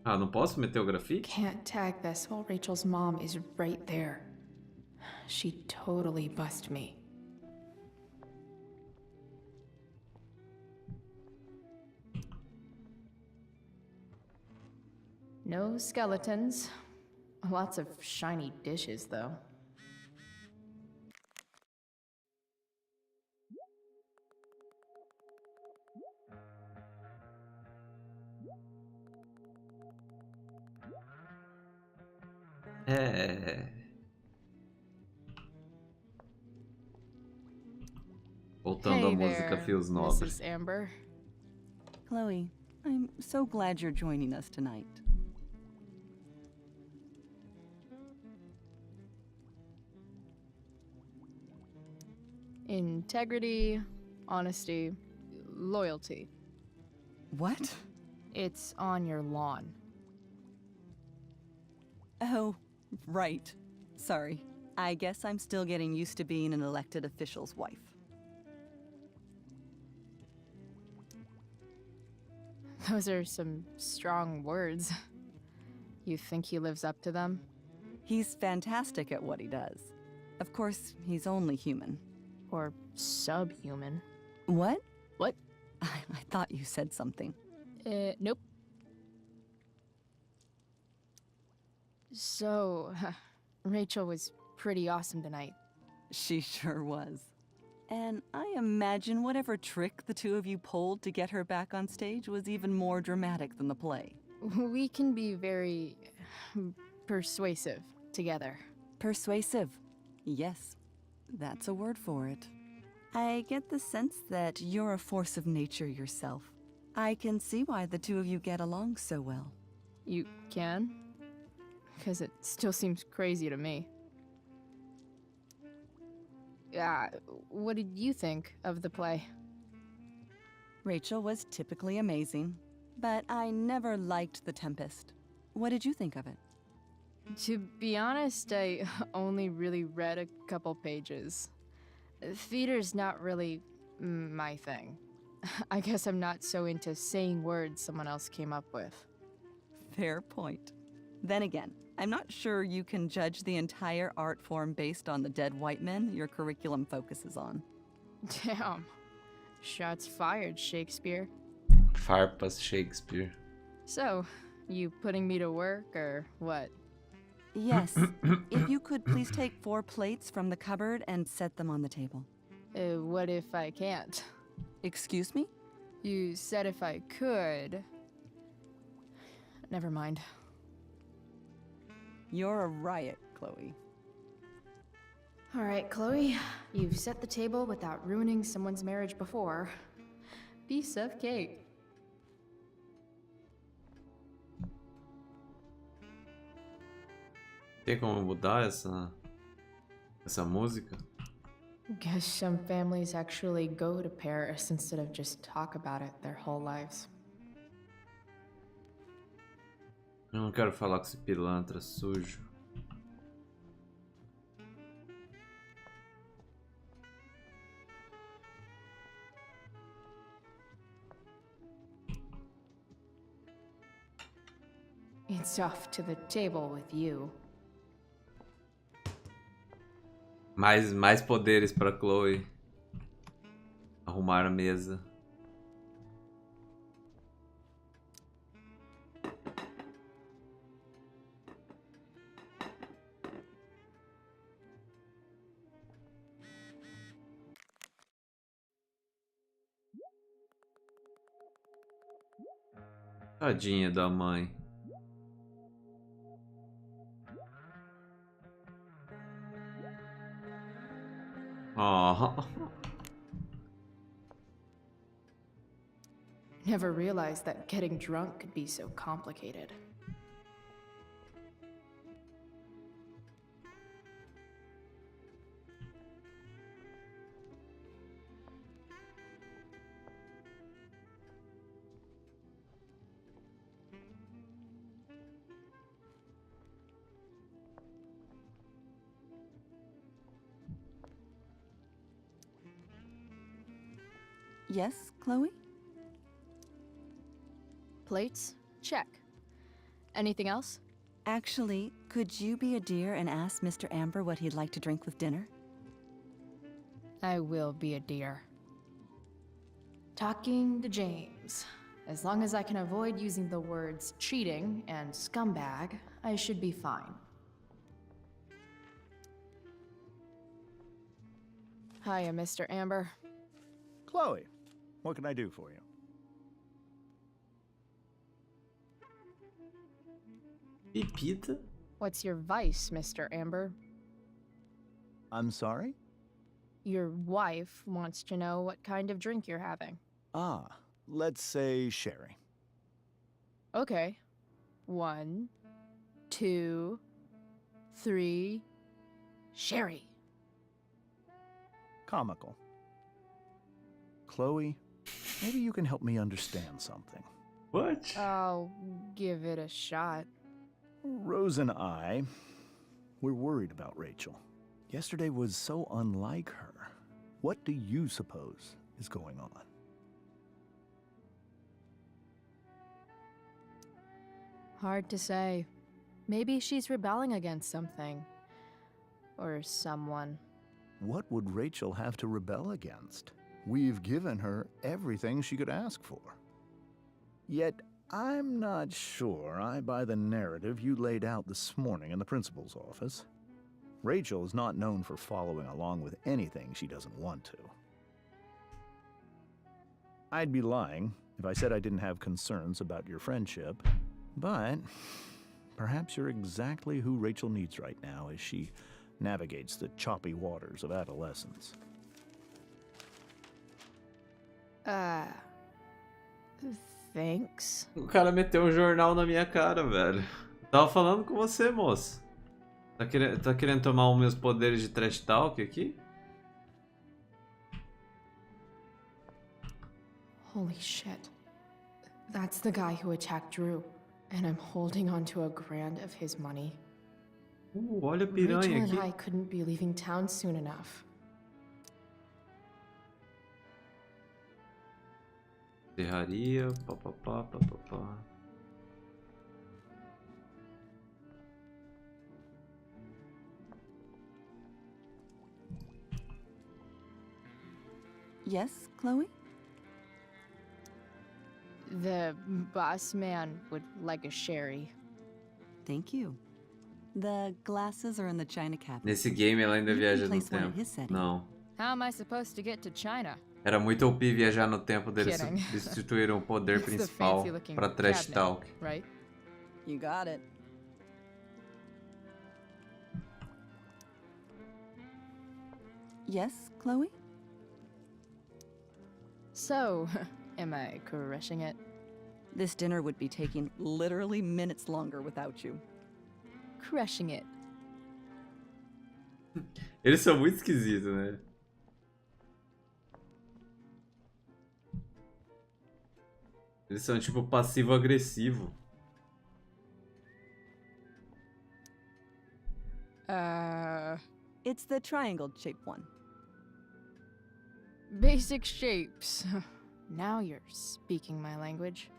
Ah, não posso meter o grafite? Can't tag this while Rachel's mom is right there. She'd totally bust me. No skeletons. Lots of shiny dishes, though. É. Voltando à Hey música there, Fios Nobres. Mrs. Amber. Chloe, I'm so glad you're joining us tonight. Integrity, honesty, loyalty. What? It's on your lawn. Oh, right. Sorry. I guess I'm still getting used to being an elected official's wife. Those are some strong words. You think he lives up to them? He's fantastic at what he does. Of course, he's only human. Or subhuman. What? What? I thought you said something. Nope. So, Rachel was pretty awesome tonight. She sure was. And I imagine whatever trick the two of you pulled to get her back on stage was even more dramatic than the play. We can be very persuasive together. Persuasive. Yes, that's a word for it. I get the sense that you're a force of nature yourself. I can see why the two of you get along so well. You can? Because it still seems crazy to me. What did you think of the play? Rachel was typically amazing, but I never liked The Tempest. What did you think of it? To be honest, I only really read a couple pages. Theater's not really my thing. I guess I'm not so into saying words someone else came up with. Fair point. Then again, I'm not sure you can judge the entire art form based on the dead white men your curriculum focuses on. Damn. Shots fired, Shakespeare. Farpas Shakespeare. So, you putting me to work, or what? Yes. If you could please take 4 plates from the cupboard and set them on the table. What if I can't? Excuse me? You said if I could. Never mind. You're a riot, Chloe. All right, Chloe. You've set the table without ruining someone's marriage before. Piece of cake. Tem como mudar essa música? Guess some families actually go to Paris instead of just talk about it their whole lives. Eu não quero falar com esse pilantra sujo. It's off to the table with you. Mais poderes para Chloe. Arrumar a mesa. Tadinha da mãe. Oh. Never realized that getting drunk could be so complicated. Yes, Chloe? Plates? Check. Anything else? Actually, could you be a dear and ask Mr. Amber what he'd like to drink with dinner? I will be a dear. Talking to James. As long as I can avoid using the words cheating and scumbag, I should be fine. Hiya, Mr. Amber. Chloe, what can I do for you? Pepita? What's your vice, Mr. Amber? I'm sorry? Your wife wants to know what kind of drink you're having. Ah, let's say sherry. Okay. 1, 2, 3. Sherry. Comical. Chloe, maybe you can help me understand something. What? I'll give it a shot. Rose and I, we're worried about Rachel. Yesterday was so unlike her. What do you suppose is going on? Hard to say. Maybe she's rebelling against something. Or someone. What would Rachel have to rebel against? We've given her everything she could ask for. Yet, I'm not sure I buy the narrative you laid out this morning in the principal's office. Rachel is not known for following along with anything she doesn't want to. I'd be lying if I said I didn't have concerns about your friendship, but perhaps you're exactly who Rachel needs right now as she navigates the choppy waters of adolescence. Thanks. O cara meteu um jornal na minha cara, velho. Tava falando com você, moço. Tá querendo tomar os meus poderes de trash talk aqui? Holy shit. That's the guy who attacked Drew. And I'm holding on to a grand of his money. Olha a Rachel piranha and I aqui. couldn't be leaving town soon enough. Serraria, papapá, papapá. Yes, Chloe? The boss man would like a sherry. Thank you. The glasses are in the china cabinet. Nesse game ela ainda You can viaja no place one at tempo. his setting. Não. How am I supposed to get to China? Era muito OP viajar no tempo deles Kidding. substituíram o poder It's the principal fancy-looking pra trash cabinet, talk. right? You got it. Yes, Chloe? So, am I crushing it? This dinner would be taking literally minutes longer without you. Crushing it. Eles são muito esquisitos, né? Eles são tipo passivo-agressivo. It's the triangle-shaped one. Basic shapes. Now you're speaking my language.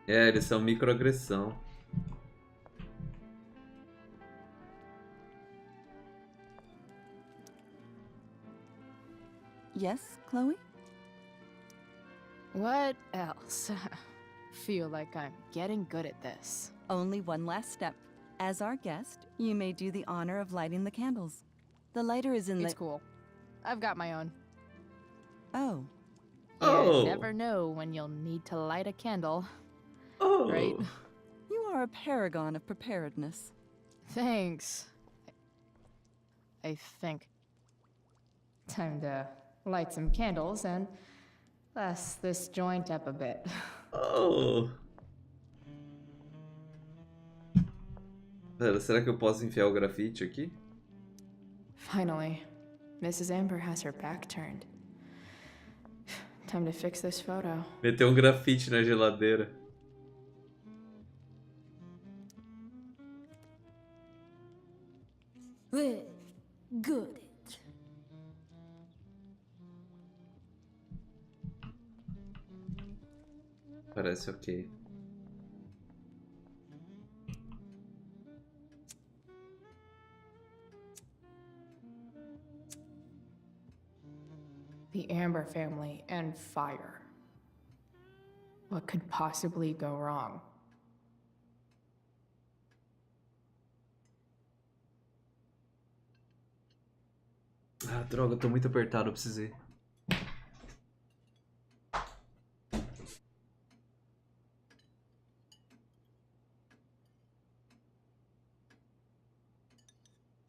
É, eles são microagressão. Yes, Chloe? What else? Feel like I'm getting good at this. Only one last step. As our guest, you may do the honor of lighting the candles. The lighter is in the... It's cool. I've got my own. Oh. You never know when you'll need to light a candle. Oh. Right? You are a paragon of preparedness. Thanks. I think. Time to light some candles and bless this joint up a bit. Oh. Pera, será que eu posso enfiar o grafite aqui? Finally, Mrs. Amber has her back turned. Time to fix this photo. Meteu um grafite na geladeira. Good. Parece ok. The Amber family and fire. What could possibly go wrong? Ah, droga, eu tô muito apertado, eu preciso ir.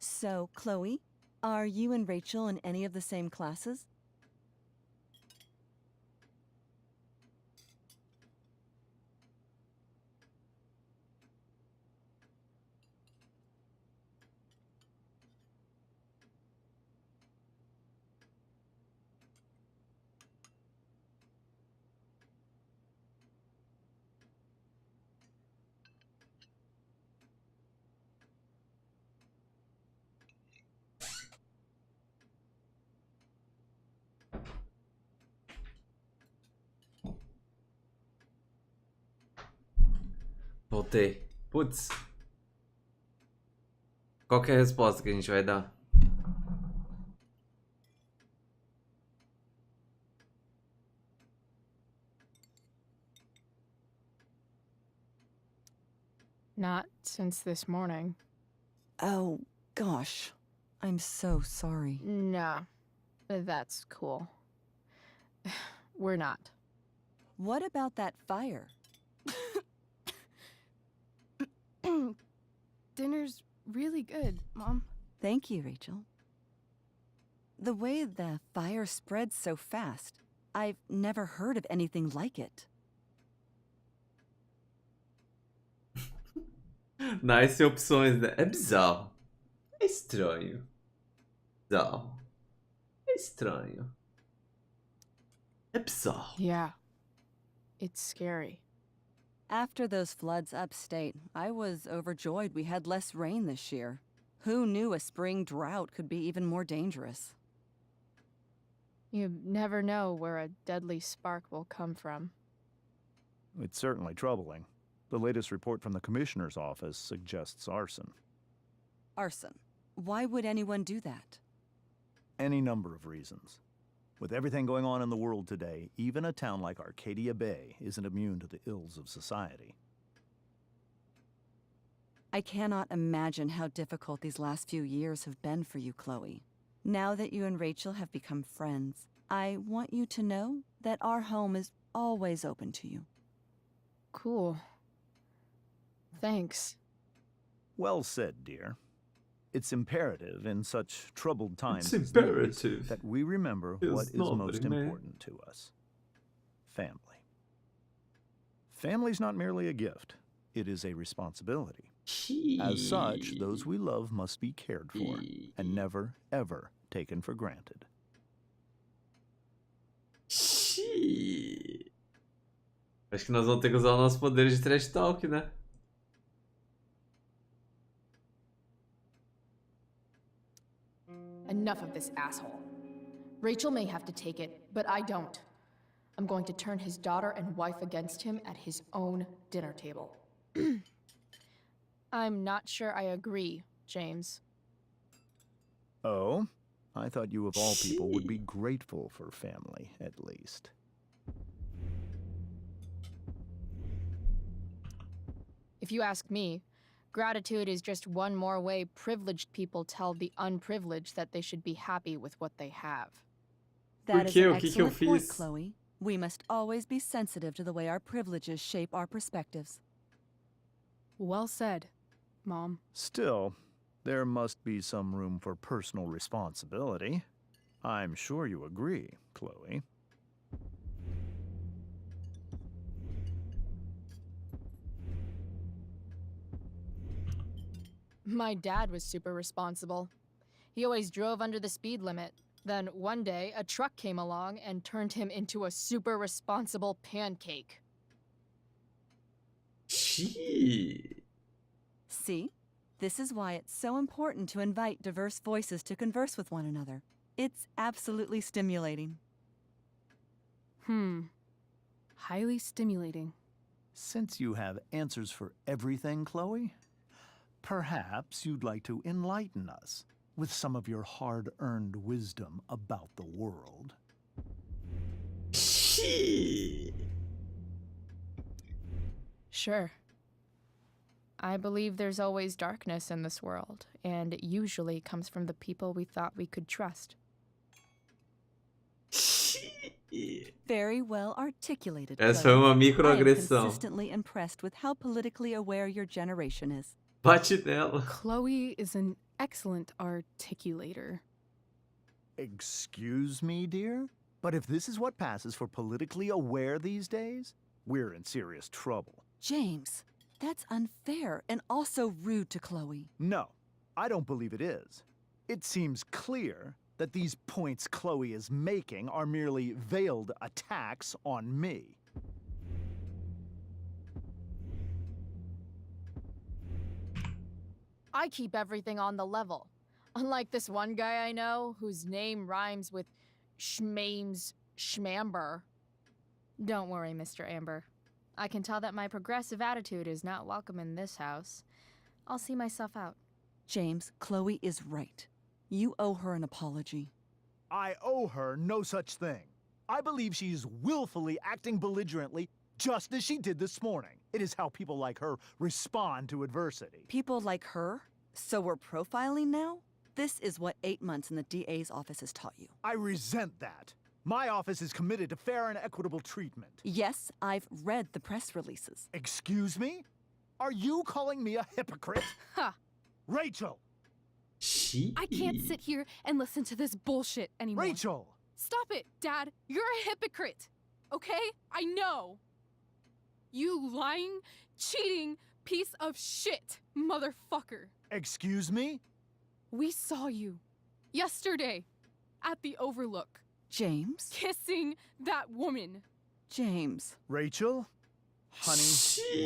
So, Chloe, are you and Rachel in any of the same classes? Voltei. Putz. Qual que é a resposta que a gente vai dar? Not since this morning. Oh, gosh. I'm so sorry. Nah, that's cool. We're not. What about that fire? Dinner's really good, Mom. Thank you, Rachel. The way the fire spreads so fast, I've never heard of anything like it. Nice opções, né? É bizarro. É estranho. Bizarro. É estranho. É bizarro. Yeah. It's scary. After those floods upstate, I was overjoyed we had less rain this year. Who knew a spring drought could be even more dangerous? You never know where a deadly spark will come from. It's certainly troubling. The latest report from the Commissioner's office suggests arson. Arson. Why would anyone do that? Any number of reasons. With everything going on in the world today, even a town like Arcadia Bay isn't immune to the ills of society. I cannot imagine how difficult these last few years have been for you, Chloe. Now that you and Rachel have become friends, I want you to know that our home is always open to you. Cool. Thanks. Well said, dear. It's imperative in such troubled times It's as these imperative. that we remember It's what is not most very, man. important to us. Family. Family's not merely a gift. It is a responsibility. As such, those we love must be cared for and never, ever taken for granted. Xiii. Acho que nós vamos ter que usar o nosso poder de trash talk, né? Enough of this asshole. Rachel may have to take it, but I don't. I'm going to turn his daughter and wife against him at his own dinner table. I'm not sure I agree, James. Oh? I thought you of all people would be grateful for family, at least. If you ask me, gratitude is just one more way privileged people tell the unprivileged that they should be happy with what they have. That is an O que eu excellent point, fiz? Chloe. We must always be sensitive to the way our privileges shape our perspectives. Well said, Mom. Still, there must be some room for personal responsibility. I'm sure you agree, Chloe. My dad was super responsible. He always drove under the speed limit, Then one day, a truck came along and turned him into a super responsible pancake. Gee. See? This is why it's so important to invite diverse voices to converse with one another. It's absolutely stimulating. Highly stimulating. Since you have answers for everything, Chloe, perhaps you'd like to enlighten us with some of your hard-earned wisdom about the world. Sure. I believe there's always darkness in this world, and it usually comes from the people we thought we could trust. Very well articulated. Essa Chloe. foi uma I am microagressão. consistently impressed with how politically aware your generation is. Bate nela. Chloe is an excellent articulator. Excuse me, dear? But if this is what passes for politically aware these days, we're in serious trouble. James, that's unfair and also rude to Chloe. No, I don't believe it is. It seems clear that these points Chloe is making are merely veiled attacks on me. I keep everything on the level. Unlike this one guy I know, whose name rhymes with Schmames Schmamber. Don't worry, Mr. Amber. I can tell that my progressive attitude is not welcome in this house. I'll see myself out. James, Chloe is right. You owe her an apology. I owe her no such thing. I believe she's willfully acting belligerently, just as she did this morning. It is how people like her respond to adversity. People like her? So we're profiling now? This is what 8 months in the DA's office has taught you. I resent that. My office is committed to fair and equitable treatment. Yes, I've read the press releases. Excuse me? Are you calling me a hypocrite? Ha! Rachel! I can't sit here and listen to this bullshit anymore. Rachel! Stop it, Dad. You're a hypocrite. Okay? I know. You lying, cheating piece of shit, motherfucker. Excuse me? We saw you yesterday at the Overlook. James? Kissing that woman. James. Rachel? Honey,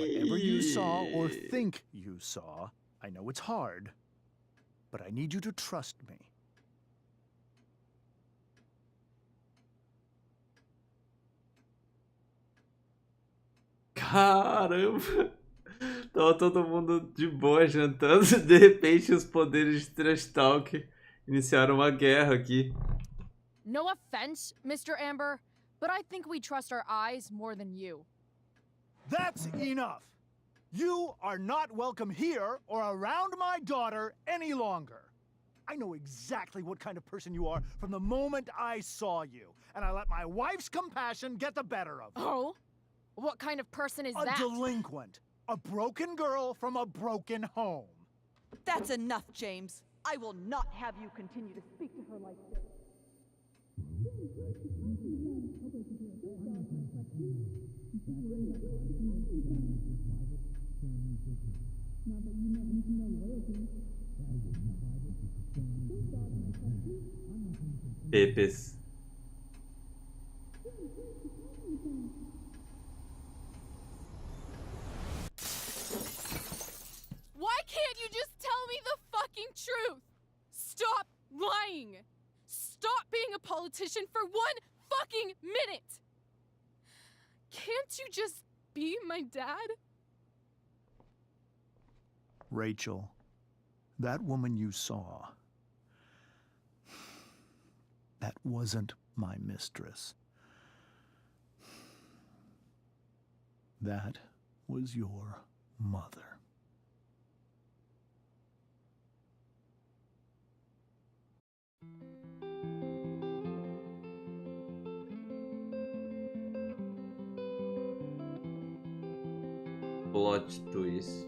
whatever you saw or think you saw, I know it's hard, but I need you to trust me. Caramba! Tava todo mundo de boa jantando. De repente, os poderes de Trash Talk iniciaram uma guerra aqui. No offense, Mr. Amber, but I think we trust our eyes more than you. That's enough! You are not welcome here or around my daughter any longer. I know exactly what kind of person you are from the moment I saw you, and I let my wife's compassion get the better of me. Oh? What kind of person is that? A delinquent. A broken girl from a broken home. That's enough, James. I will not have you continue to speak to her like this. Pepes. Why can't you just tell me the fucking truth? Stop lying. Stop being a politician for 1 fucking minute. Can't you just be my dad? Rachel, that woman you saw, that wasn't my mistress. That was your mother. Plot twist.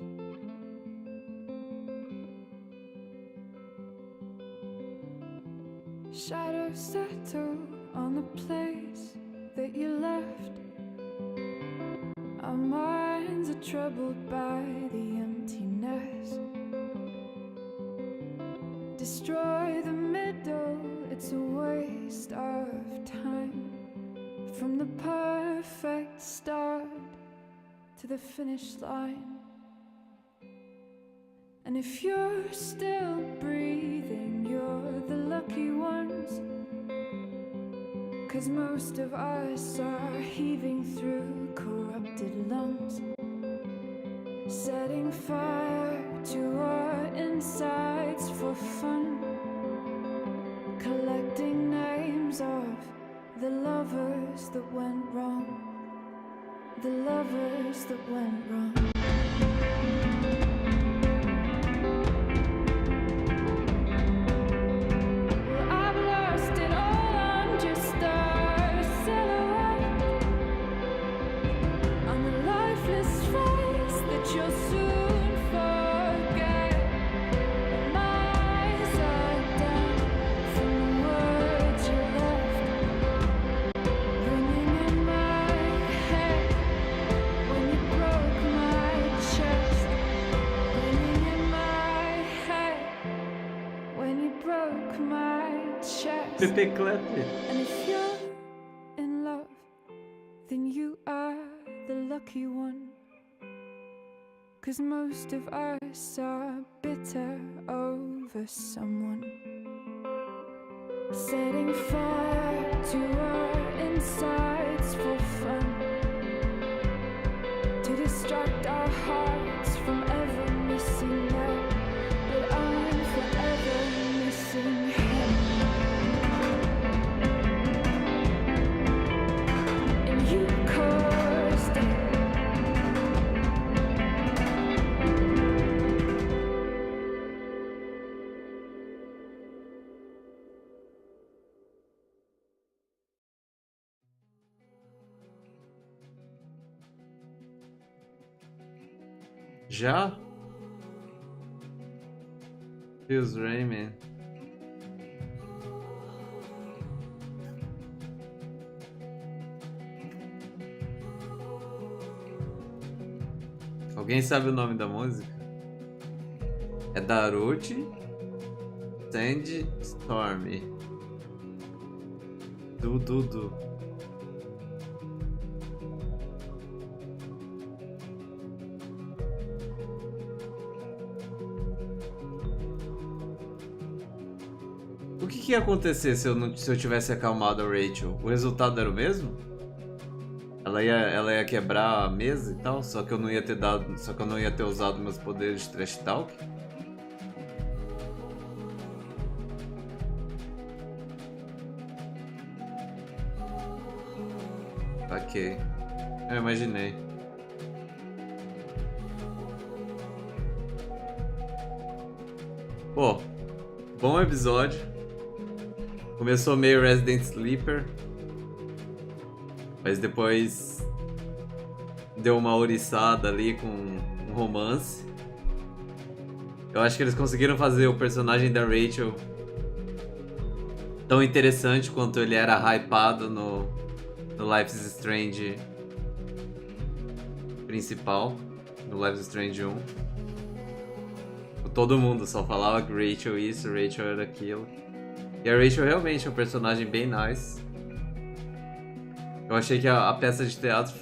Shadows settle on the place that you left. Our minds are troubled by the emptiness. Destroy the middle, it's a waste. to the finish line. And if you're still breathing, you're the lucky ones. 'Cause most of us are heaving through corrupted lungs, setting fire to our insides for fun, collecting names of the lovers that went wrong, the lovers that went wrong. Well, I've lost it all, I'm just a silhouette on the lifeless face that you'll soon forget. My eyes are down from the words you left, ringing in my head when you broke my chest, ringing in my head when you broke my chest. Pepe Clap. And if you're in love, then you are the lucky one. 'Cause most of us are bitter over someone, setting fire to our insides for fun, to distract our hearts from ever missing out. But I'm forever missing him. And you caused it. Já? Feels Rain, man. Alguém sabe o nome da música? É Darude Sandstorm. Du. O que ia acontecer se eu tivesse acalmado a Rachel? O resultado era o mesmo? Ela ia quebrar a mesa e tal, só que eu não ia ter usado meus poderes de trash talk? Ok. Eu imaginei. Pô, bom episódio. Começou meio Resident Sleeper, mas depois deu uma ouriçada ali com um romance. Eu acho que eles conseguiram fazer o personagem da Rachel tão interessante quanto ele era hypado no Life is Strange principal, no Life is Strange 1. Todo mundo só falava que Rachel isso, Rachel era aquilo. E a Rachel realmente é um personagem bem nice. Eu achei que a peça de teatro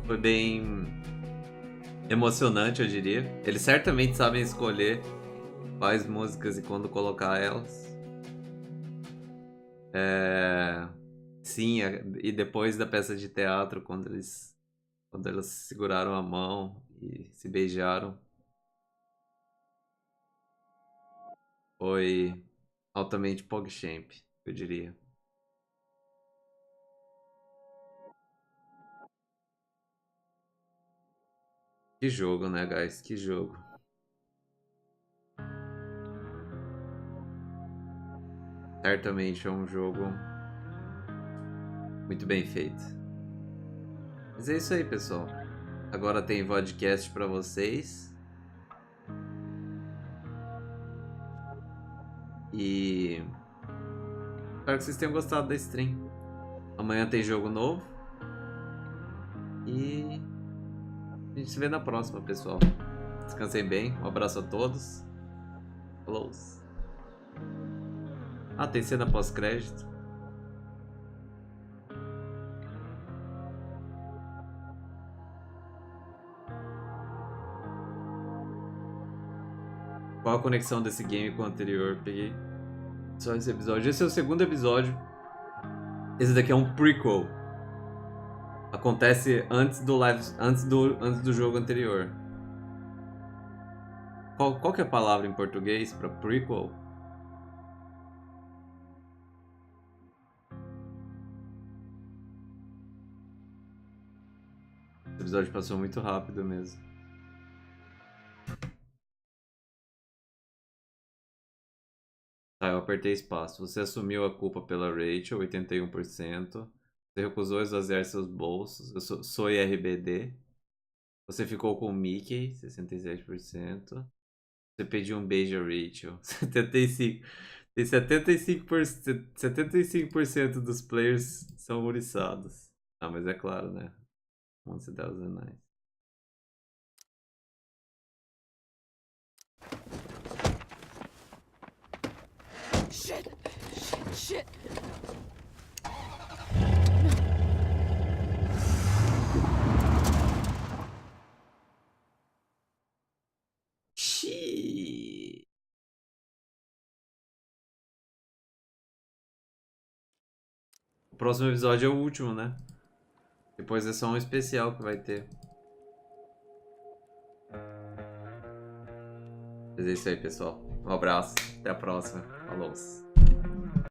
foi bem emocionante, eu diria. Eles certamente sabem escolher quais músicas e quando colocar elas. Sim, e depois da peça de teatro, quando elas seguraram a mão e se beijaram, foi altamente PogChamp, eu diria. Que jogo, né, guys? Que jogo. Certamente é um jogo muito bem feito. Mas é isso aí, pessoal. Agora tem podcast pra vocês. E espero que vocês tenham gostado da stream. Amanhã tem jogo novo. E a gente se vê na próxima, pessoal. Descansem bem. Um abraço a todos. Falou. Ah, tem cena pós-crédito. Qual a conexão desse game com o anterior? Peguei só esse episódio. Esse é o segundo episódio. Esse daqui é um prequel. Acontece antes do jogo anterior. Qual que é a palavra em português para prequel? Esse episódio passou muito rápido mesmo. Tá, eu apertei espaço. Você assumiu a culpa pela Rachel, 81%. Você recusou esvaziar seus bolsos. Eu sou IRBD. Você ficou com o Mickey, 67%. Você pediu um beijo a Rachel, 75%. Tem 75% dos players são ouriçados. Ah, mas é claro, né? Monte das Anais. Shit! Shit! Shit! Xiii. O próximo episódio é o último, né? Depois é só um especial que vai ter. Mas é isso aí, pessoal. Um abraço. Até a próxima. Falou.